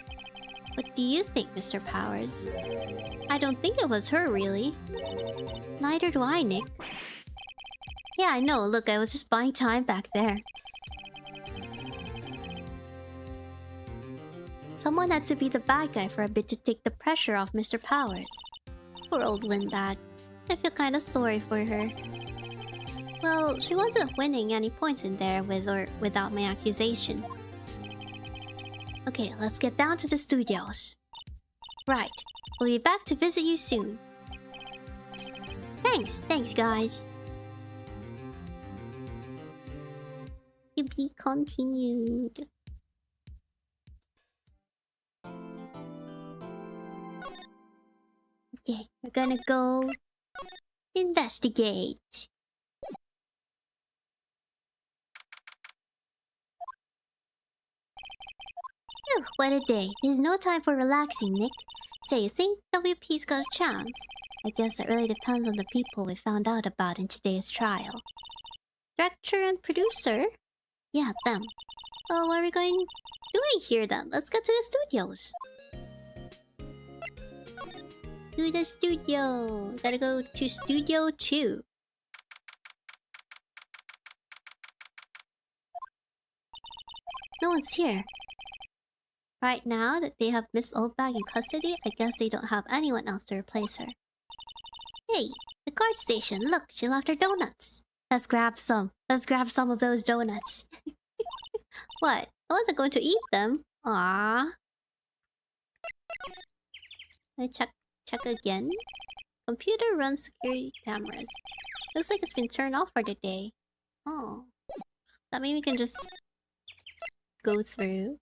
What do you think, Mr. Powers? I don't think it was her, really. Neither do I, Nick. Yeah, I know. Look, I was just buying time back there. Someone had to be the bad guy for a bit to take the pressure off Mr. Powers. Poor old Windbag. I feel kinda sorry for her. Well, she wasn't winning any points in there with or without my accusation. Okay, let's get down to the studios. Right. We'll be back to visit you soon. Thanks guys. To be continued. Okay, we're gonna go investigate. Phew, what a day. There's no time for relaxing, Nick. Say, you think WP's got a chance? I guess that really depends on the people we found out about in today's trial. Director and producer? Yeah, them. Well, what are we doing here then? Let's get to the studios. To the studio. Gotta go to Studio 2. No one's here. Right now that they have Miss Oldbag in custody, I guess they don't have anyone else to replace her. Hey, the guard station. Look, she left her donuts. Let's grab some. Let's grab some of those donuts. What? I wasn't going to eat them. Ah. I check again. Computer runs security cameras. Looks like it's been turned off for the day. Oh. That maybe we can just go through.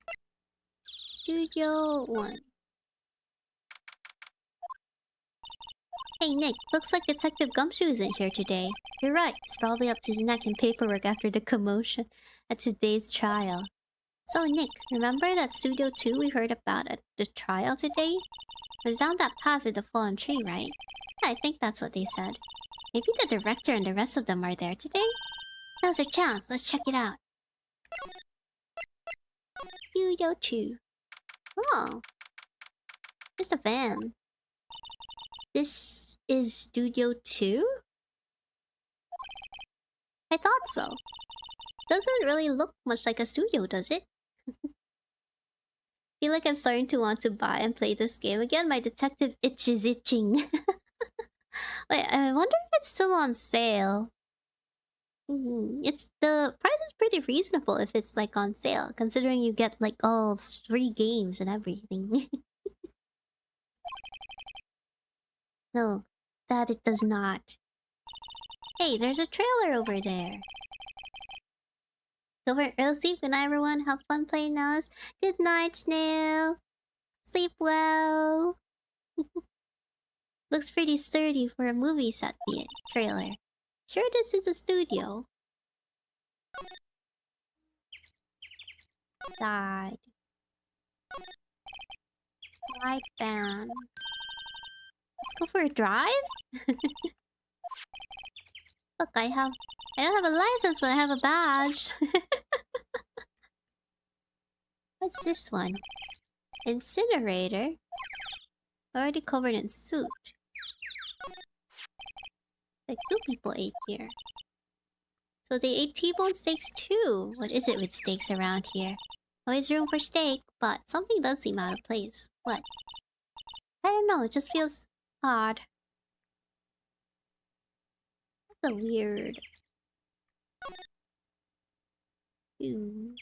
Studio 1. Hey Nick, looks like Detective Gumshoe isn't here today. You're right, he's probably up to his neck in paperwork after the commotion at today's trial. So Nick, remember that Studio 2 we heard about at the trial today? It was down that path with the fallen tree, right? Yeah, I think that's what they said. Maybe the director and the rest of them are there today? Now's our chance, let's check it out. Studio 2. Oh. There's a van. This is Studio 2? I thought so. Doesn't really look much like a studio, does it? Feel like I'm starting to want to buy and play this game again. My detective itch is itching. Wait, I wonder if it's still on sale. The price is pretty reasonable if it's like on sale, considering you get like all 3 games and everything. No, that it does not. Hey, there's a trailer over there. Go for early sleep. Good night, everyone. Have fun playing Alyss. Good night, Snail. Sleep well. Looks pretty sturdy for a movie set trailer. Sure, this is a studio. Died. Light band. Let's go for a drive? Look, I don't have a license, but I have a badge. What's this one? Incinerator? Already covered in soot. Like 2 people ate here. So they ate T-bone steaks too. What is it with steaks around here? Always room for steak, but something does seem out of place. What? I don't know, it just feels odd. That's a weird... Ooh.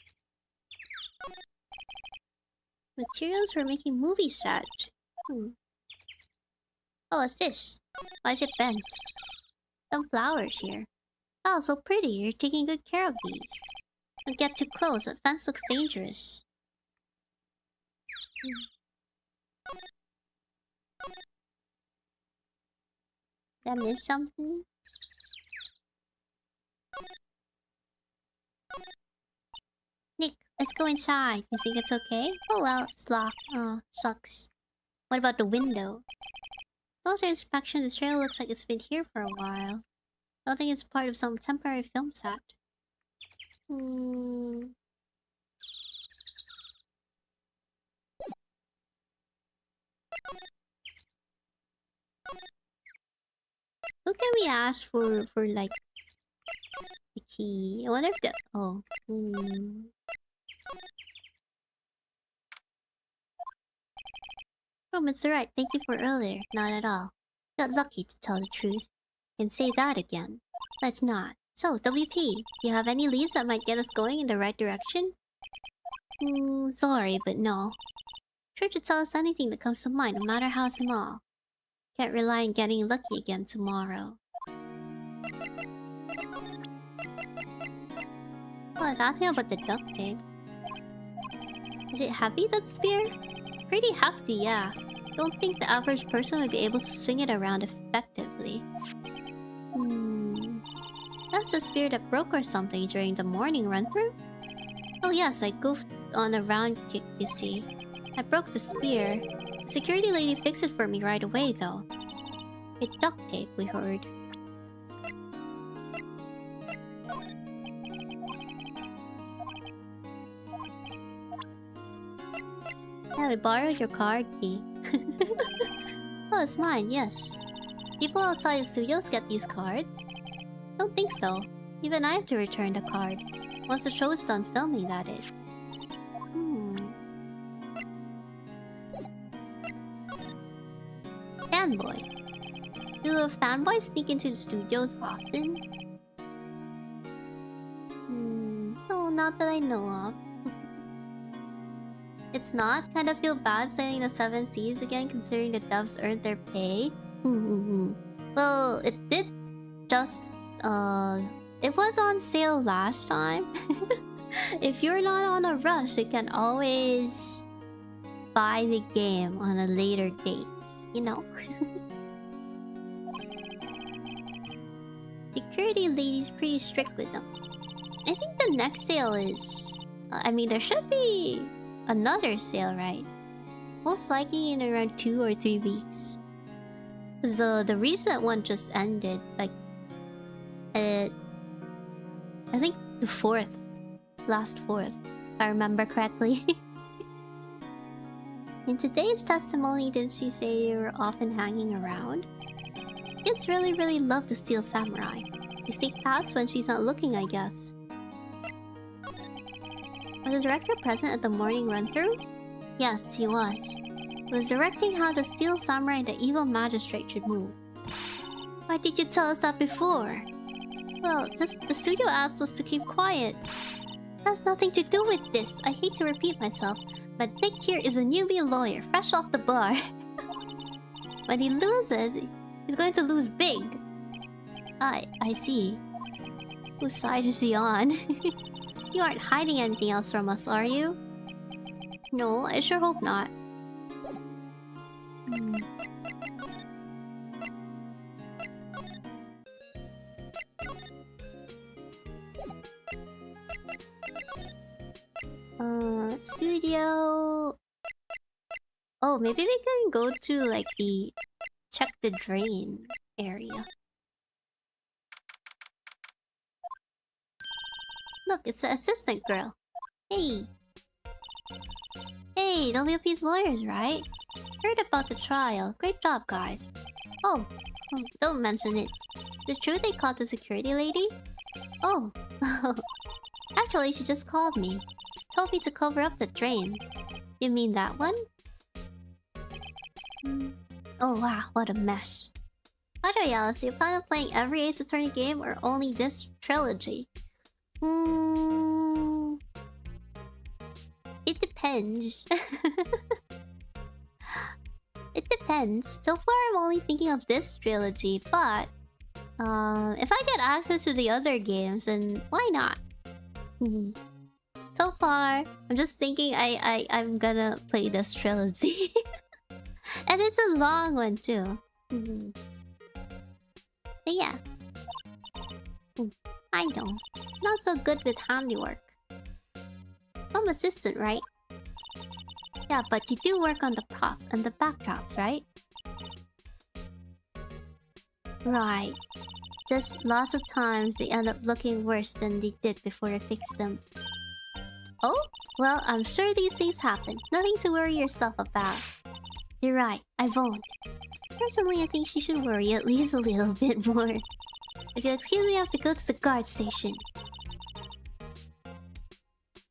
Materials for making movie set. Oh, what's this? Why is it bent? Some flowers here. Oh, so pretty. You're taking good care of these. Don't get too close. That fence looks dangerous. Did I miss something? Nick, Let's go inside. You think it's okay? Oh well, it's locked. Oh, sucks. What about the window? Closer inspection, this trail looks like it's been here for a while. I don't think it's part of some temporary film set. Hmm. Who can we ask for like the key? I wonder if the Oh, Mr. Right, thank you for earlier. Not at all. Got lucky to tell the truth. Can say that again. Let's not. So, WP, do you have any leads that might get us going in the right direction? Sorry, but no. Sure to tell us anything that comes to mind, no matter how small. Can't rely on getting lucky again tomorrow. Oh, I was asking about the duct tape. Is it heavy, that spear? Pretty hefty, yeah. Don't think the average person would be able to swing it around effectively. That's the spear that broke or something during the morning run-through? Oh yes, I goofed on a round kick, you see. I broke the spear. The security lady fixed it for me right away, though. With duct tape, we heard. Yeah, we borrowed your card key. Oh, it's mine, yes. People outside the studios get these cards? Don't think so. Even I have to return the card. Once the show is done filming, that is. Fanboy. Do fanboys sneak into the studios often? No, not that I know of. It's not? Kinda feel bad saying the 7 Cs again considering the devs earned their pay? Well, it did just... It was on sale last time. If you're not on a rush, you can always buy the game on a later date. You know? Security lady's pretty strict with them. I think the next sale is... I mean, there should be another sale, right? Most likely in around 2 or 3 weeks. Cause the recent one just ended, like... I think the 4th. Last 4th. If I remember correctly. In today's testimony, didn't she say you were often hanging around? Kids really love the Steel Samurai. They sneak past when she's not looking, I guess. Was the director present at the morning run-through? Yes, he was. He was directing how the Steel Samurai and the evil magistrate should move. Why did you tell us that before? Well, just the studio asked us to keep quiet. Has nothing to do with this. I hate to repeat myself, but Nick here is a newbie lawyer, fresh off the bar. When he loses, he's going to lose big. I see. Whose side is he on? You aren't hiding anything else from us, are you? No, I sure hope not. Studio... Oh, maybe we can go to, like, the... check the drain area. Look, it's the assistant girl. Hey! Hey, WP's lawyers, right? Heard about the trial. Great job, guys. Oh, don't mention it. Is it true they caught the security lady? Oh. Actually, she just called me. Told me to cover up the drain. You mean that one? Oh wow, what a mess. By the way, Alyss, do you plan on playing every Ace Attorney game or only this trilogy? It depends. It depends. So far, I'm only thinking of this trilogy, but... if I get access to the other games, then why not? So far, I'm just thinking I'm gonna play this trilogy. And it's a long one too. But yeah. I know. Not so good with handiwork. Some film assistant, right? Yeah, but you do work on the props and the backdrops, right? Right. Just lots of times they end up looking worse than they did before I fixed them. Oh? Well, I'm sure these things happen. Nothing to worry yourself about. You're right, I won't. Personally, I think she should worry at least a little bit more. If you'll excuse me, I have to go to the guard station.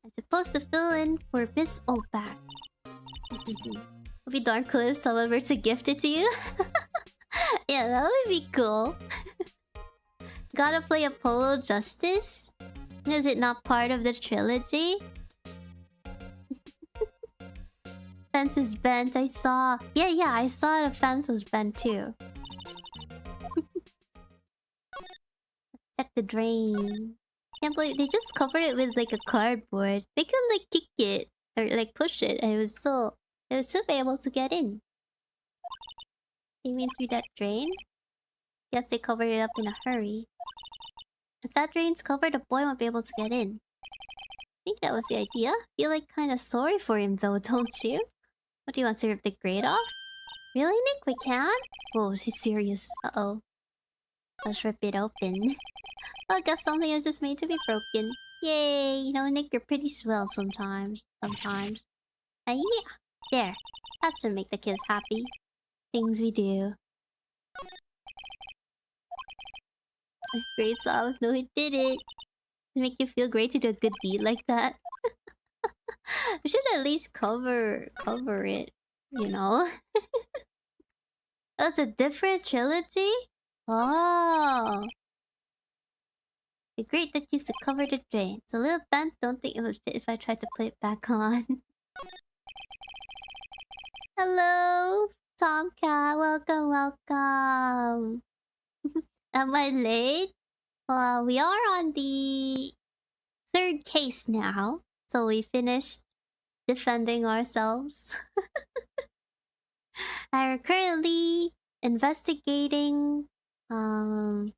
I'm supposed to fill in for Miss Opak. Would be darn cool if someone were to gift it to you. Yeah, that would be cool. Gotta play Apollo Justice? Is it not part of the trilogy? Fence is bent, I saw. Yeah, I saw the fence was bent too. Check the drain. Can't believe they just covered it with like a cardboard. They could like kick it or like push it and it would still be able to get in. You mean through that drain? Guess they covered it up in a hurry. If that drain's covered, the boy won't be able to get in. I think that was the idea. Feel like kinda sorry for him though, don't you? What do you want to rip the grate off? Really, Nick? We can? Whoa, she's serious. Uh-oh. Let's rip it open. Well, I guess something is just made to be broken. Yay! You know, Nick, you're pretty swell sometimes. Yeah! There. That should make the kids happy. Things we do. Great song. No, it didn't. It make you feel great to do a good deed like that. We should at least cover it, you know? That's a different trilogy? Oh. It's great that you used to cover the drain. It's a little bent, don't think it would fit if I tried to put it back on. Hello, Tomcat. Welcome. Am I late? We are on the third case now. So we finished defending ourselves. I'm currently investigating the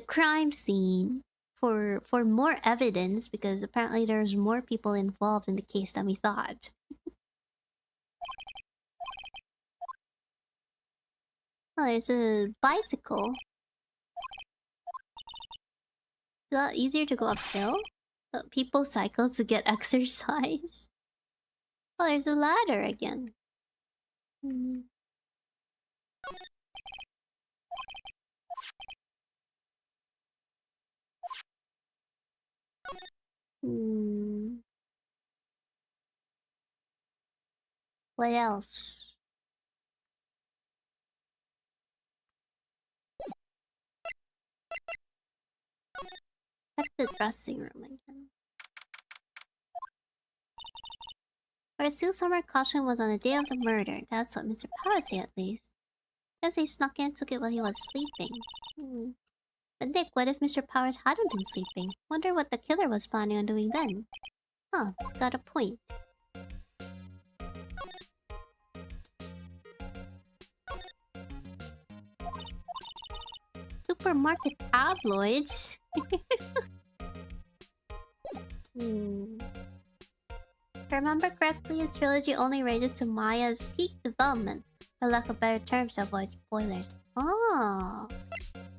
crime scene for more evidence because apparently there's more people involved in the case than we thought. Oh, there's a bicycle. It's a lot easier to go uphill. But people cycle to get exercise. Oh, there's a ladder again. What else? Check the dressing room again. Our sealed summer caution was on the day of the murder. That's what Mr. Power said at least. Guess he snuck in and took it while he was sleeping. But Nick, what if Mr. Powers hadn't been sleeping? Wonder what the killer was planning on doing then. Huh, he's got a point. Supermarket tabloids? If I remember correctly, his trilogy only ranges to Maya's peak development. For lack of better terms to avoid spoilers. Oh.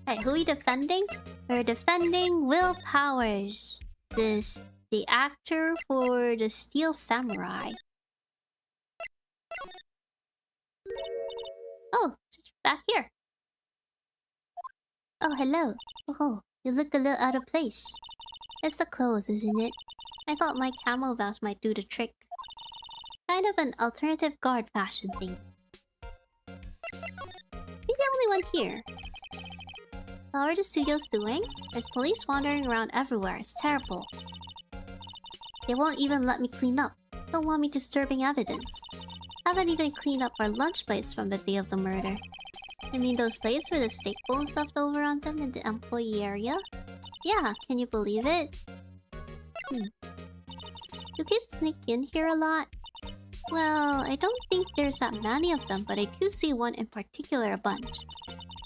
Hey, who are we defending? We're defending Will Powers. The actor for the Steel Samurai. Oh, she's back here. Oh, hello. Oh, you look a little out of place. It's the clothes, isn't it? I thought my camo vest might do the trick. Kind of an alternative guard fashion thing. You're the only one here. How are the studios doing? There's police wandering around everywhere. It's terrible. They won't even let me clean up. Don't want me disturbing evidence. Haven't even cleaned up our lunch plates from the day of the murder. I mean those plates with the steak bones left over on them in the employee area? Yeah, can you believe it? Do kids sneak in here a lot? Well, I don't think there's that many of them, but I do see one in particular a bunch.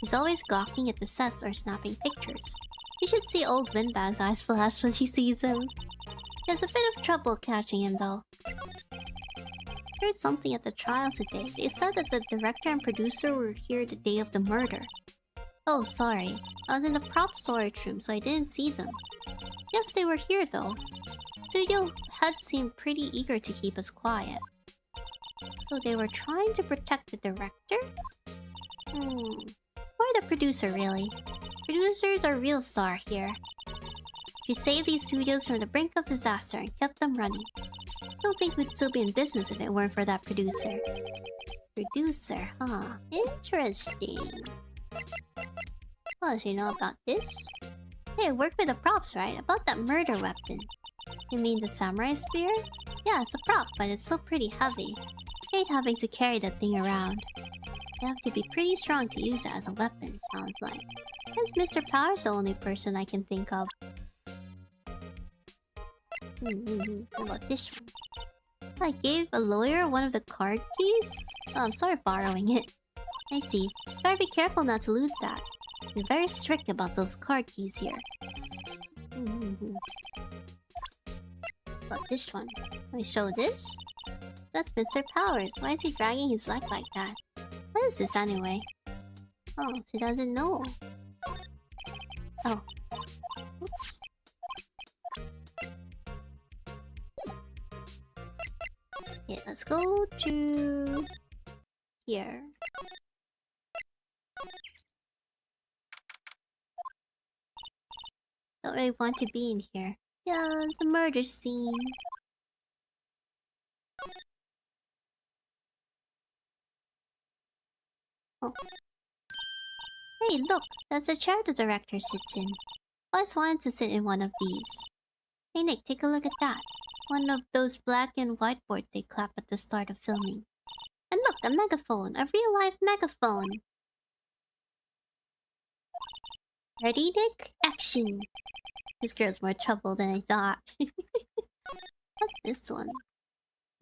He's always gawking at the sets or snapping pictures. You should see old Windbag's eyes flash when she sees him. He has a bit of trouble catching him though. Heard something at the trial today. They said that the director and producer were here the day of the murder. Oh, sorry. I was in the prop storage room, so I didn't see them. Yes, they were here though. Studio head seemed pretty eager to keep us quiet. So they were trying to protect the director? Or the producer, really. Producers are real star here. She saved these studios from the brink of disaster and kept them running. Don't think we'd still be in business if it weren't for that producer. Producer, huh? Interesting. What does she know about this? Hey, work with the props, right? About that murder weapon. You mean the samurai spear? Yeah, it's a prop, but it's still pretty heavy. Hate having to carry that thing around. You have to be pretty strong to use it as a weapon, sounds like. Because Mr. Power's the only person I can think of. How about this one? I gave a lawyer one of the card keys? Oh, I'm sorry borrowing it. I see. Gotta be careful not to lose that. We're very strict about those card keys here. About this one? Can we show this? That's Mr. Powers. Why is he dragging his leg like that? What is this anyway? Oh, she doesn't know. Oh. Oops. Okay, let's go to... here. Don't really want to be in here. Yeah, it's a murder scene. Oh. Hey, look! That's a chair the director sits in. I always wanted to sit in one of these. Hey Nick, take a look at that. One of those black and white boards they clap at the start of filming. And look, a megaphone! A real-life megaphone! Ready, Nick? Action! This girl's more trouble than I thought. What's this one?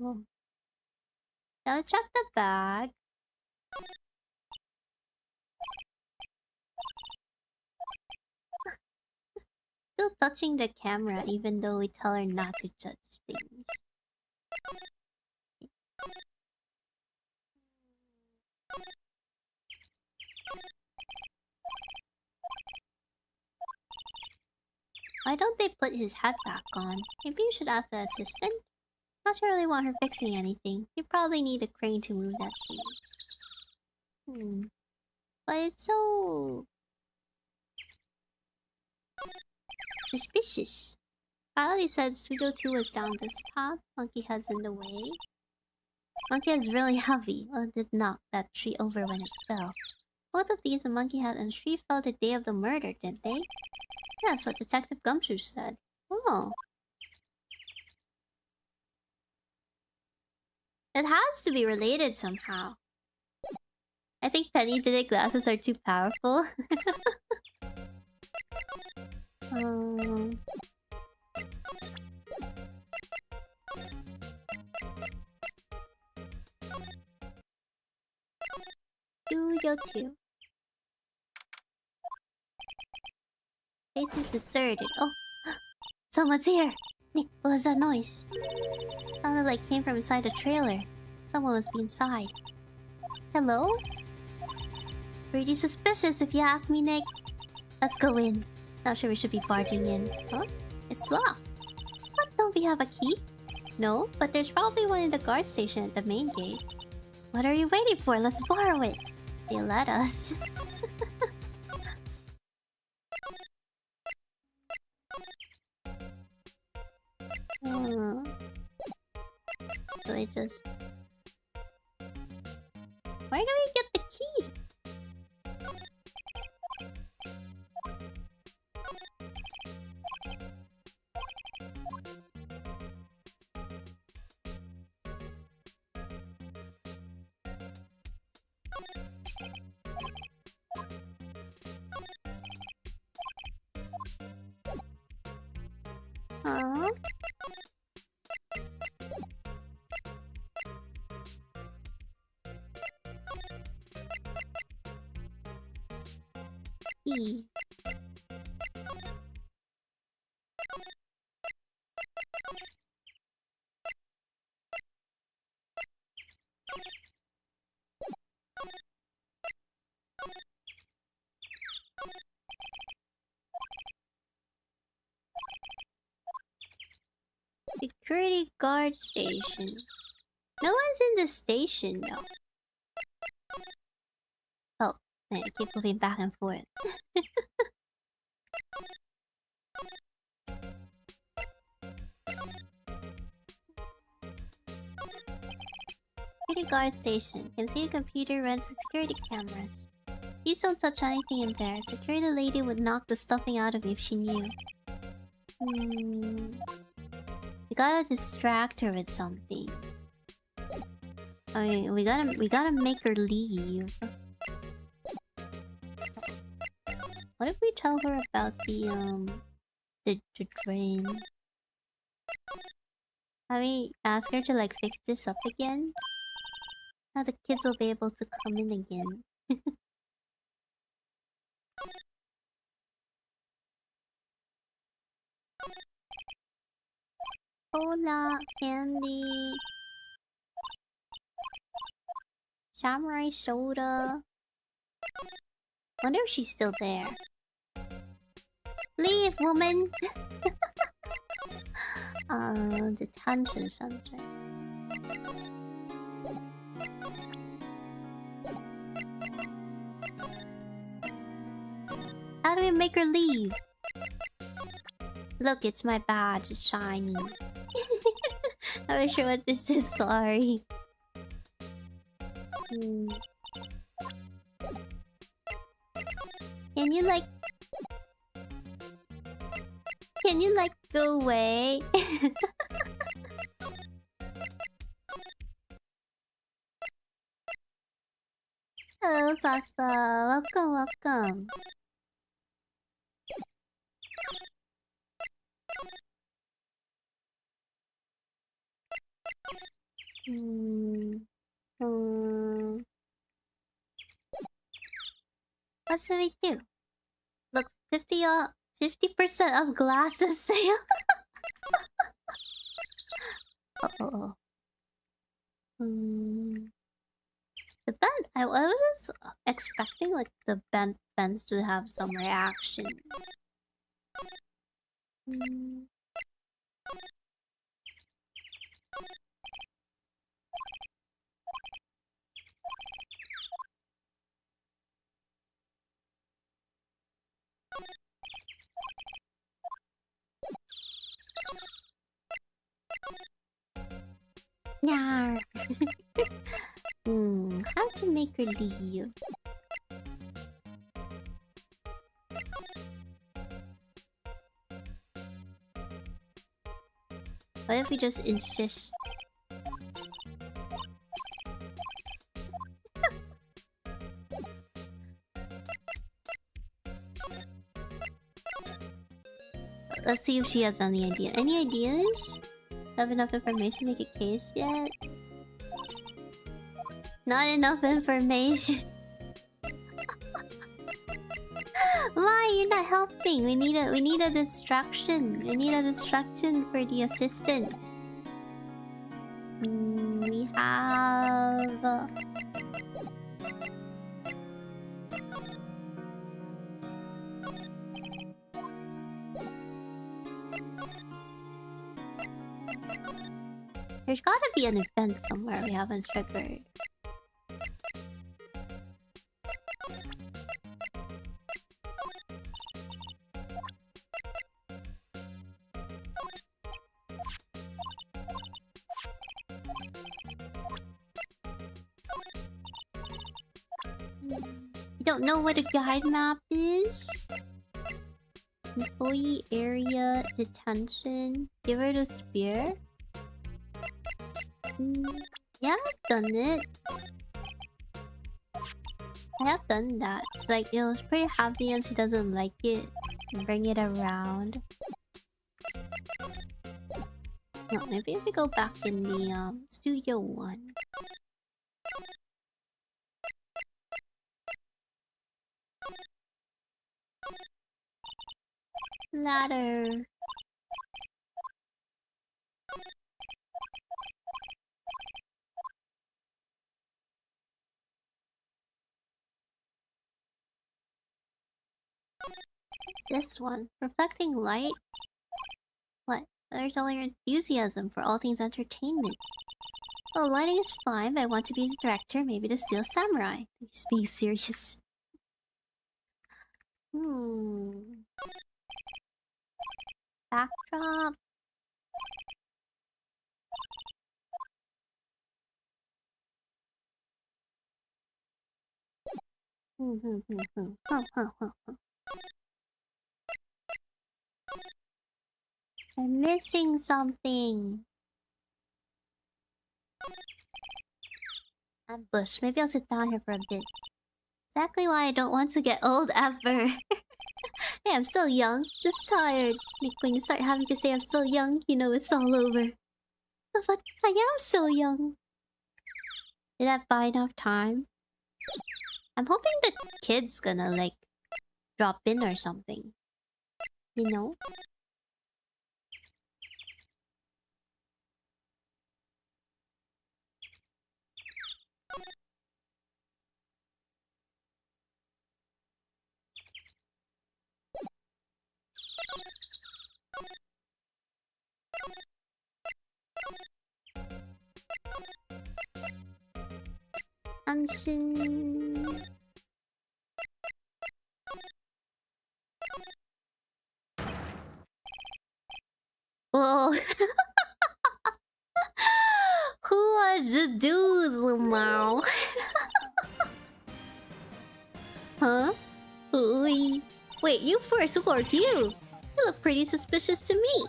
Oh. Gotta check the bag. Still touching the camera even though we tell her not to touch things. Why don't they put his hat back on? Maybe you should ask the assistant? Not sure really want her fixing anything. You probably need a crane to move that thing. But it's so... suspicious. Kylie said Studio 2 was down this path. Monkey Head's in the way. Monkey Head's really heavy. Well, it did knock that tree over when it fell. Both of these, the Monkey Head and tree, fell the day of the murder, didn't they? Yeah, that's what Detective Gumshoe said. Oh. It has to be related somehow. I think penny tinted glasses are too powerful. Studio 2. Face is deserted. Oh! Someone's here! Nick, what was that noise? Sounded like it came from inside the trailer. Someone must be inside. Hello? Pretty suspicious if you ask me, Nick. Let's go in. Not sure we should be barging in. Huh? It's locked. What? Don't we have a key? No, but there's probably one in the guard station at the main gate. What are you waiting for? Let's borrow it. They let us. So I just... Where do we get the key? Huh? Key. guard station. No one's in the station though. Oh, man, I keep moving back and forth. Security guard station. Can see a computer runs the security cameras. Please don't touch anything in there. Security lady would knock the stuffing out of you if she knew. We gotta distract her with something. I mean, we gotta make her leave. What if we tell her about the drain? Have we ask her to like fix this up again? Now the kids will be able to come in again. Cola, candy, samurai soda. Wonder if she's still there. Leave, woman! Detention center. How do we make her leave? Look, it's my badge. It's shiny. I'm not sure what this is. Sorry. Can you like... Can you like go away? Hello, Sasa. Welcome, welcome. What should we do? Look, 50% of glasses sale. Uh-oh. The band. I was expecting like the band fans to have some reaction. Yeah. How to make her leave? What if we just insist? Let's see if she has any idea. Any ideas? Have enough information to make a case yet? Not enough information. Why? You're not helping. We need a distraction. We need a distraction for the assistant. We have... There's gotta be an event somewhere we haven't triggered. Don't know what a guide map is? Employee area detention. Give her the spear. Yeah, I've done it. I have done that. It's like, it was pretty happy and she doesn't like it. Bring it around. No, maybe if we go back in the studio one. Ladder. What's this one? Reflecting light? What? There's all your enthusiasm for all things entertainment. Well, lighting is fine, but I want to be the director, maybe the Steel Samurai. Just being serious. Backdrop. I'm missing something. Ambush. Maybe I'll sit down here for a bit. Exactly why I don't want to get old ever. Hey, I'm still young. Just tired. Like when you start having to say I'm still young, you know it's all over. But I am still young. Did that buy enough time? I'm hoping the kid's gonna like drop in or something. You know? Anshin. Whoa. Who are the dudes now? Huh? Oi. Wait, you first. Who are you? You look pretty suspicious to me.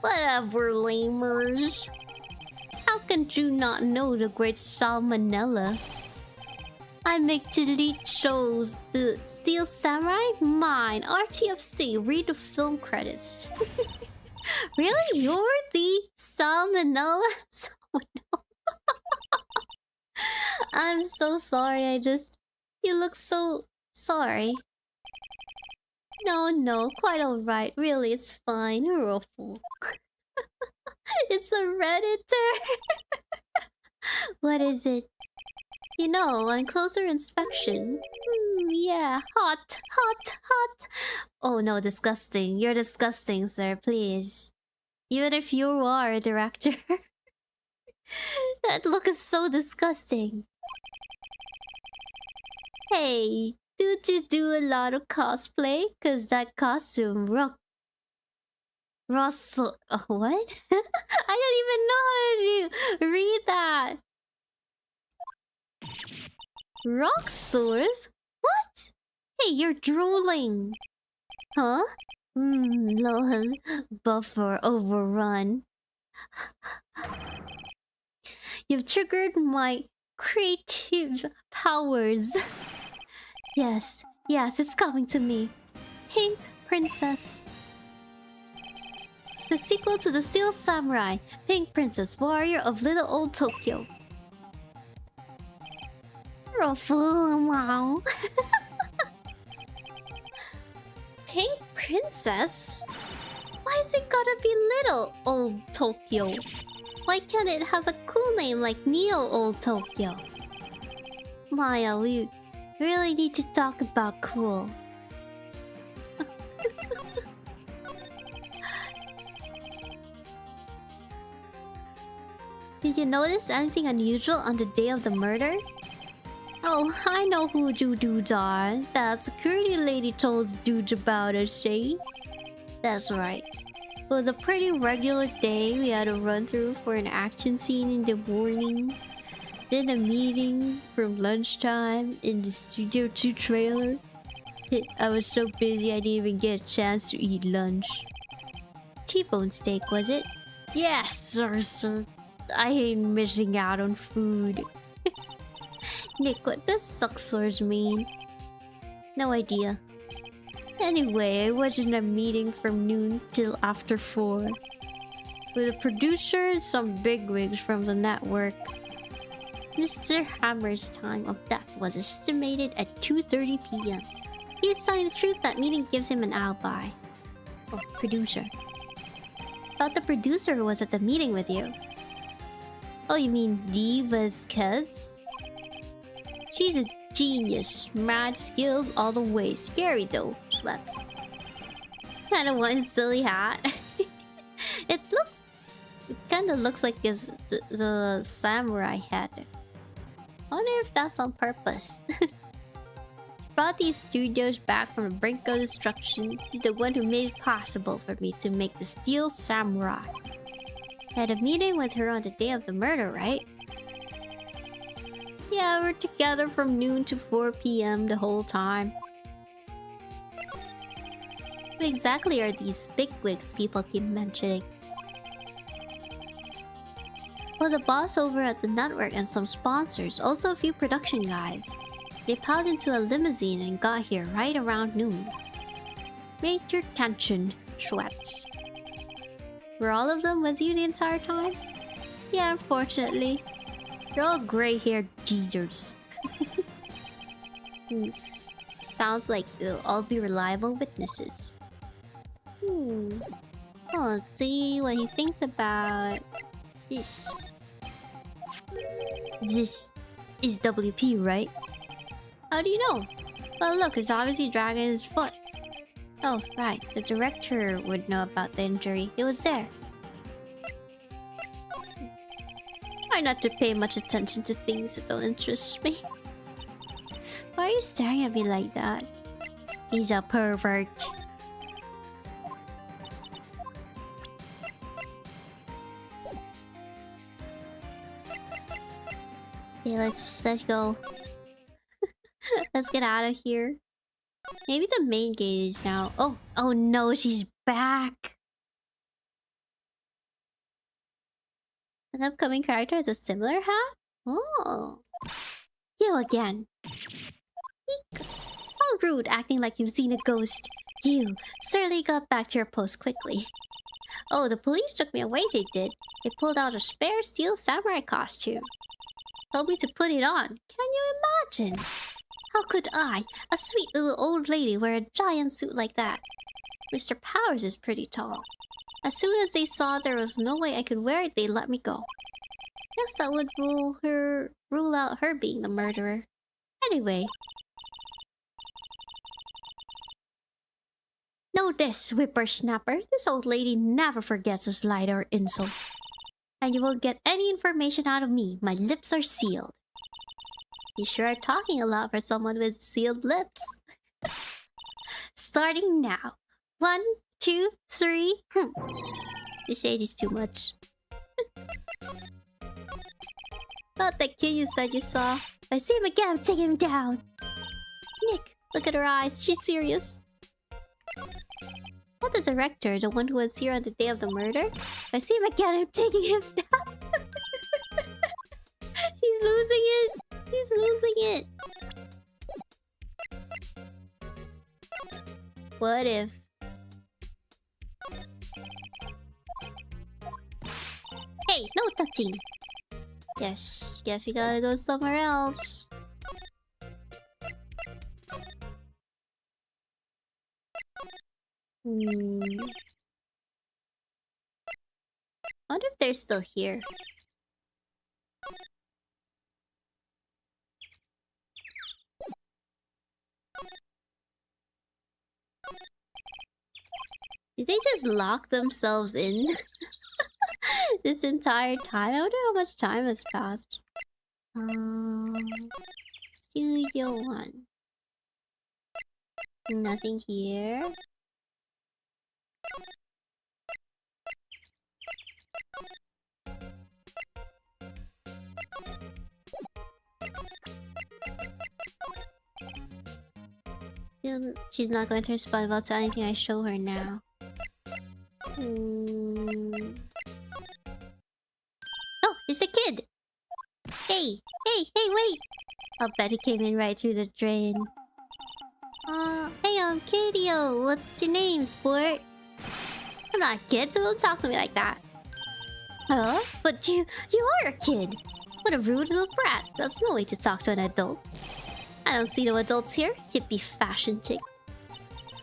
Whatever, lamers. How can you not know the great Salmonella? I make delete shows. The Steel Samurai? Mine. RTFC. Read the film credits. Really? You're the Salmonella? I'm so sorry. You look so sorry. No. Quite alright. Really, it's fine. You're a fool. It's a Redditor. What is it? You know, on closer inspection. Yeah, hot. Oh no, disgusting. You're disgusting, sir, please. Even if you are a director. That look is so disgusting. Hey, did you do a lot of cosplay? Cause that costume Russell... what? I didn't even know how to read that. Rock sores? What? Hey, you're drooling. Huh? Lol. Buffer overrun. You've triggered my creative powers. Yes, it's coming to me. Pink Princess. The sequel to the Steel Samurai, Pink Princess, Warrior of Little Old Tokyo. You're a fool, wow. Pink Princess? Why is it gotta be Little Old Tokyo? Why can't it have a cool name like Neo Old Tokyo? Maya, we really need to talk about cool. Did you notice anything unusual on the day of the murder? Oh, I know who you dudes are. That security lady told dudes about us, see? That's right. It was a pretty regular day. We had a run through for an action scene in the morning. Then a meeting from lunchtime in the Studio 2 trailer. I was so busy I didn't even get a chance to eat lunch. T-bone steak, was it? Yes, sir. I hate missing out on food. Nick, what does sucksores mean? No idea. Anyway, I was in a meeting from noon till after 4. With a producer and some bigwigs from the network. Mr. Hammer's time of death was estimated at 2:30 p.m. He is telling the truth. That meeting gives him an alibi. Oh, producer. Thought the producer was at the meeting with you. Oh, you mean Dee Vasquez? She's a genius. Mad skills all the way. Scary though. Sluts. Kind of one silly hat. It kind of looks like the samurai hat. I wonder if that's on purpose. Brought these studios back from the brink of destruction. He's the one who made it possible for me to make the Steel Samurai. I had a meeting with her on the day of the murder, right? Yeah, we're together from noon to 4 p.m. the whole time. Who exactly are these bigwigs people keep mentioning? Well, the boss over at the network and some sponsors, also a few production guys. They piled into a limousine and got here right around noon. Major tension, sweats. Were all of them with you the entire time? Yeah, unfortunately. They're all gray-haired geezers. Sounds like they'll all be reliable witnesses. Well, let's see what he thinks about this. This is WP, right? How do you know? Well, look, it's obviously dragging his foot. Oh, right. The director would know about the injury. He was there. Try not to pay much attention to things that don't interest me. Why are you staring at me like that? He's a pervert. Okay, let's go. Let's get out of here. Maybe the main gate is now. Oh no, she's back. An upcoming character has a similar hat? Oh. You again. Eek. How rude, acting like you've seen a ghost. You certainly got back to your post quickly. Oh, the police took me away, they did. They pulled out a spare steel samurai costume. Told me to put it on. Can you imagine? How could I, a sweet little old lady, wear a giant suit like that? Mr. Powers is pretty tall. As soon as they saw there was no way I could wear it, they let me go. Guess that would rule out her being the murderer. Anyway. Know this, whippersnapper. This old lady never forgets a slight or insult. And you won't get any information out of me. My lips are sealed. You sure are talking a lot for someone with sealed lips. Starting now. 1, 2, 3. This age is too much. About that kid you said you saw. If I see him again, I'm taking him down. Nick, look at her eyes. She's serious. Not the director, the one who was here on the day of the murder. If I see him again, I'm taking him down. She's losing it. He's losing it. What if? Hey, no touching. Yes, guess we gotta go somewhere else. I wonder if they're still here. Did they just lock themselves in this entire time? I wonder how much time has passed. Studio 1. Nothing here. She's not going to respond well to anything I show her now. Oh, it's the kid! Hey, wait! I'll bet he came in right through the drain. Hey, I'm Kadio. What's your name, sport? I'm not a kid, so don't talk to me like that. Huh? But you are a kid! What a rude little brat. That's no way to talk to an adult. I don't see no adults here. Hippie fashion chick.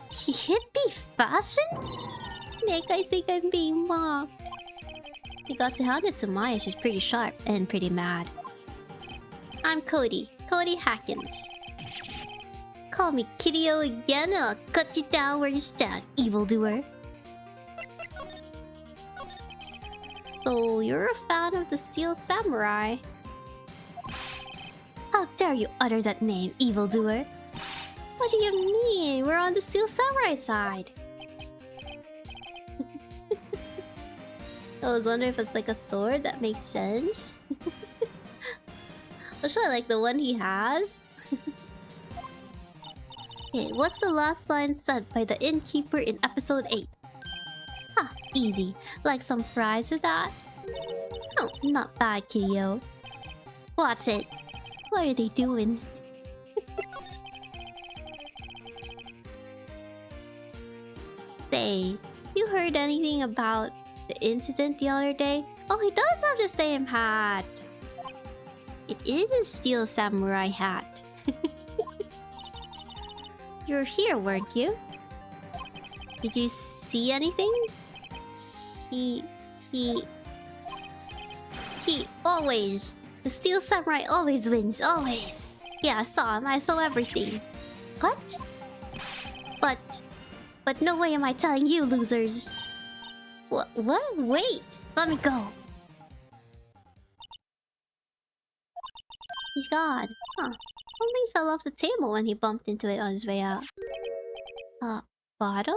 Hippie fashion? Nick, I think I'm being mocked. You got to hand it to Maya. She's pretty sharp and pretty mad. I'm Cody. Cody Hackins. call me Kiddio again and I'll cut you down where you stand, evildoer. So, you're a fan of the Steel Samurai. How dare you utter that name, evildoer? What do you mean? We're on the Steel Samurai side. I was wondering if it's like a sword that makes sense. That's why I like the one he has. Okay, what's the last line said by the innkeeper in episode 8? Ah, easy. Like some fries with that? Oh, not bad, kiddo. Watch it. What are they doing? Say, you heard anything about the incident the other day? Oh, he does have the same hat. It is a Steel Samurai hat. You're here, weren't you? Did you see anything? He always... The Steel Samurai always wins, always. Yeah, I saw him. I saw everything. What? But no way am I telling you, losers. What? Wait! Let me go. He's gone. Huh. Only fell off the table when he bumped into it on his way out. Bottle?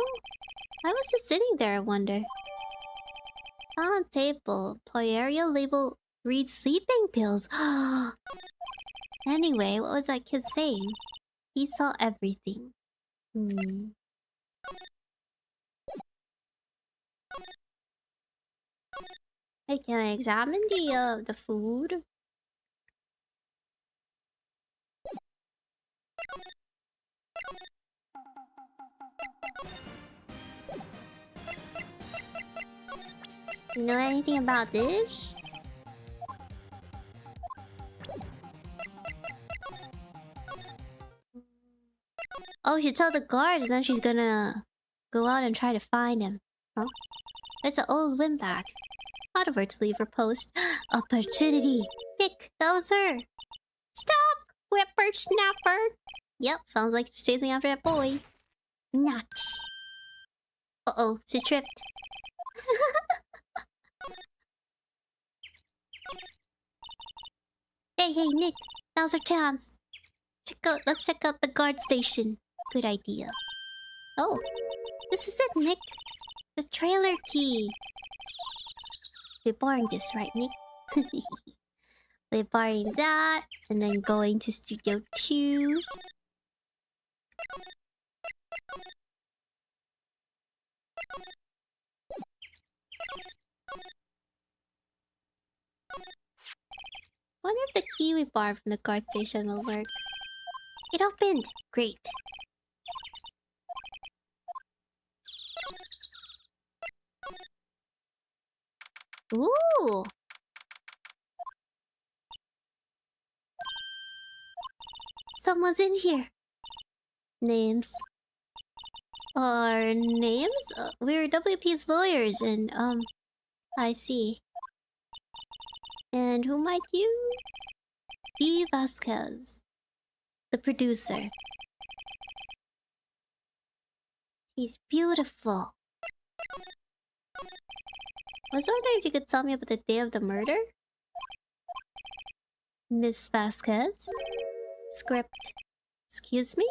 Why was he sitting there, I wonder? On table. Poyeria label reads sleeping pills. Anyway, what was that kid saying? He saw everything. Hey, can I examine the food? You know anything about this? Oh, she told the guard and then she's gonna go out and try to find him. Huh? It's an old windbag. Thought of her to leave her post. Opportunity! Nick, that was her! Stop! Whippersnapper! Yep, sounds like she's chasing after that boy. Nuts. Uh-oh, she tripped. Hey, Nick. Now's our chance. Let's check out the guard station. Good idea. Oh, this is it, Nick. The trailer key. We're borrowing this, right, Nick? We're borrowing that, and then going to Studio 2. Wonder if the key we borrowed from the guard station will work. It opened! Great. Ooh! Someone's in here. Names. Our names? We're WP's lawyers and, I see. And who might you? E. Vasquez. The producer. He's beautiful. I was wondering if you could tell me about the day of the murder? Miss Vasquez? Script. Excuse me?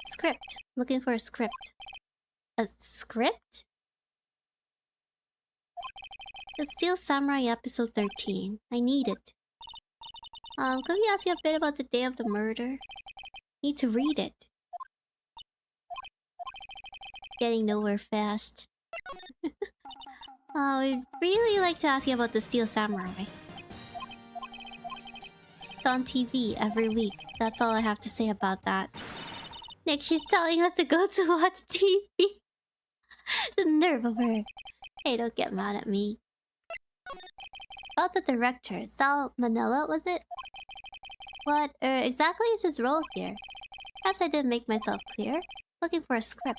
Script. Looking for a script. A script? The Steel Samurai episode 13. I need it. Could we ask you a bit about the day of the murder? Need to read it. Getting nowhere fast. We'd really like to ask you about the Steel Samurai. It's on TV every week. That's all I have to say about that. Nick, she's telling us to go to watch TV. The nerve of her. Hey, don't get mad at me. About the director, Sal Manella, was it? What exactly is his role here? Perhaps I didn't make myself clear. Looking for a script.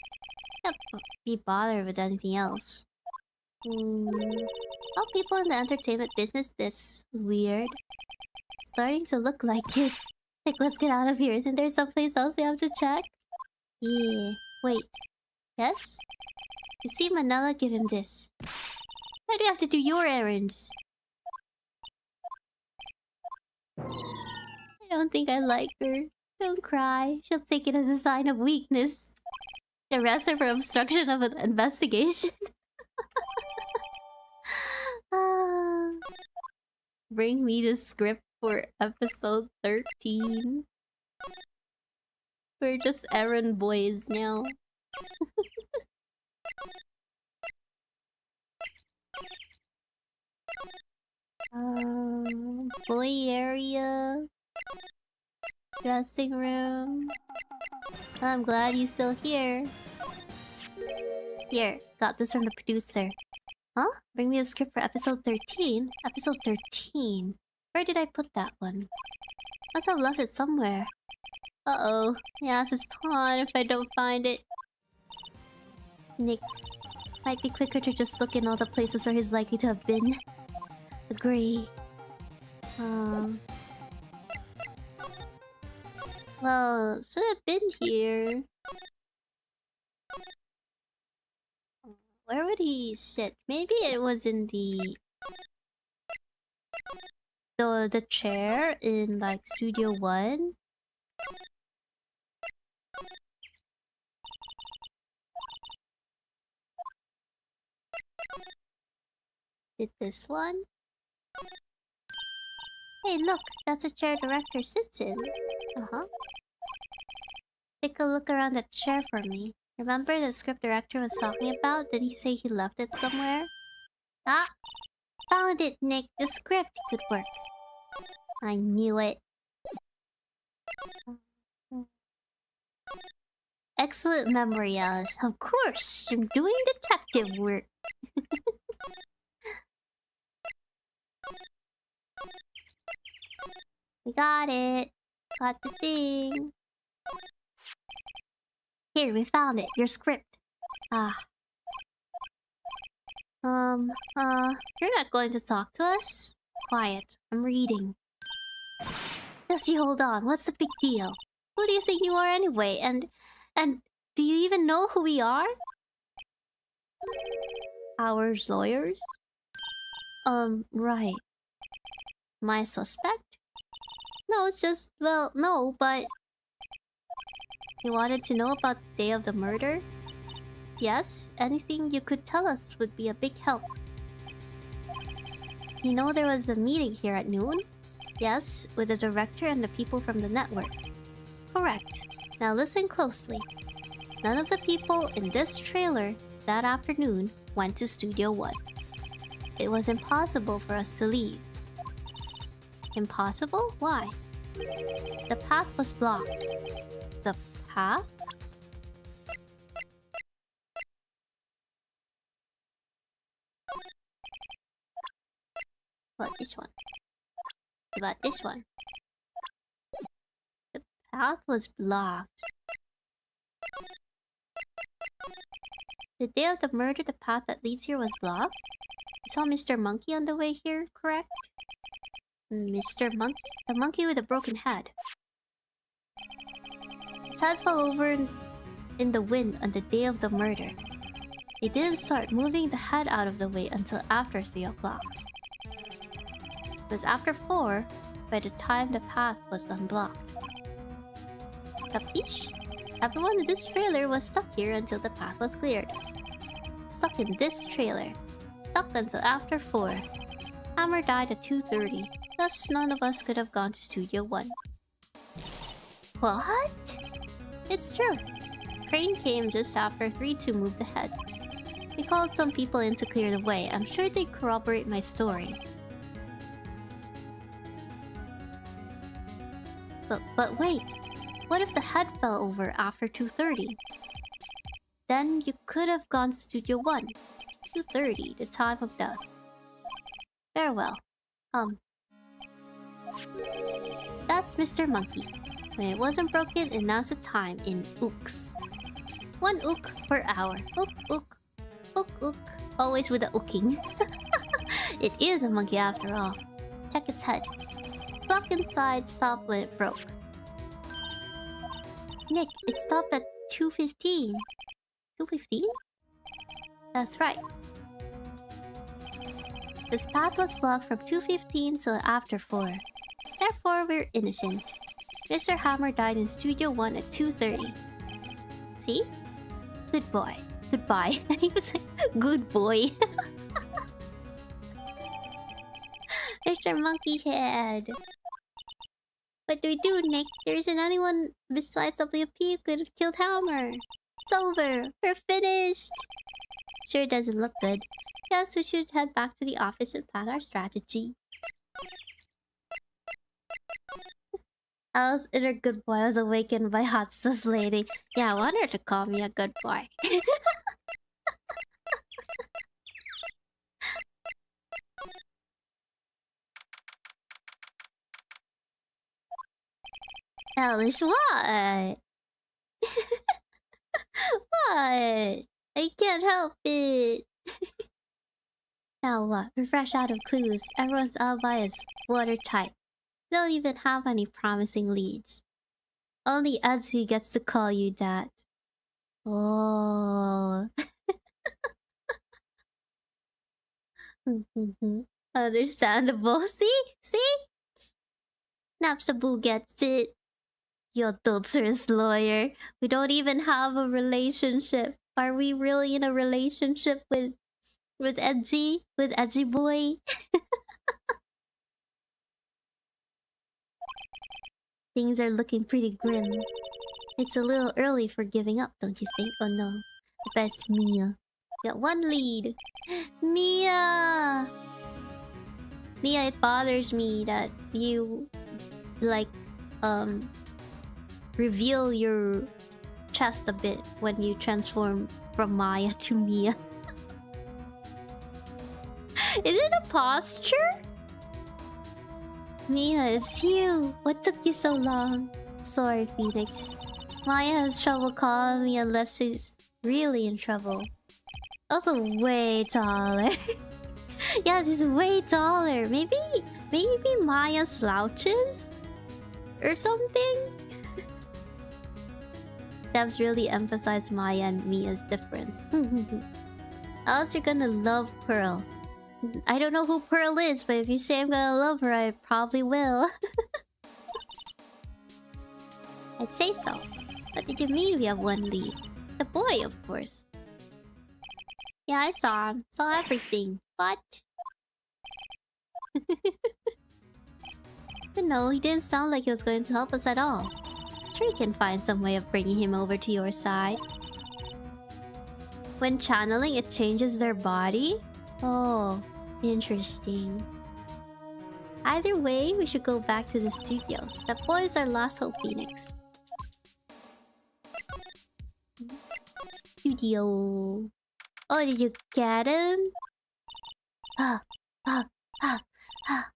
Can't be bothered with anything else. All people in the entertainment business this weird. Starting to look like it. Like, let's get out of here. Isn't there someplace else we have to check? Yeah. Wait. Yes? You see Manila, give him this. Why do you have to do your errands? I don't think I like her. Don't cry. She'll take it as a sign of weakness. Arrest her for obstruction of an investigation. Ah. Bring me the script for episode 13. We're just errand boys now. Boy area. Dressing room. I'm glad you're still here. Here, got this from the producer. Huh? Bring me a script for episode 13? Episode 13? Where did I put that one? Must have left it somewhere. Uh-oh. The ass is pawn if I don't find it. Nick. Might be quicker to just look in all the places where he's likely to have been. Agree. Well, should have been here. Where would he sit? Maybe it was in the chair in like Studio 1. Did this one? Hey, look, that's a chair director sits in. Take a look around that chair for me. Remember the script director was talking about? Did he say he left it somewhere? Ah! Found it, Nick! The script could work. I knew it. Excellent memory, Alyss. Of course! I'm doing detective work. We got it. Got the thing. Here, we found it. Your script. Ah. You're not going to talk to us? Quiet. I'm reading. Just you hold on. What's the big deal? Who do you think you are anyway? And do you even know who we are? Ours lawyers? Right. My suspect? No, it's just, well, no, but... You wanted to know about the day of the murder? Yes, anything you could tell us would be a big help. You know there was a meeting here at noon? Yes, with the director and the people from the network. Correct. Now listen closely. None of the people in this trailer that afternoon went to Studio 1. It was impossible for us to leave. Impossible? Why? The path was blocked. The path? What, this one? About this one? The path was blocked. The day of the murder, the path that leads here was blocked? You saw Mr. Monkey on the way here, correct? Mr. Monkey? The monkey with a broken head. Its head fell over in the wind on the day of the murder. They didn't start moving the head out of the way until after 3 o'clock. It was after 4 by the time the path was unblocked. Capiche? Everyone in this trailer was stuck here until the path was cleared. Stuck in this trailer. Stuck until after 4. Hammer died at 2:30. Thus, none of us could have gone to Studio 1. What? It's true. Crane came just after 3 to move the head. We called some people in to clear the way. I'm sure they corroborate my story. But wait. What if the head fell over after 2:30? Then you could have gone to Studio 1. 2:30, the time of death. Farewell. That's Mr. Monkey. When it wasn't broken, it announced the time in ooks. 1 ook per hour. Ook, ook. Ook, ook. Always with the ooking. It is a monkey after all. Check its head. Block inside stopped when it broke. Nick, it stopped at 2:15. 2:15? That's right. This path was blocked from 2:15 till after 4. Therefore, we're innocent. Mr. Hammer died in Studio 1 at 2:30. See? Good boy. Goodbye. He was like, good boy. Mr. Monkey Head. What do we do, Nick? There isn't anyone besides WP who could have killed Hammer. It's over. We're finished. Sure doesn't look good. Yes, we should head back to the office and plan our strategy. Alice, inner good boy, was awakened by hot sus lady. Yeah, I want her to call me a good boy. Alice, what? What? I can't help it. Now what? We're fresh out of clues. Everyone's alibi is watertight. They don't even have any promising leads. Only Edsu gets to call you that. Oh. Understandable. See? See? Napsabu gets it. You adulterous lawyer. We don't even have a relationship. Are we really in a relationship with Edgy? With Edgy boy? Things are looking pretty grim. It's a little early for giving up, don't you think? Oh no. The best Mia. Got one lead. Mia! Mia, it bothers me that you like reveal your chest a bit when you transform from Maya to Mia. Is it a posture? Mia, it's you. What took you so long? Sorry, Phoenix. Maya has trouble calling me unless she's really in trouble. Also way taller. Yeah, she's way taller. Maybe Maya slouches? Or something? Devs really emphasize Maya and Mia's difference. Else you're gonna love Pearl. I don't know who Pearl is, but if you say I'm gonna love her, I probably will. I'd say so. What did you mean we have one lead? The boy, of course. Yeah, I saw him. Saw everything. But... no, he didn't sound like he was going to help us at all. Sure, you can find some way of bringing him over to your side. When channeling, it changes their body? Oh, interesting. Either way, we should go back to the studios. That boy is our last hope, Phoenix. Studio. Oh, did you get him? Ah, ah, ah, ah.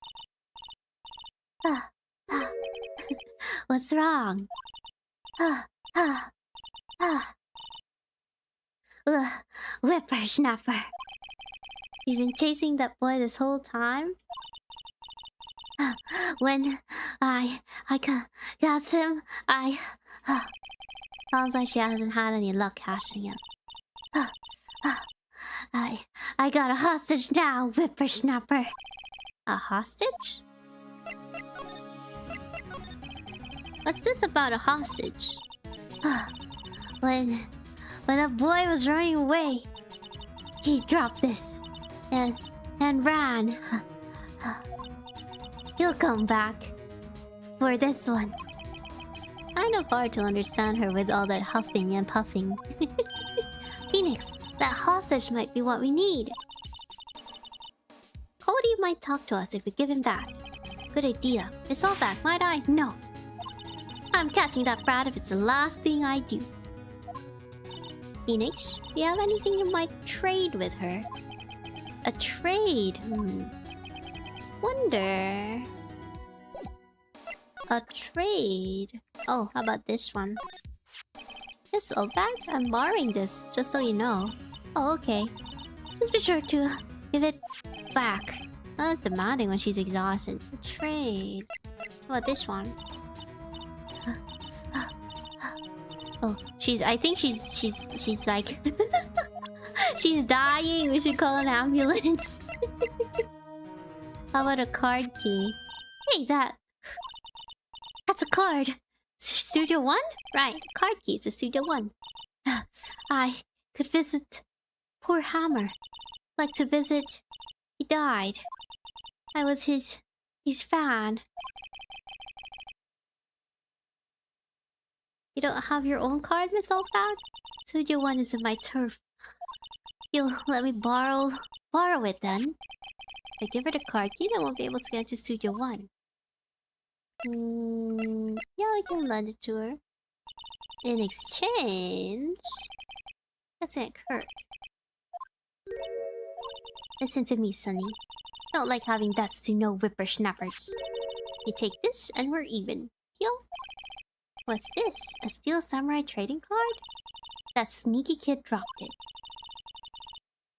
Ah, ah. What's wrong? Ah, ah, ah. Ugh, whippersnapper. You've been chasing that boy this whole time? When I got him, sounds like she hasn't had any luck catching him. I got a hostage now, whippersnapper. A hostage? What's this about a hostage? When a boy was running away, he dropped this and ran. He'll come back for this one. Kind of hard to understand her with all that huffing and puffing. Phoenix, that hostage might be what we need. Cody might talk to us if we give him that. Good idea. It's all back, might I? No. I'm catching that brat if it's the last thing I do. Phoenix, do you have anything you might trade with her? A trade? Wonder... A trade? Oh, how about this one? This old bag? I'm borrowing this, just so you know. Oh, okay. Just be sure to give it back. Oh, that's demanding when she's exhausted. A trade. How about this one? Oh, I think she's like... she's dying. We should call an ambulance. How about a card key? Hey, that's a card. Studio 1? Right, card keys to Studio 1. I could visit poor Hammer. Like to visit. He died. I was his fan. You don't have your own card, Miss Oldfan? Studio 1 isn't my turf. You'll let me borrow it then. If I give her the card key, then won't be able to get to Studio 1. Yeah, I can lend it to her. In exchange... That's it, Kurt. Listen to me, Sonny. Don't like having debts to no whippersnappers. You take this and we're even. Deal? What's this? A Steel Samurai trading card? That sneaky kid dropped it.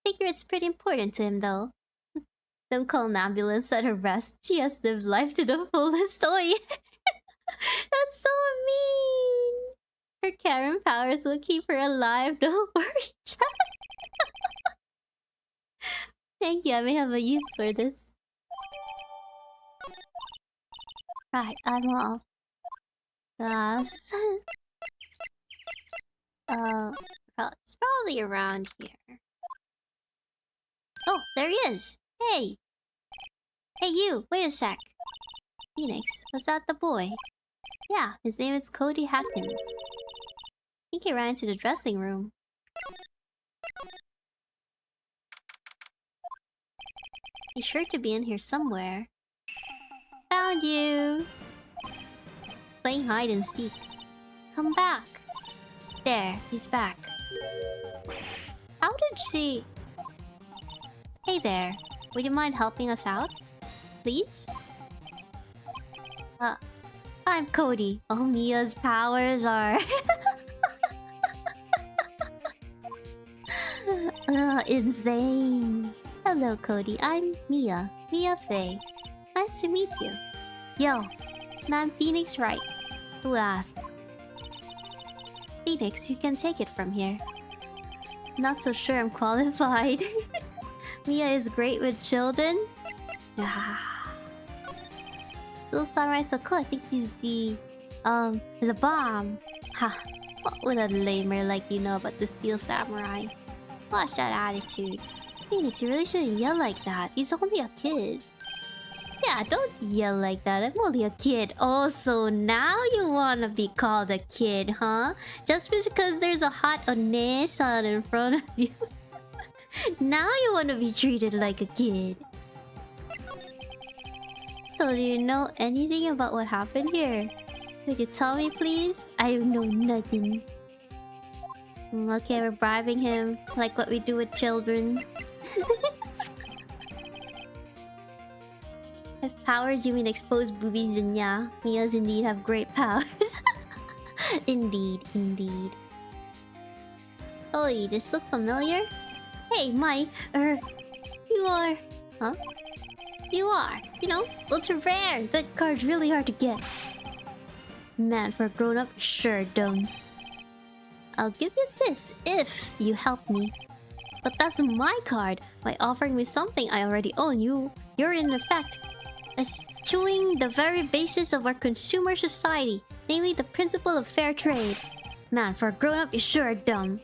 Figure it's pretty important to him, though. Don't call an ambulance at her rest. She has lived life to the fullest. Oh, yeah. That's so mean. Her Karen powers will keep her alive. Don't worry, Jack. Thank you. I may have a use for this. Right, I'm off. Gosh. It's probably around here. Oh, there he is. Hey. Hey, you. Wait a sec. Phoenix, was that the boy? Yeah, his name is Cody Hackins. I think he ran into the dressing room. He's sure to be in here somewhere. Found you! Playing hide and seek. Come back. There, he's back. How did she... Hey there, would you mind helping us out? Please? I'm Cody. Oh, Mia's powers are... insane. Hello, Cody. I'm Mia. Mia Faye. Nice to meet you. Yo, and I'm Phoenix Wright. Who asked? Phoenix, you can take it from here. Not so sure I'm qualified. Mia is great with children. Little Samurai so cool. I think he's the bomb. Ha! What would a lamer like you know about the Steel Samurai? Watch that attitude. Phoenix, you really shouldn't yell like that. He's only a kid. Yeah, don't yell like that. I'm only a kid. Oh, so now you wanna be called a kid, huh? Just because there's a hot Onesan in front of you. Now you wanna be treated like a kid. So do you know anything about what happened here? Could you tell me, please? I know nothing. Okay, we're bribing him, like what we do with children. If powers you mean exposed boobies, then yeah, Mia's indeed have great powers. Indeed, indeed. Oh, you just look familiar? Hey, you are... Huh? You are, you know, ultra rare. That card's really hard to get. Man, for a grown-up, sure, dumb. I'll give you this if you help me. But that's my card. By offering me something I already own, you're in effect eschewing the very basis of our consumer society, namely the principle of fair trade. Man, for a grown-up, you're sure dumb.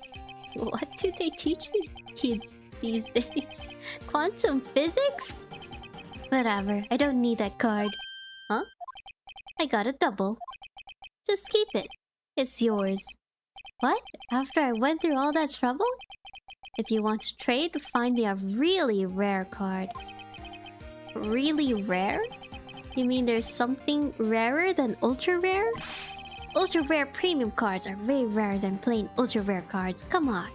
What do they teach these kids these days? Quantum physics? Whatever, I don't need that card. Huh? I got a double. Just keep it. It's yours. What? After I went through all that trouble? If you want to trade, find me a really rare card. Really rare? You mean there's something rarer than ultra rare? Ultra rare premium cards are way rarer than plain ultra rare cards. Come on.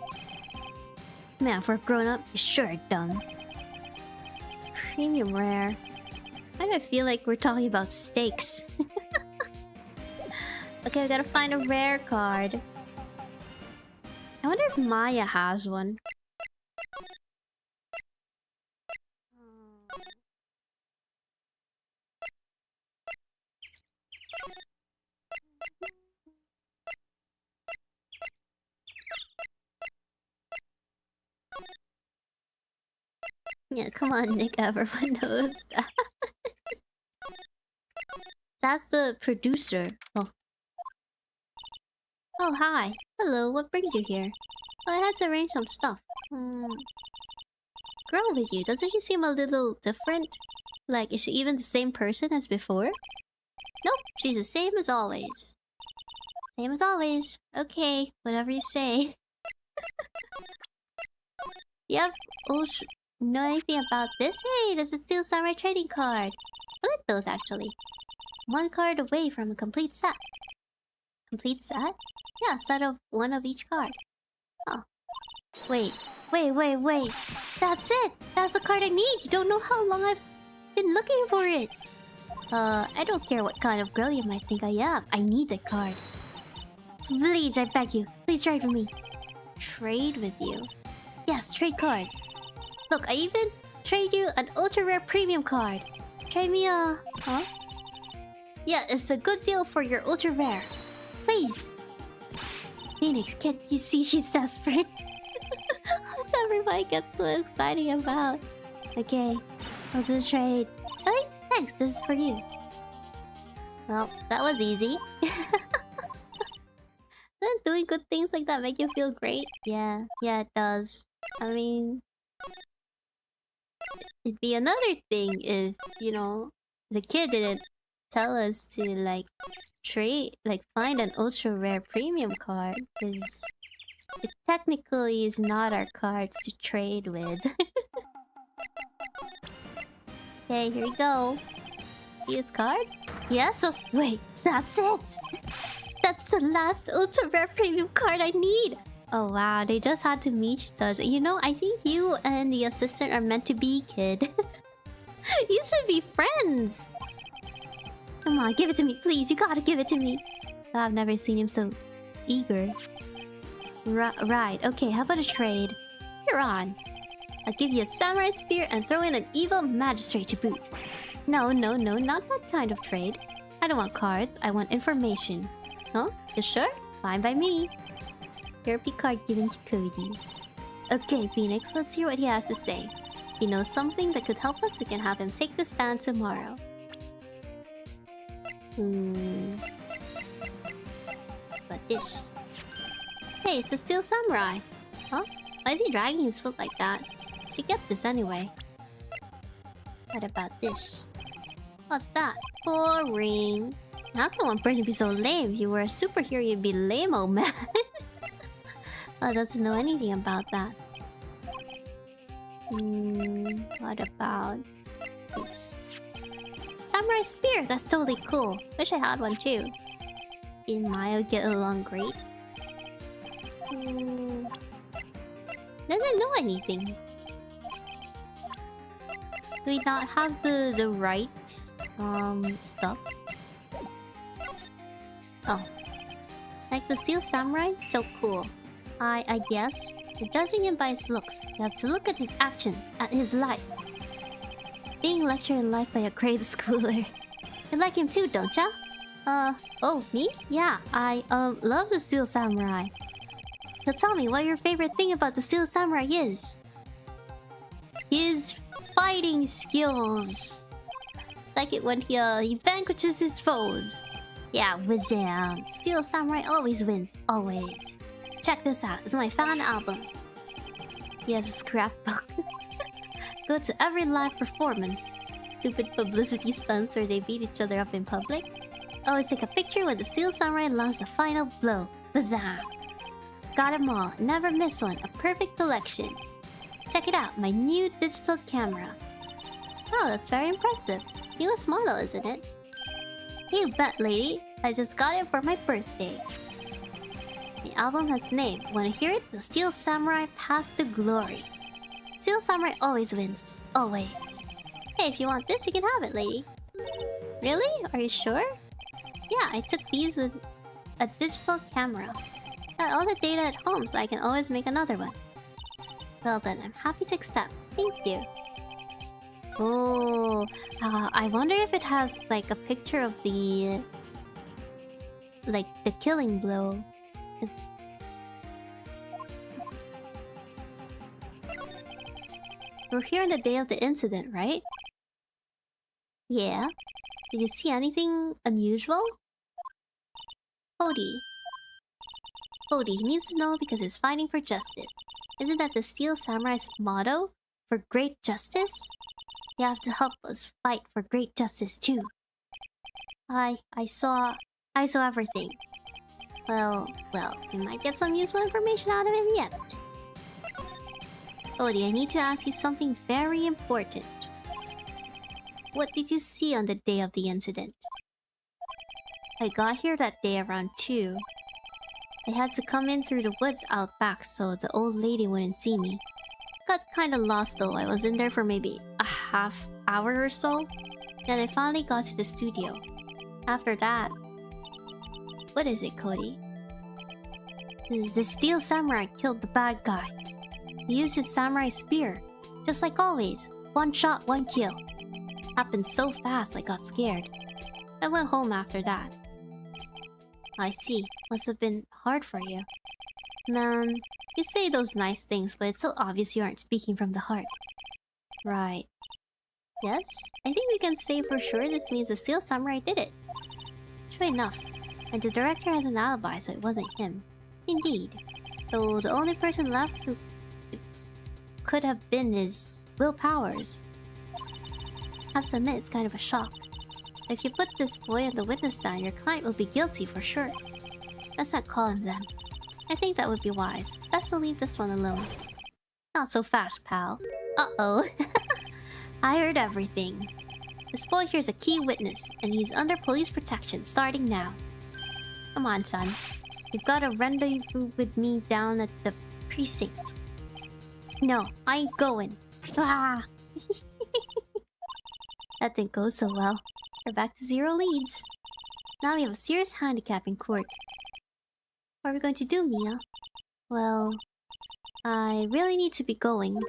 Man, for a grown-up, you're sure dumb. Premium rare. Why do I feel like we're talking about steaks? Okay, we gotta find a rare card. I wonder if Maya has one. Yeah, come on, Nick. Everyone knows that. That's the producer. Oh. Oh, hi. Hello, what brings you here? Oh, I had to arrange some stuff. Girl with you, doesn't she seem a little different? Like, is she even the same person as before? Nope, she's the same as always. Same as always. Okay, whatever you say. Yep. Oh, know anything about this? Hey, there's a Steel Samurai trading card. I like those, actually. One card away from a complete set. Complete set? Yeah, set of one of each card. Oh. Wait. That's it! That's the card I need! You don't know how long I've been looking for it! I don't care what kind of girl you might think I am. I need the card. Please, I beg you. Please trade with me. Trade with you? Yes, trade cards. Look, I even trade you an ultra rare premium card. Trade me a... Huh? Yeah, it's a good deal for your ultra rare. Please. Phoenix, can't you see she's desperate? What's everybody gets so excited about? Okay, I'll do a trade. Hey, thanks, this is for you. Well, that was easy. Doesn't doing good things like that make you feel great? Yeah, it does. I mean... It'd be another thing if, you know, the kid didn't tell us to, like, trade... Like, find an ultra rare premium card. Because it technically is not our cards to trade with. Okay, here we go. Use card? Yeah, so... Wait, that's it! That's the last ultra rare premium card I need! Oh wow, they just had to meet each other. You know, I think you and the assistant are meant to be, kid. You should be friends! Come on, give it to me, please. You gotta give it to me. Oh, I've never seen him so eager. Right, okay, how about a trade? You're on. I'll give you a samurai spear and throw in an evil magistrate to boot. No, not that kind of trade. I don't want cards, I want information. Huh? You sure? Fine by me. Therapy card given to Cody. Okay, Phoenix, let's hear what he has to say. If he knows something that could help us, we can have him take the stand tomorrow. But this... Hey, it's the Steel Samurai. Huh? Why is he dragging his foot like that? Should get this anyway. What about this? What's that? Boring. How can one person be so lame? If you were a superhero, you'd be lame, oh man. Oh, doesn't know anything about that. What about this? Samurai spear! That's totally cool. Wish I had one too. In Mayo get along great. Doesn't know anything. Do we not have the right stuff? Oh. Like the Steel Samurai? So cool. I guess. You're judging him by his looks. You have to look at his actions, at his life. Being lectured in life by a grade schooler. You like him too, don't ya? Oh, me? Yeah, I, love the Steel Samurai. So tell me what your favorite thing about the Steel Samurai is. His fighting skills. Like it when he vanquishes his foes. Yeah, Wizam. Steel Samurai always wins, always. Check this out, it's my fan album. He has a scrapbook. Go to every live performance. Stupid publicity stunts where they beat each other up in public. Always take a picture when the Steel Samurai lands the final blow. Bazam! Got them all, never miss one, a perfect collection. Check it out, my new digital camera. Oh, that's very impressive. Newest model, isn't it? You bet, lady. I just got it for my birthday. The album has a name. Wanna hear it? The Steel Samurai Path to Glory. Steel Samurai always wins. Always. Hey, if you want this, you can have it, lady. Really? Are you sure? Yeah, I took these with a digital camera. Got all the data at home, so I can always make another one. Well then, I'm happy to accept. Thank you. Oh, I wonder if it has like a picture of the... like the killing blow. We're here on the day of the incident, right? Yeah. Did you see anything unusual? Cody. Cody, he needs to know because he's fighting for justice. Isn't that the Steel Samurai's motto? For great justice? You have to help us fight for great justice too. I saw everything. Well, we might get some useful information out of him yet. Cody, I need to ask you something very important. What did you see on the day of the incident? I got here that day around 2. I had to come in through the woods out back so the old lady wouldn't see me. Got kinda lost though. I was in there for maybe a half hour or so. Then I finally got to the studio. After that... What is it, Cody? The Steel Samurai killed the bad guy. He used his samurai spear. Just like always. 1 shot, 1 kill. Happened so fast I got scared. I went home after that. I see. Must have been hard for you. Man, you say those nice things, but it's so obvious you aren't speaking from the heart. Right. Yes? I think we can say for sure this means the Steel Samurai did it. True enough. And the director has an alibi, so it wasn't him. Indeed. So the only person left who could have been is Will Powers. I have to admit, it's kind of a shock. If you put this boy on the witness stand, your client will be guilty for sure. Let's not call him then. I think that would be wise. Best to leave this one alone. Not so fast, pal. Uh-oh. I heard everything. This boy here's a key witness, and he's under police protection starting now. Come on, son. You've got a rendezvous with me down at the precinct. No, I ain't going. Ah. That didn't go so well. We're back to 0 leads. Now we have a serious handicap in court. What are we going to do, Mia? Well... I really need to be going.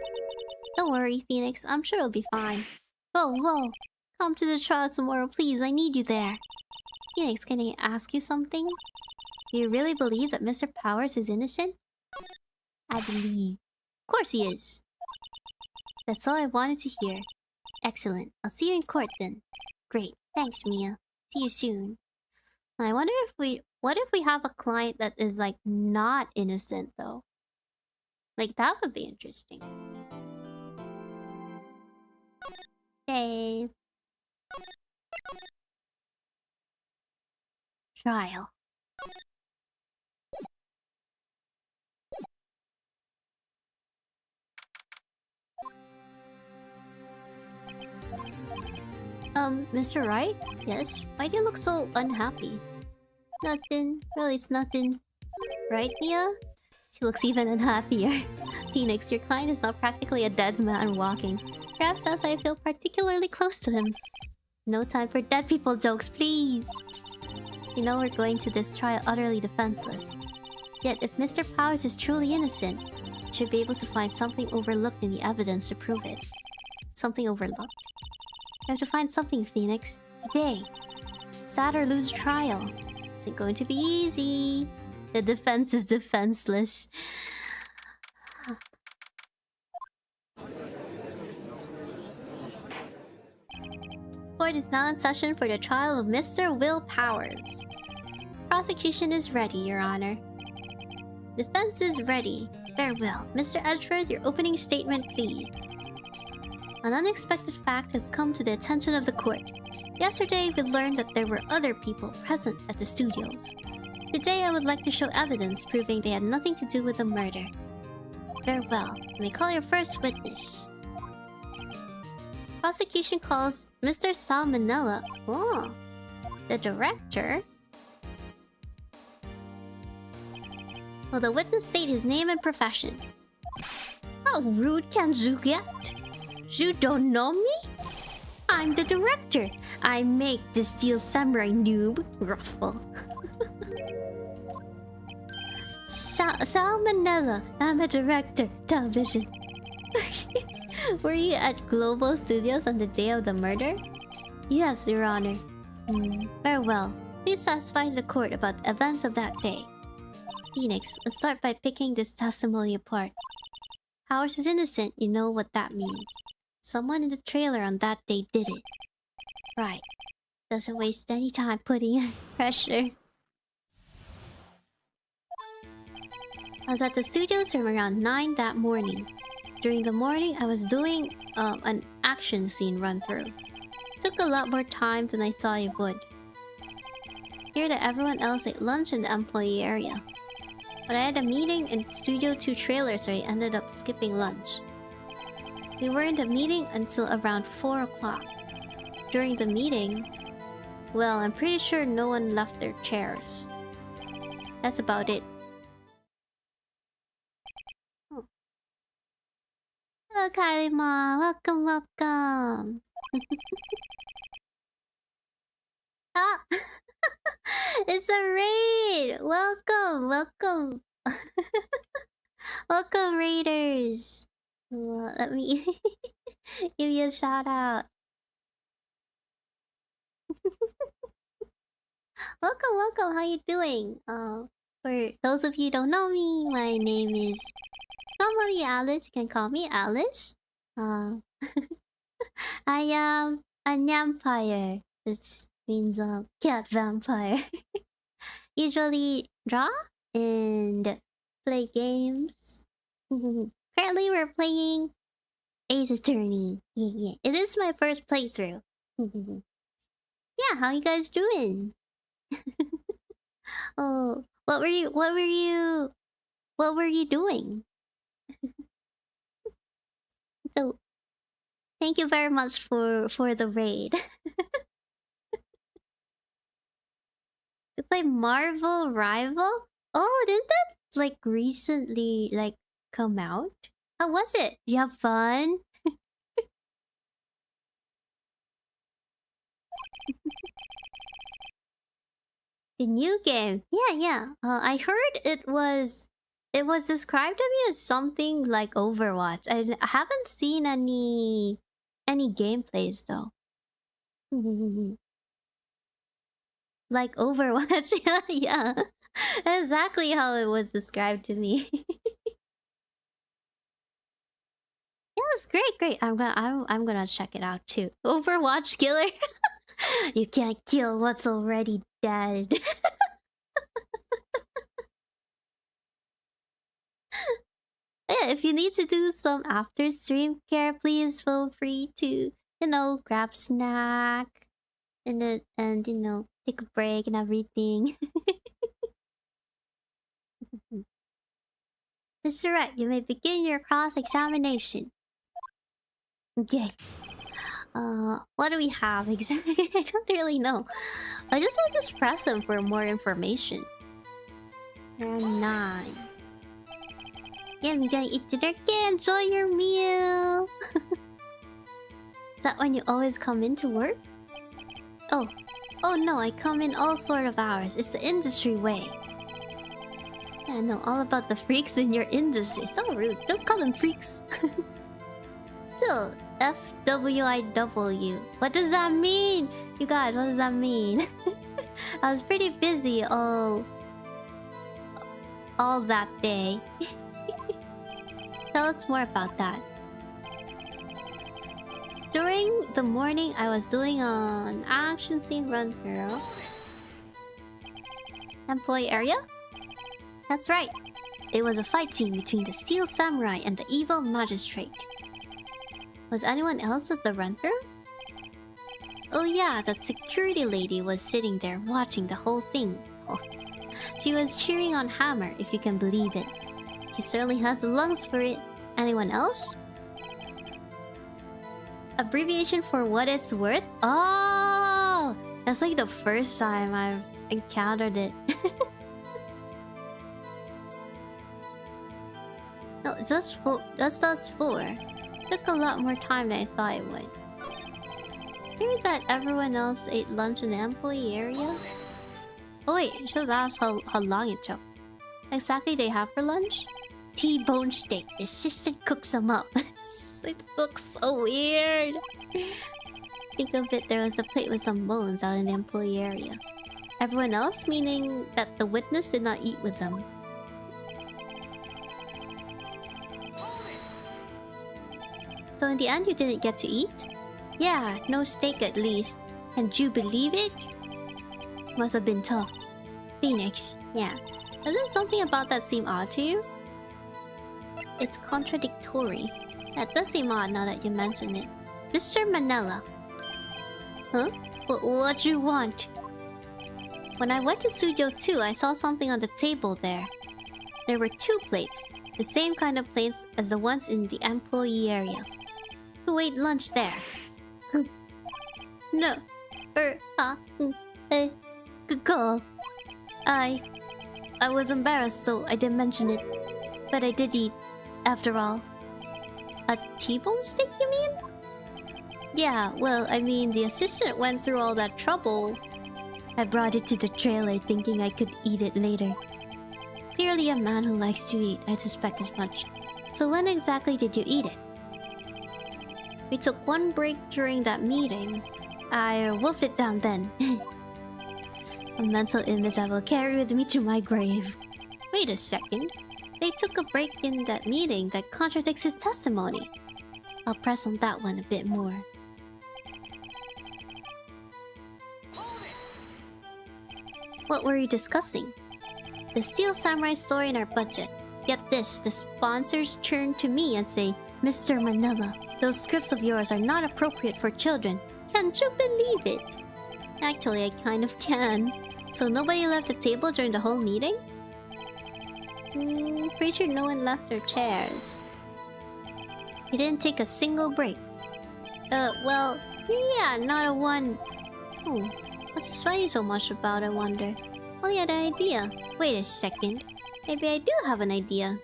Don't worry, Phoenix. I'm sure it'll be fine. Whoa. Come to the trial tomorrow, please. I need you there. Phoenix, can I ask you something? Do you really believe that Mr. Powers is innocent? I believe. Of course he is. That's all I wanted to hear. Excellent. I'll see you in court then. Great. Thanks, Mia. See you soon. I wonder if we... What if we have a client that is, like, not innocent, though? Like, that would be interesting. Hey. Trial. Mr. Wright? Yes? Why do you look so unhappy? Nothing. Really, it's nothing. Right, Nia? She looks even unhappier. Phoenix, your client is now practically a dead man walking. Perhaps that's why I feel particularly close to him. No time for dead people jokes, please! You know we're going to this trial utterly defenseless. Yet, if Mr. Powers is truly innocent, we should be able to find something overlooked in the evidence to prove it. Something overlooked? You have to find something, Phoenix. Today. Sad or lose trial. Isn't going to be easy. The defense is defenseless. Court is now in session for the trial of Mr. Will Powers. Prosecution is ready, Your Honor. Defense is ready. Very well. Mr. Edgeworth, your opening statement, please. An unexpected fact has come to the attention of the court. Yesterday, we learned that there were other people present at the studios. Today, I would like to show evidence proving they had nothing to do with the murder. Very well. You may call your first witness. Prosecution calls Mr. Salmonella. Oh, the director? Will the witness state his name and profession? How rude can you get? You don't know me? I'm the director. I make the Steel Samurai noob. Ruffle. Salmonella. I'm a director. Television. Were you at Global Studios on the day of the murder? Yes, Your Honor. Very well. Please satisfy the court about the events of that day. Phoenix, let's start by picking this testimony apart. Ours is innocent, you know what that means. Someone in the trailer on that day did it. Right. Doesn't waste any time putting pressure. I was at the studios from around 9 that morning. During the morning, I was doing an action scene run-through. Took a lot more time than I thought it would. Hear that everyone else ate lunch in the employee area. But I had a meeting in Studio 2 trailer, so I ended up skipping lunch. We were in the meeting until around 4 o'clock. During the meeting, well, I'm pretty sure no one left their chairs. That's about it. Oh. Hello, Kylie Ma. Welcome, welcome. Ah! It's a raid! Welcome, welcome. Welcome, raiders. Let me give you a shout out. Welcome, welcome. How you doing? For those of you who don't know me, my name is normally Alyss. You can call me Alyss. I am a vampire. This means cat vampire. Usually draw and play games. Currently, we're playing Ace Attorney. Yeah. It is my first playthrough. Yeah, how you guys doing? Oh, what were you doing? So, thank you very much for the raid. You play Marvel Rival? Oh, didn't that like recently come out? How was it? You have fun? The new game. Yeah. I heard it was described to me as something like Overwatch. I haven't seen any gameplays though. Like Overwatch. Yeah. Exactly how it was described to me. Yes, great. I'm gonna check it out too. Overwatch killer. You can't kill what's already dead. Yeah, if you need to do some after stream care, please feel free to, grab snack and take a break and everything. Mr. Right, you may begin your cross-examination. Okay. What do we have exactly? I don't really know. I guess I'll just press him for more information. And 9. Yeah, we gotta eat dinner again. Enjoy your meal. Is that when you always come into work? Oh no, I come in all sort of hours. It's the industry way. Yeah, I know all about the freaks in your industry. So rude. Don't call them freaks. Still, FWIW. What does that mean? You guys, what does that mean? I was pretty busy all that day. Tell us more about that. During the morning, I was doing an action scene run-through. Employee area? That's right. It was a fight scene between the Steel Samurai and the evil magistrate. Was anyone else at the run-through? Oh yeah, that security lady was sitting there watching the whole thing. Oh. She was cheering on Hammer, if you can believe it. He certainly has the lungs for it. Anyone else? Abbreviation for what it's worth? Oh! That's like the first time I've encountered it. No, just 4. That's 4. Took a lot more time than I thought it would. Hear that everyone else ate lunch in the employee area? Oh wait, I should have asked how long it took. Exactly they have for lunch? T-bone steak. The assistant cooks them up. It looks so weird. Think of it, there was a plate with some bones out in the employee area. Everyone else, meaning that the witness did not eat with them. So in the end, you didn't get to eat? Yeah, no steak at least. Can't you believe it? Must have been tough. Phoenix, yeah. Doesn't something about that seem odd to you? It's contradictory. That does seem odd now that you mention it. Mr. Manila. Huh? What you want? When I went to Studio 2, I saw something on the table there. There were 2 plates. The same kind of plates as the ones in the employee area. Who ate lunch there? No. Good call. I was embarrassed, so I didn't mention it. But I did eat, after all. A T-bone steak, you mean? Yeah, well, I mean, the assistant went through all that trouble. I brought it to the trailer thinking I could eat it later. Clearly a man who likes to eat, I suspect as much. So when exactly did you eat it? We took one break during that meeting. I wolfed it down then. A mental image I will carry with me to my grave. Wait a second. They took a break in that meeting that contradicts his testimony. I'll press on that one a bit more. What were you discussing? The Steel Samurai story in our budget. Get this, the sponsors turn to me and say, Mr. Manila, those scripts of yours are not appropriate for children. Can't you believe it? Actually, I kind of can. So nobody left the table during the whole meeting? Pretty sure no one left their chairs. You didn't take a single break. Well, yeah, not a one... Oh, what's he sweating so much about, I wonder? Only had an idea. Wait a second. Maybe I do have an idea.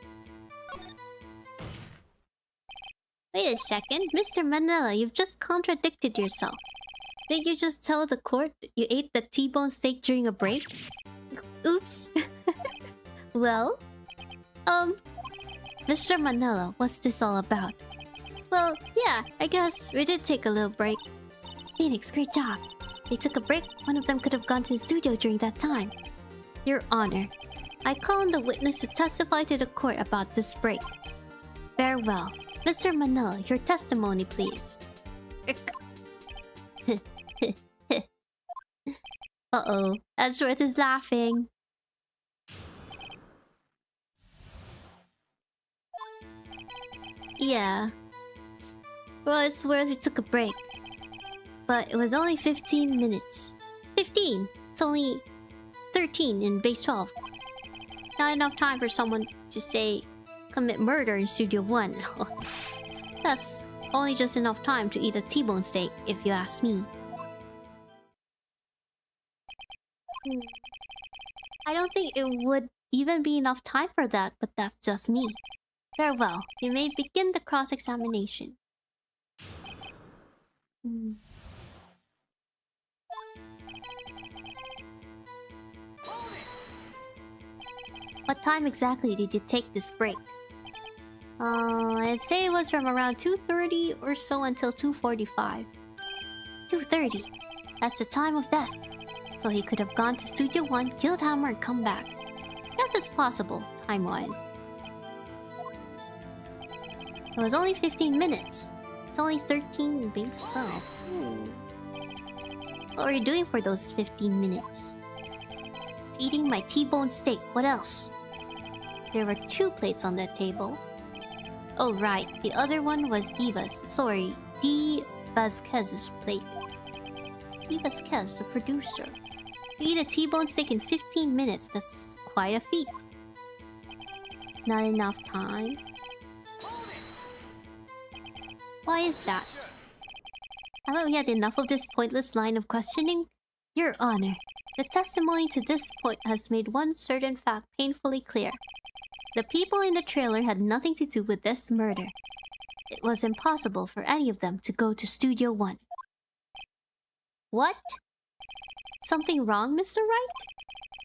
Wait a second. Mr. Manila, you've just contradicted yourself. Did you just tell the court you ate the T-bone steak during a break? Oops. Well? Mr. Manila, what's this all about? Well, yeah, I guess we did take a little break. Phoenix, great job. They took a break. One of them could have gone to the studio during that time. Your Honor, I call on the witness to testify to the court about this break. Very well. Mr. Manila, your testimony, please. Uh-oh. Edgeworth is laughing. Yeah. Well, it's where we took a break. But it was only 15 minutes. 15! It's only 13 in base 12. Not enough time for someone to, say, commit murder in Studio 1. That's only just enough time to eat a T-bone steak, if you ask me. I don't think it would even be enough time for that, but that's just me. Very well. You may begin the cross-examination. What time exactly did you take this break? I'd say it was from around 2:30 or so until 2:45. 2:30. That's the time of death. So he could have gone to Studio 1, killed Hammer, and come back. Guess it's possible, time-wise. It was only 15 minutes. It's only 13 in base 12. What were you doing for those 15 minutes? Eating my T-bone steak. What else? There were 2 plates on that table. Oh, right. The other one was Diva's. Sorry, D. Vasquez's plate. D. Vasquez, the producer. To eat a T-bone steak in 15 minutes, that's quite a feat. Not enough time. Why is that? Haven't we had enough of this pointless line of questioning? Your Honor, the testimony to this point has made one certain fact painfully clear. The people in the trailer had nothing to do with this murder. It was impossible for any of them to go to Studio 1. What? Something wrong, Mr. Wright?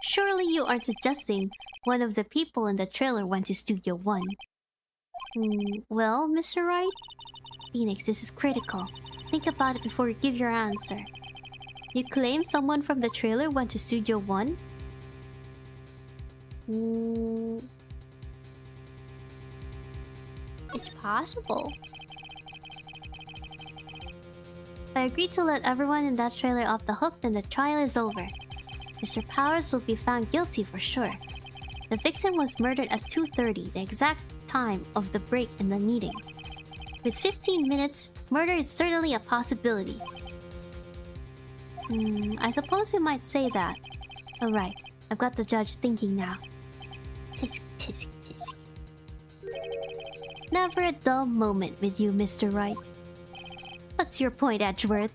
Surely you aren't suggesting one of the people in the trailer went to Studio 1. Well, Mr. Wright? Phoenix, this is critical. Think about it before you give your answer. You claim someone from the trailer went to Studio 1? It's possible. agreed to let everyone in that trailer off the hook, then the trial is over. Mr. Powers will be found guilty for sure. The victim was murdered at 2:30, the exact time of the break in the meeting. With 15 minutes, murder is certainly a possibility. I suppose you might say that. Alright, I've got the judge thinking now. Tisk, tisk, tisk. Never a dull moment with you, Mr. Wright. What's your point, Edgeworth?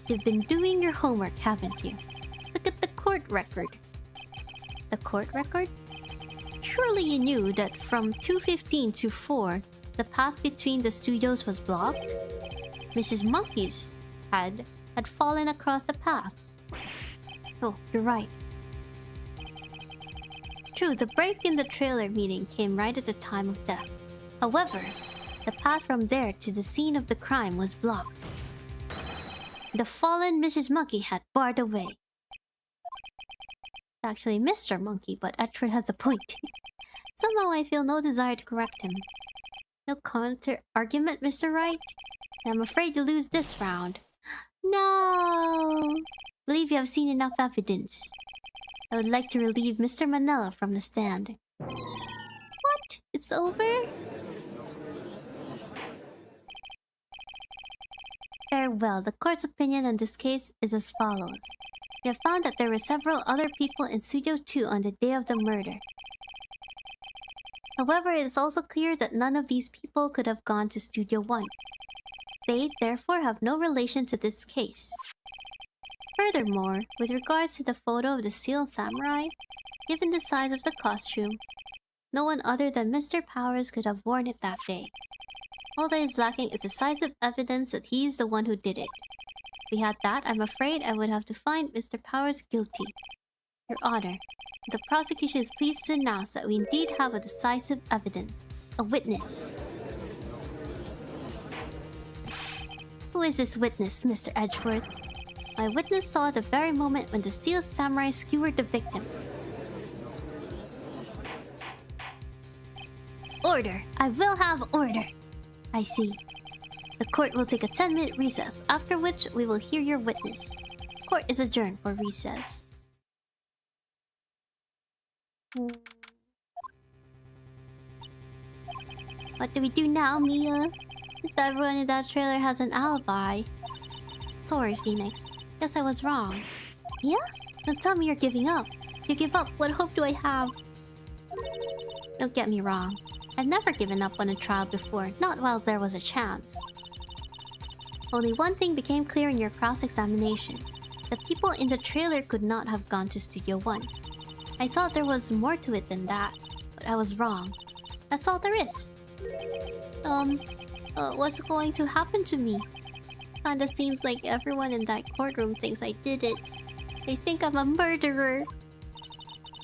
You've been doing your homework, haven't you? Look at the court record. The court record? Surely you knew that from 2:15 to 4, the path between the studios was blocked? Mrs. Monkey's head had fallen across the path. Oh, you're right. True, the break in the trailer meeting came right at the time of death. However, the path from there to the scene of the crime was blocked. The fallen Mrs. Monkey had barred the way. Actually, Mr. Monkey, but Edward has a point. Somehow I feel no desire to correct him. No counter-argument, Mr. Wright? I'm afraid you lose this round. No! Believe you have seen enough evidence. I would like to relieve Mr. Manila from the stand. What? It's over? Farewell. The court's opinion on this case is as follows. We have found that there were several other people in Studio 2 on the day of the murder. However, it is also clear that none of these people could have gone to Studio 1. They, therefore, have no relation to this case. Furthermore, with regards to the photo of the Steel Samurai, given the size of the costume, no one other than Mr. Powers could have worn it that day. All that is lacking is decisive evidence that he is the one who did it. If we had that, I'm afraid I would have to find Mr. Powers guilty. Your Honor, the prosecution is pleased to announce that we indeed have a decisive evidence. A witness. Who is this witness, Mr. Edgeworth? My witness saw the very moment when the Steel Samurai skewered the victim. Order! I will have order! I see. The court will take a 10-minute recess, after which we will hear your witness. Court is adjourned for recess. What do we do now, Mia? If everyone in that trailer has an alibi. Sorry, Phoenix. Guess I was wrong. Yeah? Don't tell me you're giving up. If you give up, what hope do I have? Don't get me wrong. I've never given up on a trial before, not while there was a chance. Only one thing became clear in your cross-examination. The people in the trailer could not have gone to Studio 1. I thought there was more to it than that, but I was wrong. That's all there is. What's going to happen to me? Kinda seems like everyone in that courtroom thinks I did it. They think I'm a murderer.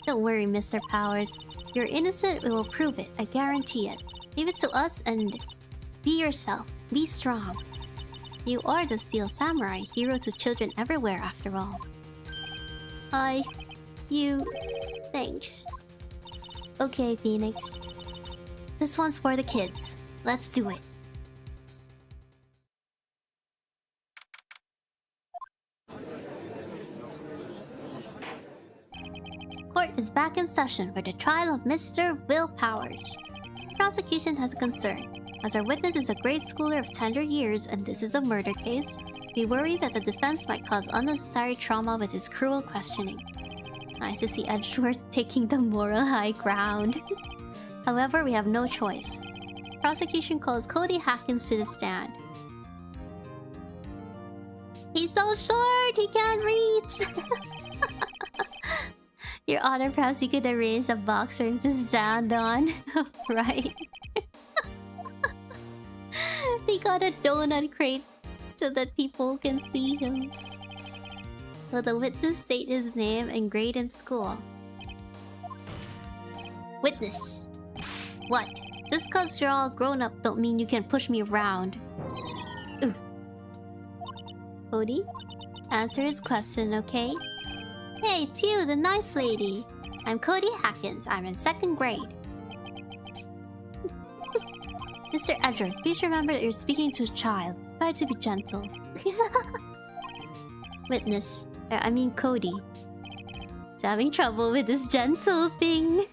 Don't worry, Mr. Powers. You're innocent, we will prove it. I guarantee it. Leave it to us and... be yourself. Be strong. You are the Steel Samurai, hero to children everywhere after all. Thanks. Okay, Phoenix. This one's for the kids. Let's do it. Court is back in session for the trial of Mr. Will Powers. Prosecution has a concern. As our witness is a grade schooler of tender years and this is a murder case, we worry that the defense might cause unnecessary trauma with his cruel questioning. Nice to see Edgeworth taking the moral high ground. However, we have no choice. Prosecution calls Cody Hackins to the stand. He's so short, he can't reach! Your Honor, perhaps you could arrange a box for him to stand on. Right? They got a donut crate so that people can see him. Will the witness state his name and grade in school? Witness. What? Just cause you're all grown up don't mean you can push me around. Oof. Cody? Answer his question, okay? Hey, it's you, the nice lady. I'm Cody Hackins. I'm in 2nd grade. Mr. Edgeworth, please remember that you're speaking to a child. Try to be gentle. Witness. I mean Cody. He's having trouble with this gentle thing.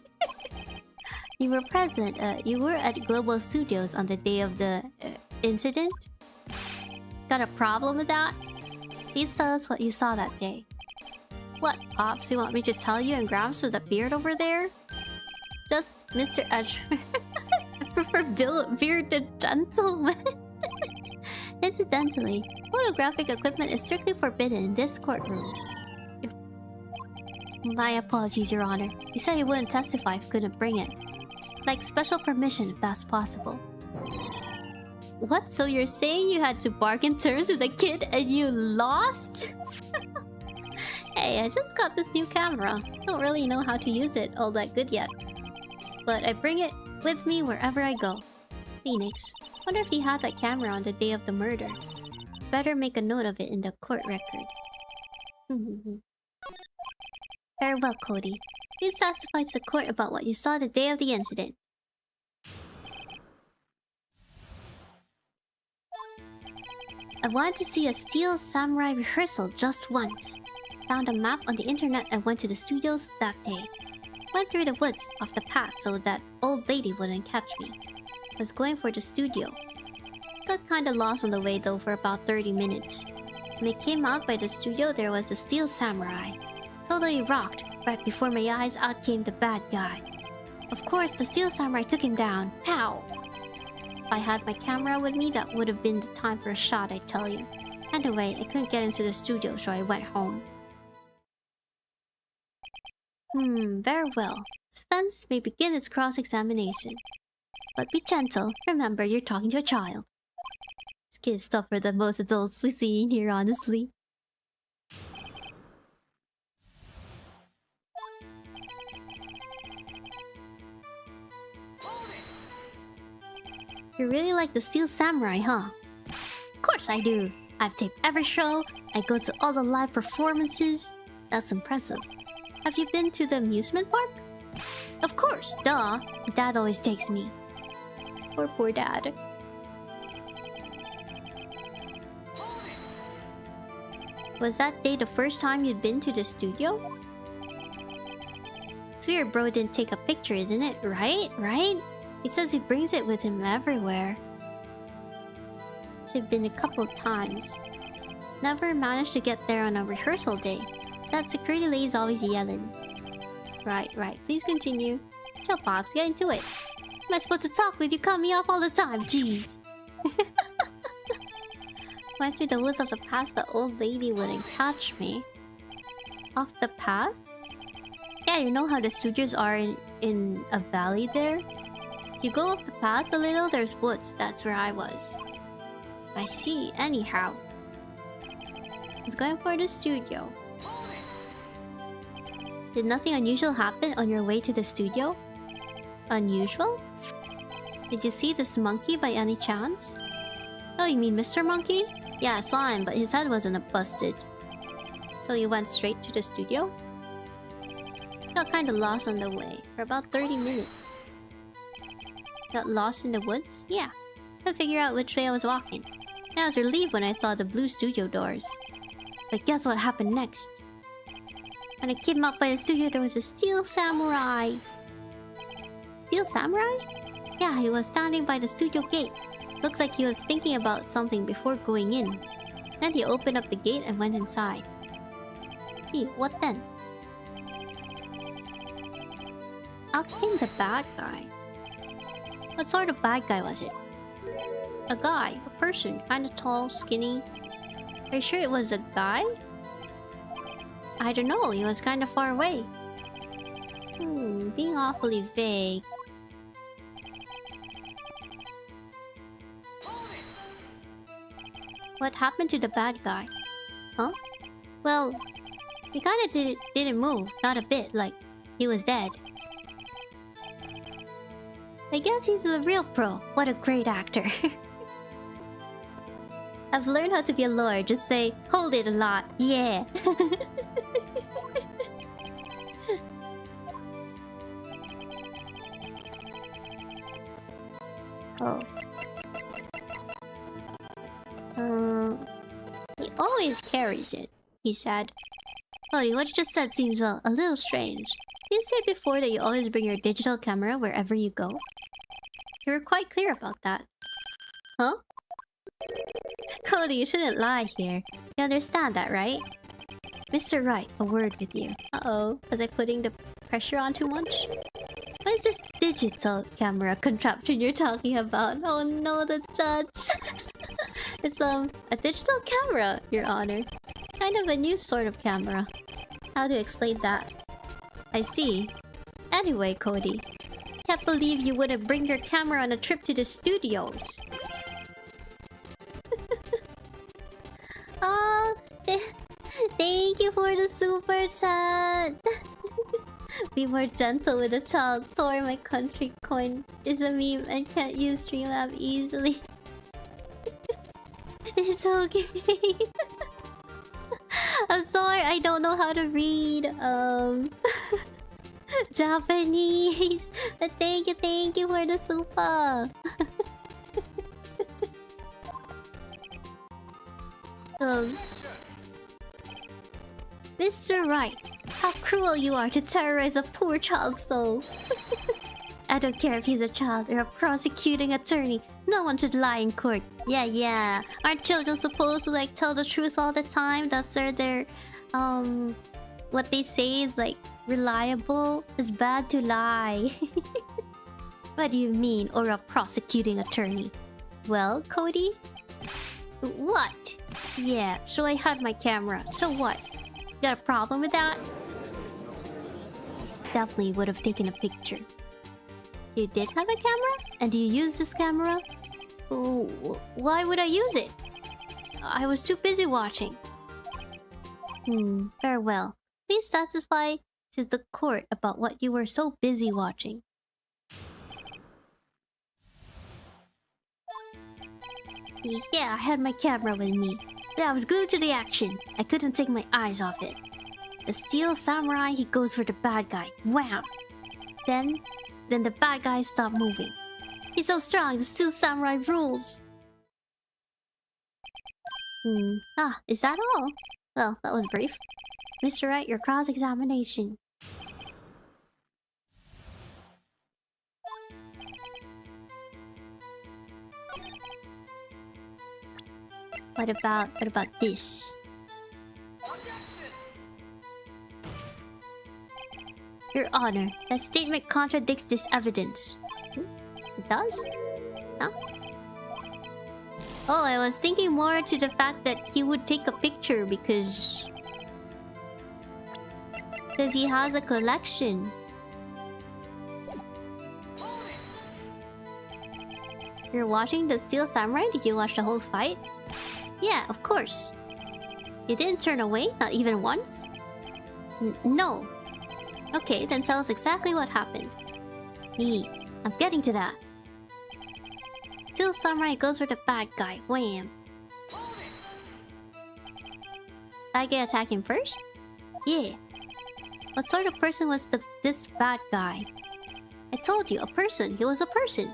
You were present. You were at Global Studios on the day of the incident. Got a problem with that? Please tell us what you saw that day. What, Pops? You want me to tell you and Gramps with a beard over there? Just Mr. Edge. I prefer bearded gentlemen. Incidentally, photographic equipment is strictly forbidden in this courtroom. My apologies, Your Honor. You said you wouldn't testify if you couldn't bring it. Like special permission if that's possible. What? So you're saying you had to bargain terms with a kid and you lost? Hey, I just got this new camera. Don't really know how to use it all that good yet. But I bring it with me wherever I go. Phoenix, wonder if he had that camera on the day of the murder. Better make a note of it in the court record. Very well, Cody. Please testify to the court about what you saw the day of the incident. I wanted to see a Steel Samurai rehearsal just once. Found a map on the internet and went to the studios that day. Went through the woods off the path so that old lady wouldn't catch me. Was going for the studio. Got kinda lost on the way though for about 30 minutes. When I came out by the studio, there was the Steel Samurai. Totally rocked. Right before my eyes, out came the bad guy. Of course, the Steel Samurai took him down. Pow! If I had my camera with me, that would have been the time for a shot, I tell you. Anyway, I couldn't get into the studio, so I went home. Very well. Defense may begin its cross-examination. But be gentle. Remember, you're talking to a child. This kid's tougher than most adults we see in here, honestly. You really like the Steel Samurai, huh? Of course I do. I've taped every show. I go to all the live performances. That's impressive. Have you been to the amusement park? Of course, duh. Dad always takes me. Poor Dad. Was that day the first time you'd been to the studio? It's weird bro didn't take a picture, isn't it? Right? He says he brings it with him everywhere. Should have been a couple times. Never managed to get there on a rehearsal day. That security lady's always yelling. Right. Please continue. Chill, Pops. Get into it. Am I supposed to talk with you? Cut me off all the time. Jeez. Went through the woods of the path. The old lady wouldn't catch me. Off the path? Yeah, you know how the studios are in a valley there? If you go off the path a little, there's woods. That's where I was. I see. Anyhow. I was going for the studio. Did nothing unusual happen on your way to the studio? Unusual? Did you see this monkey by any chance? Oh, you mean Mr. Monkey? Yeah, I saw him, but his head wasn't busted. So you went straight to the studio? Got kinda lost on the way for about 30 minutes. Got lost in the woods? Yeah. Couldn't figure out which way I was walking. And I was relieved when I saw the blue studio doors. But guess what happened next? When I came out by the studio, there was a Steel Samurai. Steel Samurai? Yeah, he was standing by the studio gate. Looked like he was thinking about something before going in. Then he opened up the gate and went inside. Gee, what then? Out came the bad guy. What sort of bad guy was it? A guy, a person, kinda tall, skinny. Are you sure it was a guy? I don't know, he was kinda far away. Being awfully vague. What happened to the bad guy? Huh? Well, he kinda didn't move, not a bit, like he was dead. I guess he's a real pro. What a great actor. I've learned how to be a lawyer. Just say, hold it a lot. Yeah. Oh. always carries it, he said. Cody, what you just said seems, well, a little strange. You said before that you always bring your digital camera wherever you go. You were quite clear about that. Huh? Cody, you shouldn't lie here. You understand that, right? Mr. Wright, a word with you. Uh-oh. Was I putting the pressure on too much? What is this digital camera contraption you're talking about? Oh no, the judge. It's a digital camera, Your Honor. Kind of a new sort of camera. How to explain that? I see. Anyway, Cody. Can't believe you wouldn't bring your camera on a trip to the studios. Oh, thank you for the super chat. Be more gentle with a child. Sorry, my country coin is a meme and can't use Streamlab easily. It's okay. I'm sorry, I don't know how to read Japanese. But thank you for the super. Mr. Wright, how cruel you are to terrorize a poor child's soul. I don't care if he's a child or a prosecuting attorney. No one should lie in court. Yeah. Aren't children supposed to like tell the truth all the time? That's their what they say is like reliable. It's bad to lie. What do you mean, or a prosecuting attorney? Well, Cody? What? Yeah, so I had my camera. So what? Got a problem with that? Definitely would have taken a picture. You did have a camera? And do you use this camera? Oh, why would I use it? I was too busy watching. Very well. Please testify to the court about what you were so busy watching. Yeah, I had my camera with me. But I was glued to the action. I couldn't take my eyes off it. The steel samurai, he goes for the bad guy. Wham! Then the bad guy stopped moving. He's so strong, the steel samurai rules. Is that all? Well, that was brief. Mr. Wright, your cross-examination. What about this? Your Honor, that statement contradicts this evidence. It does? Huh? Oh, I was thinking more to the fact that he would take a picture because he has a collection. You're watching the Steel Samurai? Did you watch the whole fight? Yeah, of course. You didn't turn away? Not even once? No. Okay, then tell us exactly what happened. I'm getting to that. Steel Samurai goes for the bad guy. Wham. Bad guy attack him first? Yeah. What sort of person was this bad guy? I told you, a person. He was a person.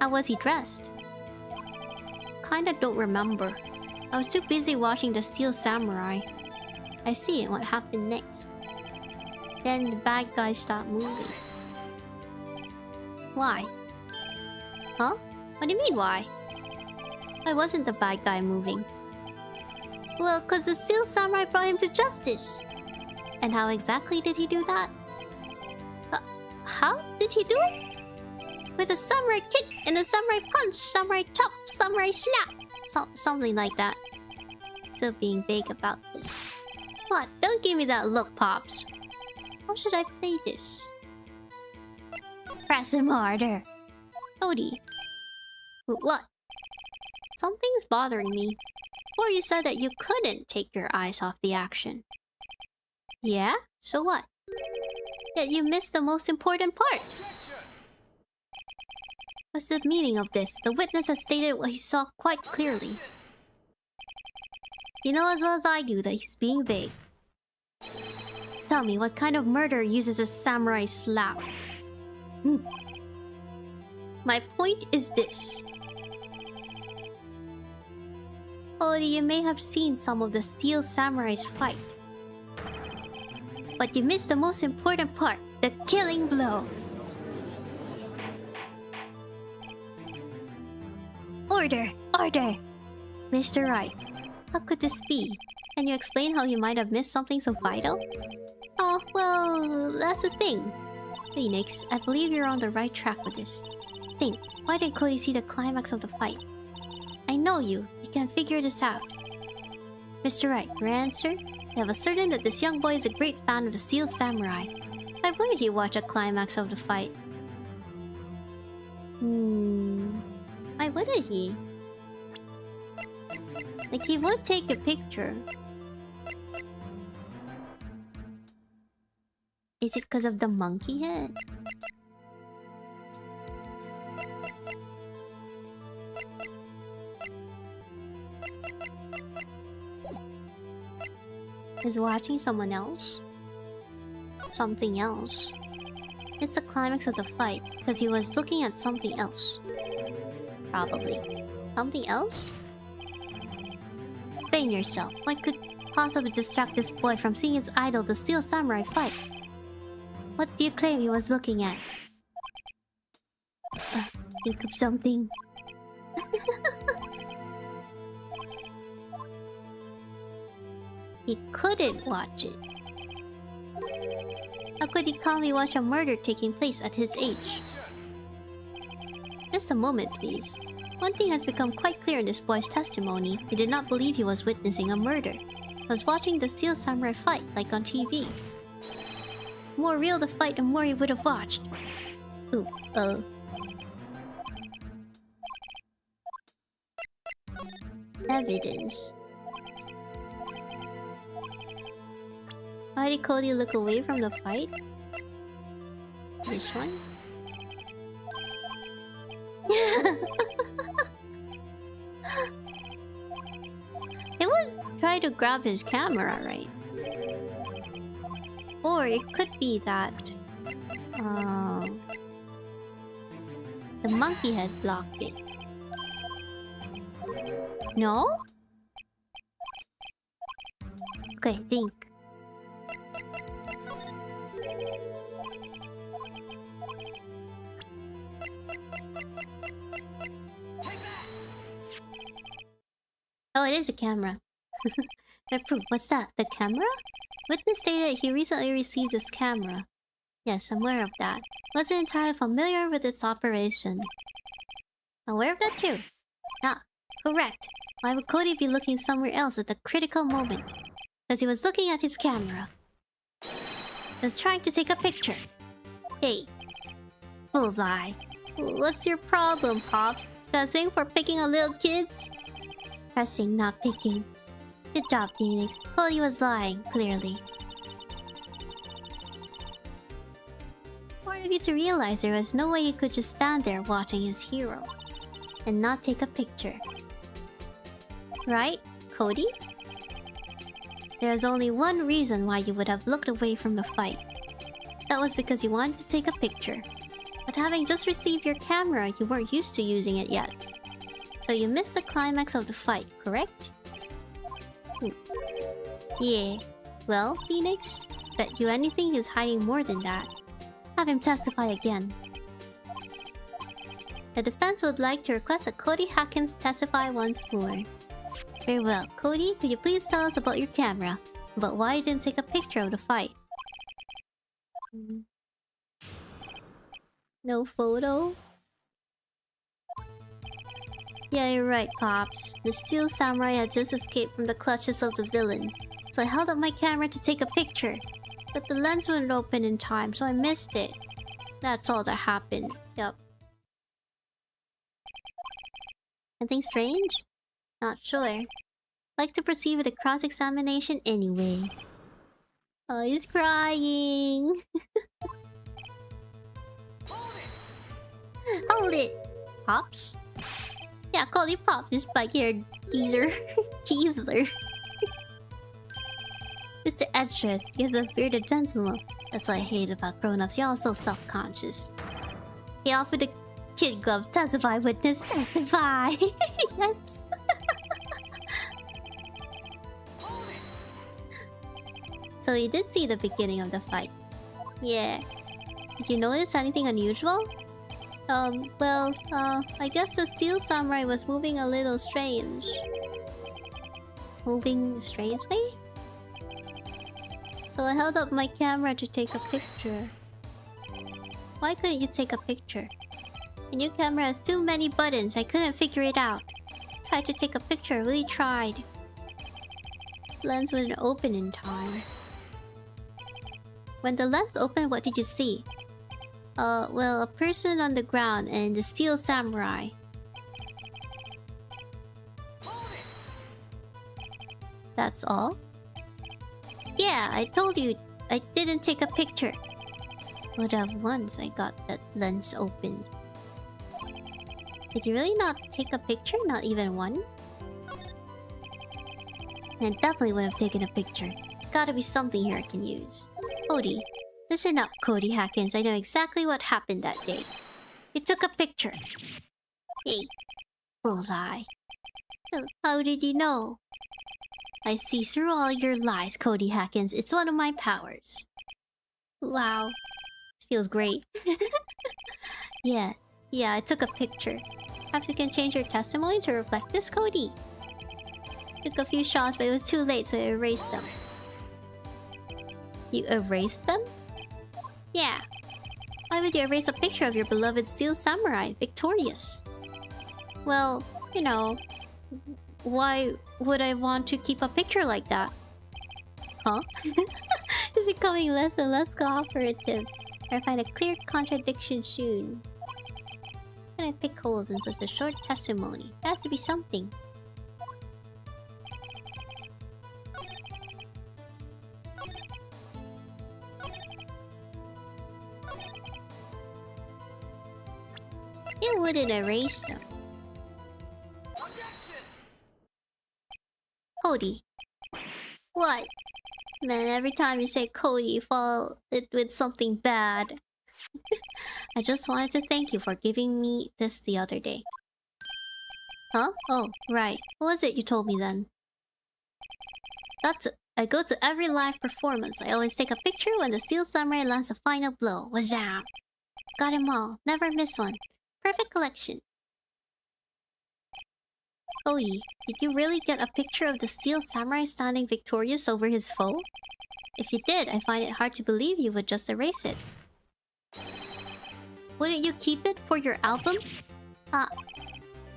How was he dressed? Kinda don't remember. I was too busy watching the Steel Samurai. I see what happened next. Then the bad guy stopped moving. Why? Huh? What do you mean, why? Why wasn't the bad guy moving? Well, cause the Steel Samurai brought him to justice. And how exactly did he do that? How did he do it? With a samurai kick and a samurai punch, samurai chop, samurai slap. Something like that. Still being vague about this. What? Don't give me that look, Pops. How should I play this? Press him harder. Cody. What? Something's bothering me. Or you said that you couldn't take your eyes off the action. Yeah? So what? Yet you missed the most important part. What's the meaning of this? The witness has stated what he saw quite clearly. You know as well as I do that he's being vague. Tell me, what kind of murderer uses a samurai slap? My point is this. Cody, you may have seen some of the Steel Samurai's fight. But you missed the most important part, the killing blow. Order! Order! Mr. Wright, how could this be? Can you explain how you might have missed something so vital? Oh, well, that's the thing. Phoenix, I believe you're on the right track with this. Think, why didn't Cody see the climax of the fight? I know you. You can figure this out. Mr. Wright, your answer? I have ascertained that this young boy is a great fan of the Steel Samurai. Why wouldn't he watch a climax of the fight? Why wouldn't he? Like, he would take a picture. Is it because of the monkey head? Is watching someone else? Something else. It's the climax of the fight, because he was looking at something else. Probably. Something else? Explain yourself. What could possibly distract this boy from seeing his idol, the Steel Samurai, fight? What do you claim he was looking at? Think of something. He couldn't watch it. How could he calmly watch a murder taking place at his age? Just a moment, please. One thing has become quite clear in this boy's testimony. He did not believe he was witnessing a murder. He was watching the Steel Samurai fight, like on TV. The more real the fight, the more he would have watched. Ooh, Evidence. Why did Cody look away from the fight? This one? They would try to grab his camera, right? Or it could be that... the monkey had blocked it. No? Okay, think. Oh, it is a camera. No proof. What's that? The camera? Witness stated that he recently received this camera. Yes, I'm aware of that. Wasn't entirely familiar with its operation. Aware of that too? Ah, correct. Why would Cody be looking somewhere else at the critical moment? Because he was looking at his camera. He was trying to take a picture. Hey. Bullseye. What's your problem, Pops? Got a thing for picking on little kids? Pressing, not picking. Good job, Phoenix. Cody was lying, clearly. Part of you to realize there was no way he could just stand there watching his hero and not take a picture. Right, Cody? There's only one reason why you would have looked away from the fight. That was because you wanted to take a picture. But having just received your camera, you weren't used to using it yet. So you missed the climax of the fight, correct? Yeah. Well, Phoenix, bet you anything he's hiding more than that. Have him testify again. The defense would like to request that Cody Hawkins testify once more. Very well. Cody, could you please tell us about your camera? About why you didn't take a picture of the fight? No photo? Yeah, you're right, Pops. The Steel Samurai had just escaped from the clutches of the villain. So I held up my camera to take a picture. But the lens wouldn't open in time, so I missed it. That's all that happened. Yup. Anything strange? Not sure. Like to proceed with the cross-examination anyway. Oh, he's crying. Hold it! Pops? Yeah, call you Pops, you spike-haired geezer. Geezer. Mr. Edgers, he has a bearded gentleman. That's what I hate about grown-ups. You're all so self-conscious. He offered the kid gloves. Testify, witness, testify! Yes. So you did see the beginning of the fight. Yeah. Did you notice anything unusual? I guess the steel samurai was moving a little strange. Moving strangely? So I held up my camera to take a picture. Why couldn't you take a picture? The new camera has too many buttons, I couldn't figure it out. Tried to take a picture, really tried. Lens wouldn't open in time. When the lens opened, what did you see? A person on the ground and the steel samurai. That's all? Yeah, I told you I didn't take a picture. Would have once I got that lens opened. Did you really not take a picture? Not even one? I definitely would have taken a picture. There's gotta be something here I can use. Cody. Listen up, Cody Hackins. I know exactly what happened that day. You took a picture. Hey. Bullseye. How did you know? I see through all your lies, Cody Hackins. It's one of my powers. Wow. Feels great. Yeah, I took a picture. Perhaps you can change your testimony to reflect this, Cody. Took a few shots, but it was too late, so I erased them. You erased them? Yeah. Why would you erase a picture of your beloved steel samurai, victorious? Well, you know... Why would I want to keep a picture like that? Huh? It's becoming less and less cooperative. I find a clear contradiction soon. How can I pick holes in such a short testimony? There has to be something. You wouldn't erase them. Cody. What? Man, every time you say Cody, you follow it with something bad. I just wanted to thank you for giving me this the other day. Huh? Oh, right. What was it you told me then? I go to every live performance. I always take a picture when the steel samurai lands a final blow. Wazam! Got 'em all. Never miss one. Perfect collection. Cody, did you really get a picture of the steel samurai standing victorious over his foe? If you did, I find it hard to believe you would just erase it. Wouldn't you keep it for your album?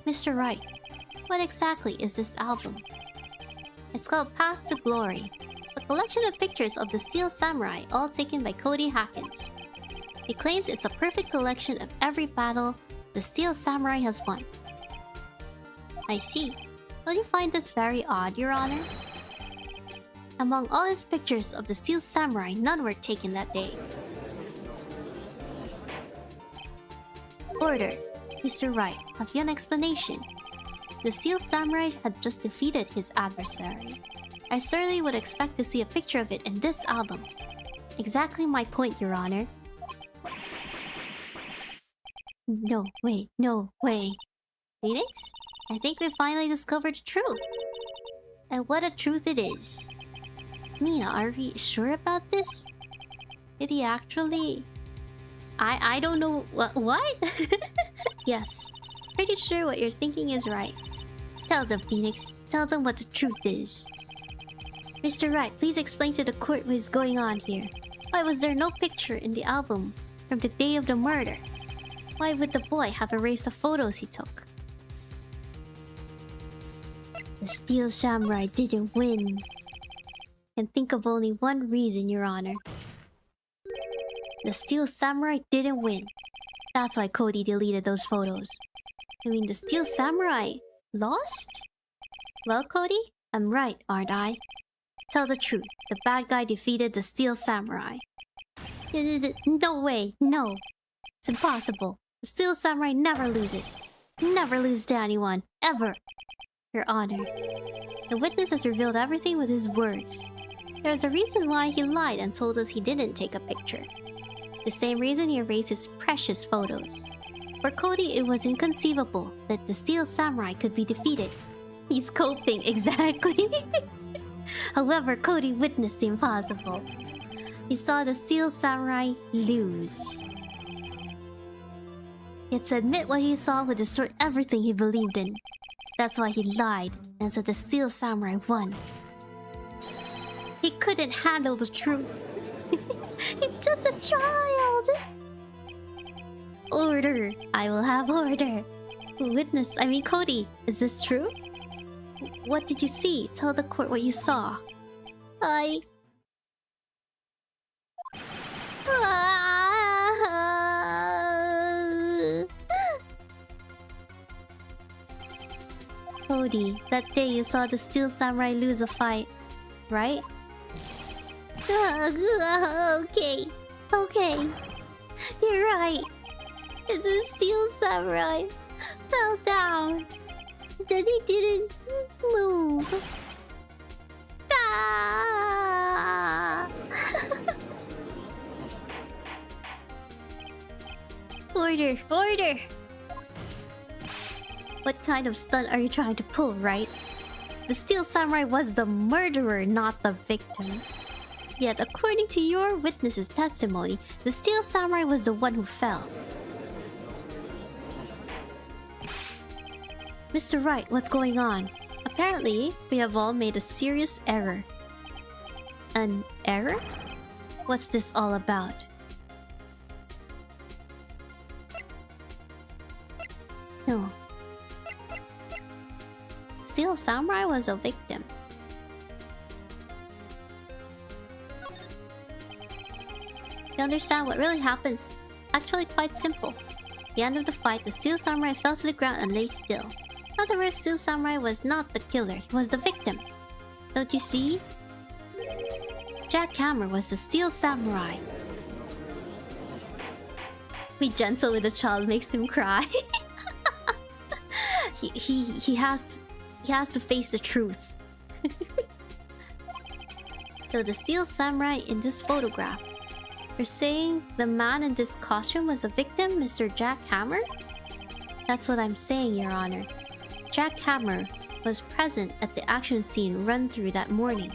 Mr. Wright, what exactly is this album? It's called Path to Glory. It's a collection of pictures of the steel samurai, all taken by Cody Hackins. He claims it's a perfect collection of every battle the steel samurai has won. I see. Don't you find this very odd, Your Honor? Among all his pictures of the steel samurai, none were taken that day. Order. Mr. Wright, have you an explanation? The steel samurai had just defeated his adversary. I certainly would expect to see a picture of it in this album. Exactly my point, Your Honor. No way. Phoenix? I think we finally discovered the truth. And what a truth it is. Mia, are we sure about this? Did he actually... I don't know... What? Yes. Pretty sure what you're thinking is right. Tell them, Phoenix. Tell them what the truth is. Mr. Wright, please explain to the court what is going on here. Why was there no picture in the album from the day of the murder? Why would the boy have erased the photos he took? The Steel Samurai didn't win. I can think of only one reason, Your Honor. The Steel Samurai didn't win. That's why Cody deleted those photos. You mean the Steel Samurai lost? Well, Cody, I'm right, aren't I? Tell the truth. The bad guy defeated the Steel Samurai. No way, no. It's impossible. The Steel Samurai never loses. Never loses to anyone, ever. Your Honor, the witness has revealed everything with his words. There's a reason why he lied and told us he didn't take a picture. The same reason he erased his precious photos. For Cody, it was inconceivable that the Steel Samurai could be defeated. He's coping, exactly. However, Cody witnessed the impossible. He saw the Steel Samurai lose. Yet to admit what he saw would destroy everything he believed in. That's why he lied and said the Steel Samurai won. He couldn't handle the truth. He's just a child. Order. I will have order. Witness, I mean Cody, is this true? What did you see? Tell the court what you saw. Cody, that day you saw the Steel Samurai lose a fight, right? Okay. You're right. The Steel Samurai fell down. Then he didn't move. Order. What kind of stunt are you trying to pull, right? The Steel Samurai was the murderer, not the victim. Yet, according to your witness's testimony, the Steel Samurai was the one who fell. Mr. Wright, what's going on? Apparently, we have all made a serious error. An error? What's this all about? No. Steel Samurai was a victim. You understand what really happens? Actually quite simple. At the end of the fight, the Steel Samurai fell to the ground and lay still. In other words, Steel Samurai was not the killer, he was the victim. Don't you see? Jack Hammer was the Steel Samurai. Be gentle with a child makes him cry. he has to face the truth. So the Steel Samurai in this photograph. You're saying the man in this costume was the victim, Mr. Jack Hammer? That's what I'm saying, Your Honor. Jack Hammer was present at the action scene run through that morning.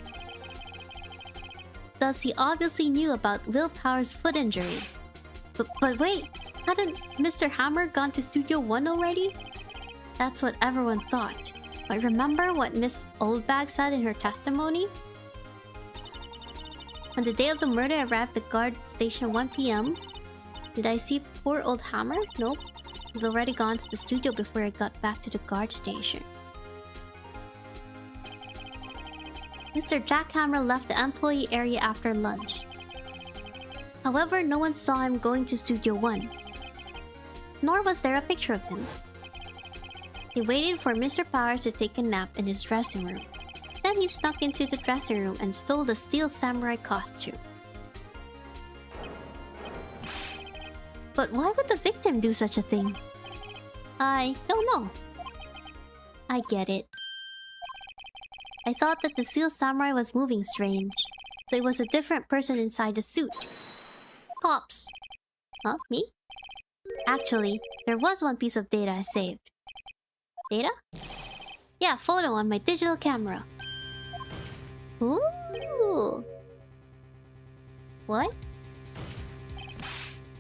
Thus, he obviously knew about Will Power's foot injury. But wait, hadn't Mr. Hammer gone to Studio 1 already? That's what everyone thought. But remember what Miss Oldbag said in her testimony? On the day of the murder, I arrived at the guard station 1 PM. Did I see poor old Hammer? Nope. He'd already gone to the studio before I got back to the guard station. Mr. Jack Hammer left the employee area after lunch. However, no one saw him going to Studio 1. Nor was there a picture of him. He waited for Mr. Powers to take a nap in his dressing room. Then he snuck into the dressing room and stole the Steel Samurai costume. But why would the victim do such a thing? I don't know. I get it. I thought that the Steel Samurai was moving strange, so it was a different person inside the suit. Pops. Huh? Me? Actually, there was one piece of data I saved. Data? Yeah, photo on my digital camera. Ooh. What?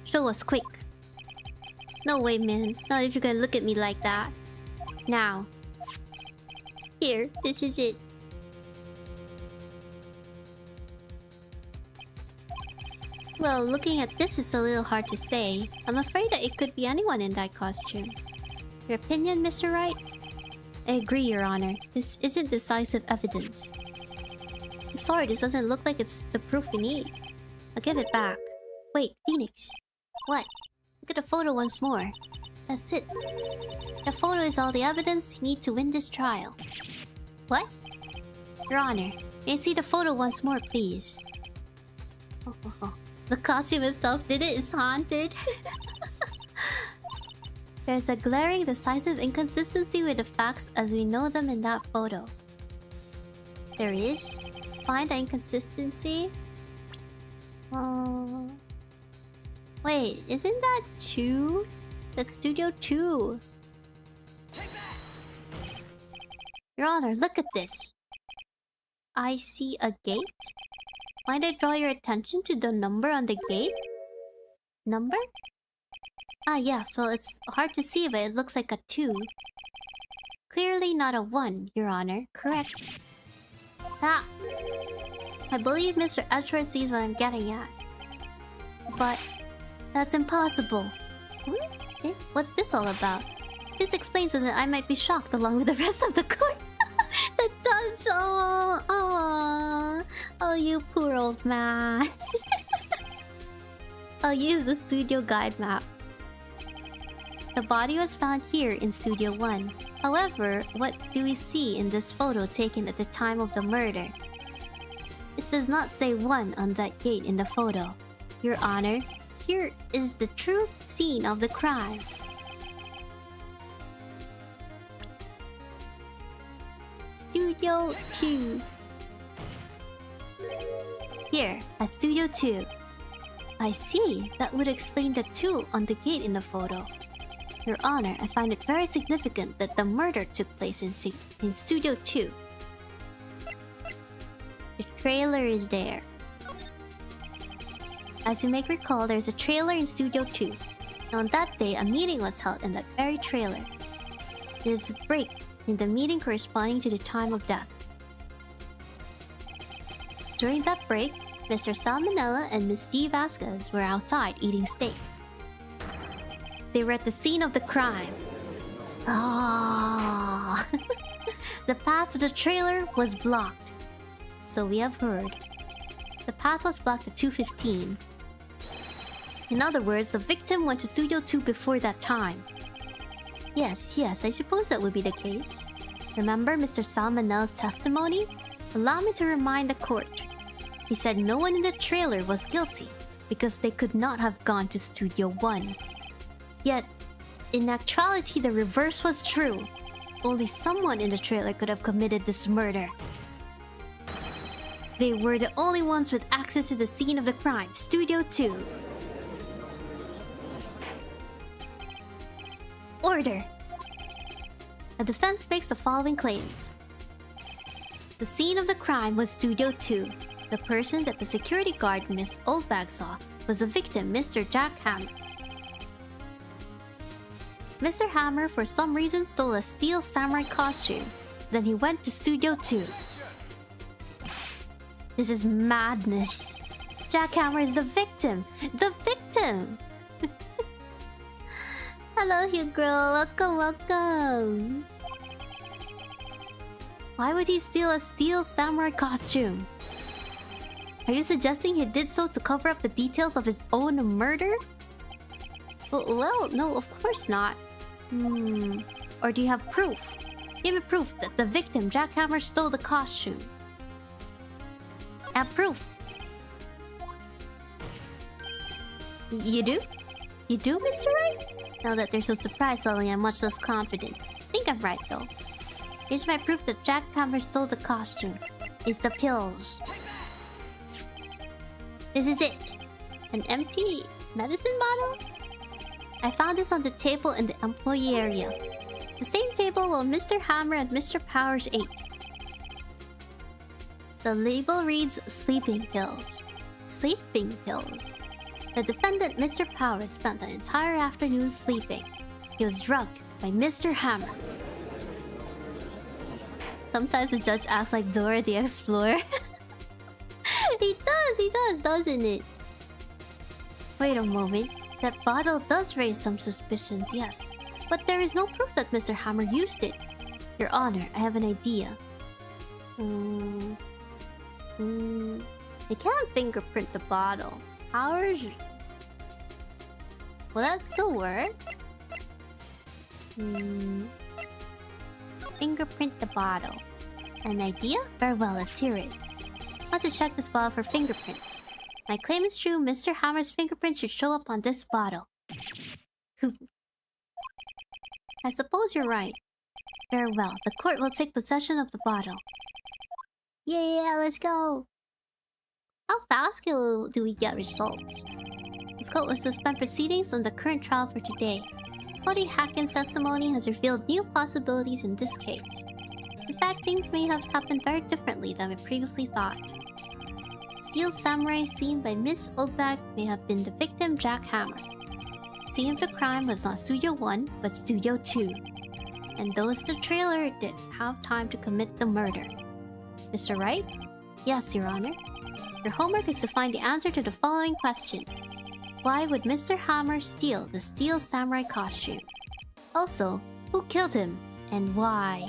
Show us quick. No way, man. Not if you're gonna look at me like that. Now. Here, this is it. Well, looking at this, it's a little hard to say. I'm afraid that it could be anyone in that costume. Your opinion, Mr. Wright? I agree, Your Honor. This isn't decisive evidence. I'm sorry, this doesn't look like it's the proof we need. I'll give it back. Wait, Phoenix. What? Look at the photo once more. That's it. The photo is all the evidence you need to win this trial. What? Your Honor, may I see the photo once more, please? The costume itself did it. It's haunted. There's a glaring, decisive inconsistency with the facts as we know them in that photo. There is? Find the inconsistency? Wait, isn't that 2? That's Studio 2. Your Honor, look at this. I see a gate. Might I draw your attention to the number on the gate? Number? Ah, yes, well, it's hard to see, but it looks like a 2. Clearly not a 1, Your Honor. Correct. Ah! I believe Mr. Edgeworth sees what I'm getting at. But that's impossible. Eh? What's this all about? This explains so that I might be shocked along with the rest of the court. The judge, oh, you poor old man. I'll use the studio guide map. The body was found here in Studio 1. However, what do we see in this photo taken at the time of the murder? It does not say 1 on that gate in the photo. Your Honor, here is the true scene of the crime. Studio 2. Here, at Studio 2. I see. That would explain the 2 on the gate in the photo. Your Honor, I find it very significant that the murder took place in Studio 2. The trailer is there. As you may recall, there's a trailer in Studio 2. And on that day, a meeting was held in that very trailer. There's a break in the meeting corresponding to the time of death. During that break, Mr. Salmonella and Miss D. Vasquez were outside eating steak. They were at the scene of the crime. Ah, the path to the trailer was blocked. So we have heard. The path was blocked at 2:15. In other words, the victim went to Studio 2 before that time. Yes, I suppose that would be the case. Remember Mr. Salmonella's testimony? Allow me to remind the court. He said no one in the trailer was guilty because they could not have gone to Studio 1. Yet, in actuality, the reverse was true. Only someone in the trailer could have committed this murder. They were the only ones with access to the scene of the crime, Studio 2. Order! The defense makes the following claims. The scene of the crime was Studio 2. The person that the security guard Miss Oldbag saw was the victim, Mr. Jack Hammer. Mr. Hammer for some reason stole a steel samurai costume. Then he went to Studio 2. This is madness. Jack Hammer is the victim! The victim! Hello, Hugh girl. Welcome. Why would he steal a steel samurai costume? Are you suggesting he did so to cover up the details of his own murder? Well, no, of course not. Or do you have proof? Give me proof that the victim, Jack Hammer, stole the costume. Have proof. You do? You do, Mr. Right? Now that they're so surprised, suddenly I'm much less confident. I think I'm right, though. Here's my proof that Jack Hammer stole the costume. It's the pills. This is it. An empty medicine bottle? I found this on the table in the employee area. The same table where Mr. Hammer and Mr. Powers ate. The label reads sleeping pills. Sleeping pills. The defendant, Mr. Powers, spent the entire afternoon sleeping. He was drugged by Mr. Hammer. Sometimes the judge acts like Dora the Explorer. He does, doesn't it? Wait a moment. That bottle does raise some suspicions, yes. But there is no proof that Mr. Hammer used it. Your Honor, I have an idea. They can't fingerprint the bottle. Powers... Will that still work? Fingerprint the bottle. An idea? Very well, let's hear it. I want to check this bottle for fingerprints. My claim is true, Mr. Hammer's fingerprints should show up on this bottle. I suppose you're right. Very well, the court will take possession of the bottle. Yeah, let's go! How fast do we get results? This court will suspend proceedings on the current trial for today. Cody Hacken's testimony has revealed new possibilities in this case. In fact, things may have happened very differently than we previously thought. Steel Samurai seen by Miss Obak may have been the victim Jackhammer. Scene of the crime was not Studio 1, but Studio 2. And those in the trailer didn't have time to commit the murder. Mr. Wright? Yes, Your Honor. Your homework is to find the answer to the following question. Why would Mr. Hammer steal the Steel Samurai costume? Also, who killed him and why?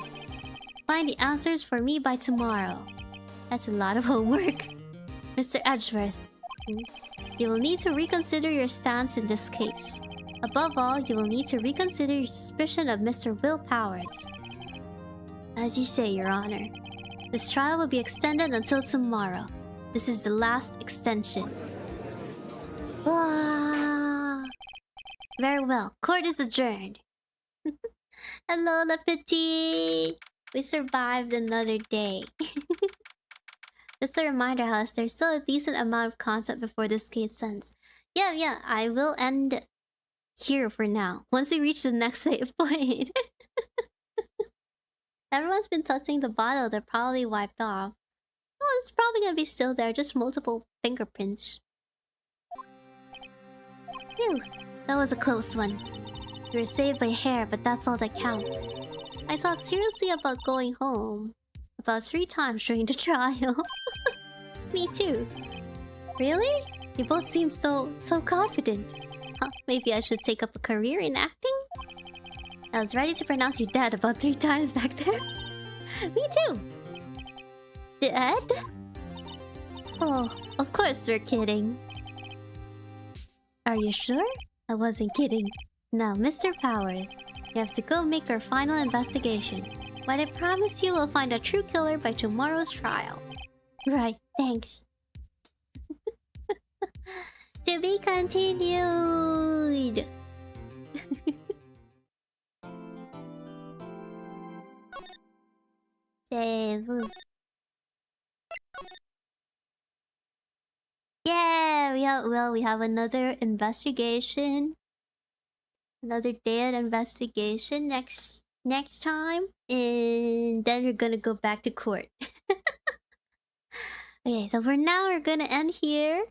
Find the answers for me by tomorrow. That's a lot of homework. Mr. Edgeworth, you will need to reconsider your stance in this case. Above all, you will need to reconsider your suspicion of Mr. Will Powers. As you say, Your Honor. This trial will be extended until tomorrow. This is the last extension. Wow. Very well. Court is adjourned. Hello, Le Petit. We survived another day. Just a reminder, Alyss, there's still a decent amount of content before this case ends. Yeah, I will end here for now. Once we reach the next save point. Everyone's been touching the bottle, they're probably wiped off. Oh, it's probably gonna be still there, just multiple fingerprints. Phew, that was a close one. You were saved by hair, but that's all that counts. I thought seriously about going home. About 3 times during the trial. Me too. Really? You both seem so confident. Huh, maybe I should take up a career in acting? I was ready to pronounce you dead about 3 times back there. Me too. Dead? Oh, of course we're kidding. Are you sure? I wasn't kidding. Now, Mr. Powers, you have to go make our final investigation. But I promise you we'll find a true killer by tomorrow's trial. Right, thanks. To be continued. Save. Yeah, we have another investigation. Another day at investigation next time. And then we're gonna go back to court. Okay, so for now we're gonna end here.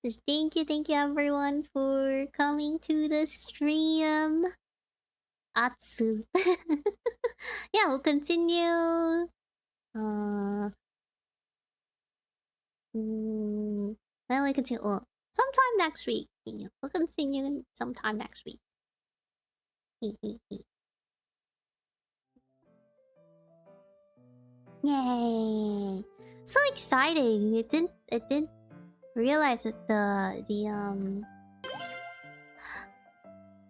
Just thank you everyone for coming to the stream. Atsu. Yeah, we'll continue. When we continue, sometime next week. We'll continue sometime next week. Yay! So exciting! I didn't realize that the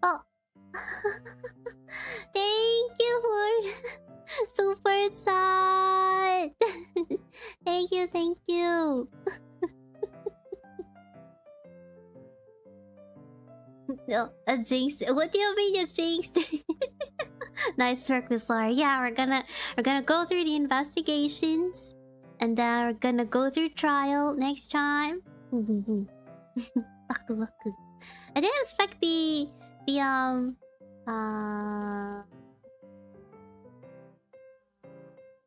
oh. Thank you for super chat. Thank you. No, a jinx. What do you mean you jinxed? Nice work, Miss Laura. Yeah, we're gonna go through the investigations, and then we're gonna go through trial next time. Baku. I didn't expect the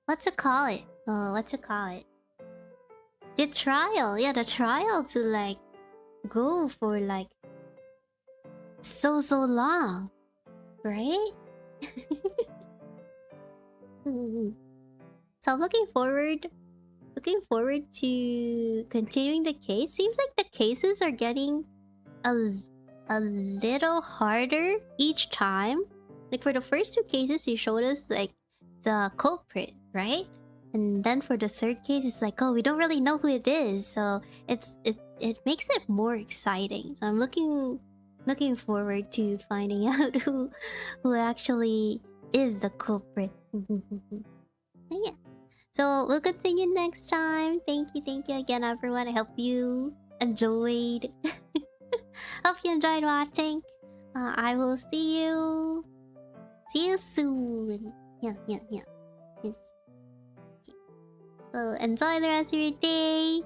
what you call it? The trial. Yeah, the trial to like go for like so long, right? So I'm looking forward to continuing the case. Seems like the cases are getting a little harder each time. Like for the first 2 cases, you showed us like the culprit, right? And then for the 3rd case, it's like, oh, we don't really know who it is. So it makes it more exciting. So I'm looking forward to finding out who actually is the culprit. Yeah. So we'll continue next time. Thank you again, everyone. I hope you enjoyed. Hope you enjoyed watching. I will see you soon. Yeah. Yes. Okay. So enjoy the rest of your day.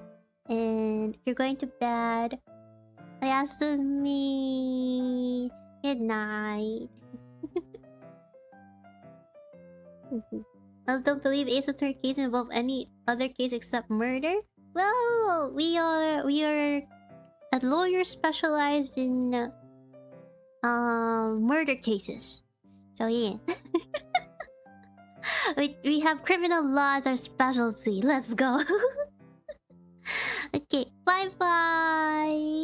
And if you're going to bed, oyasumi. Good night. I don't believe Ace Attorney case involve any other case except murder. Well, we are a lawyer specialized in murder cases. So yeah. we have criminal law as our specialty. Let's go. Okay, bye bye.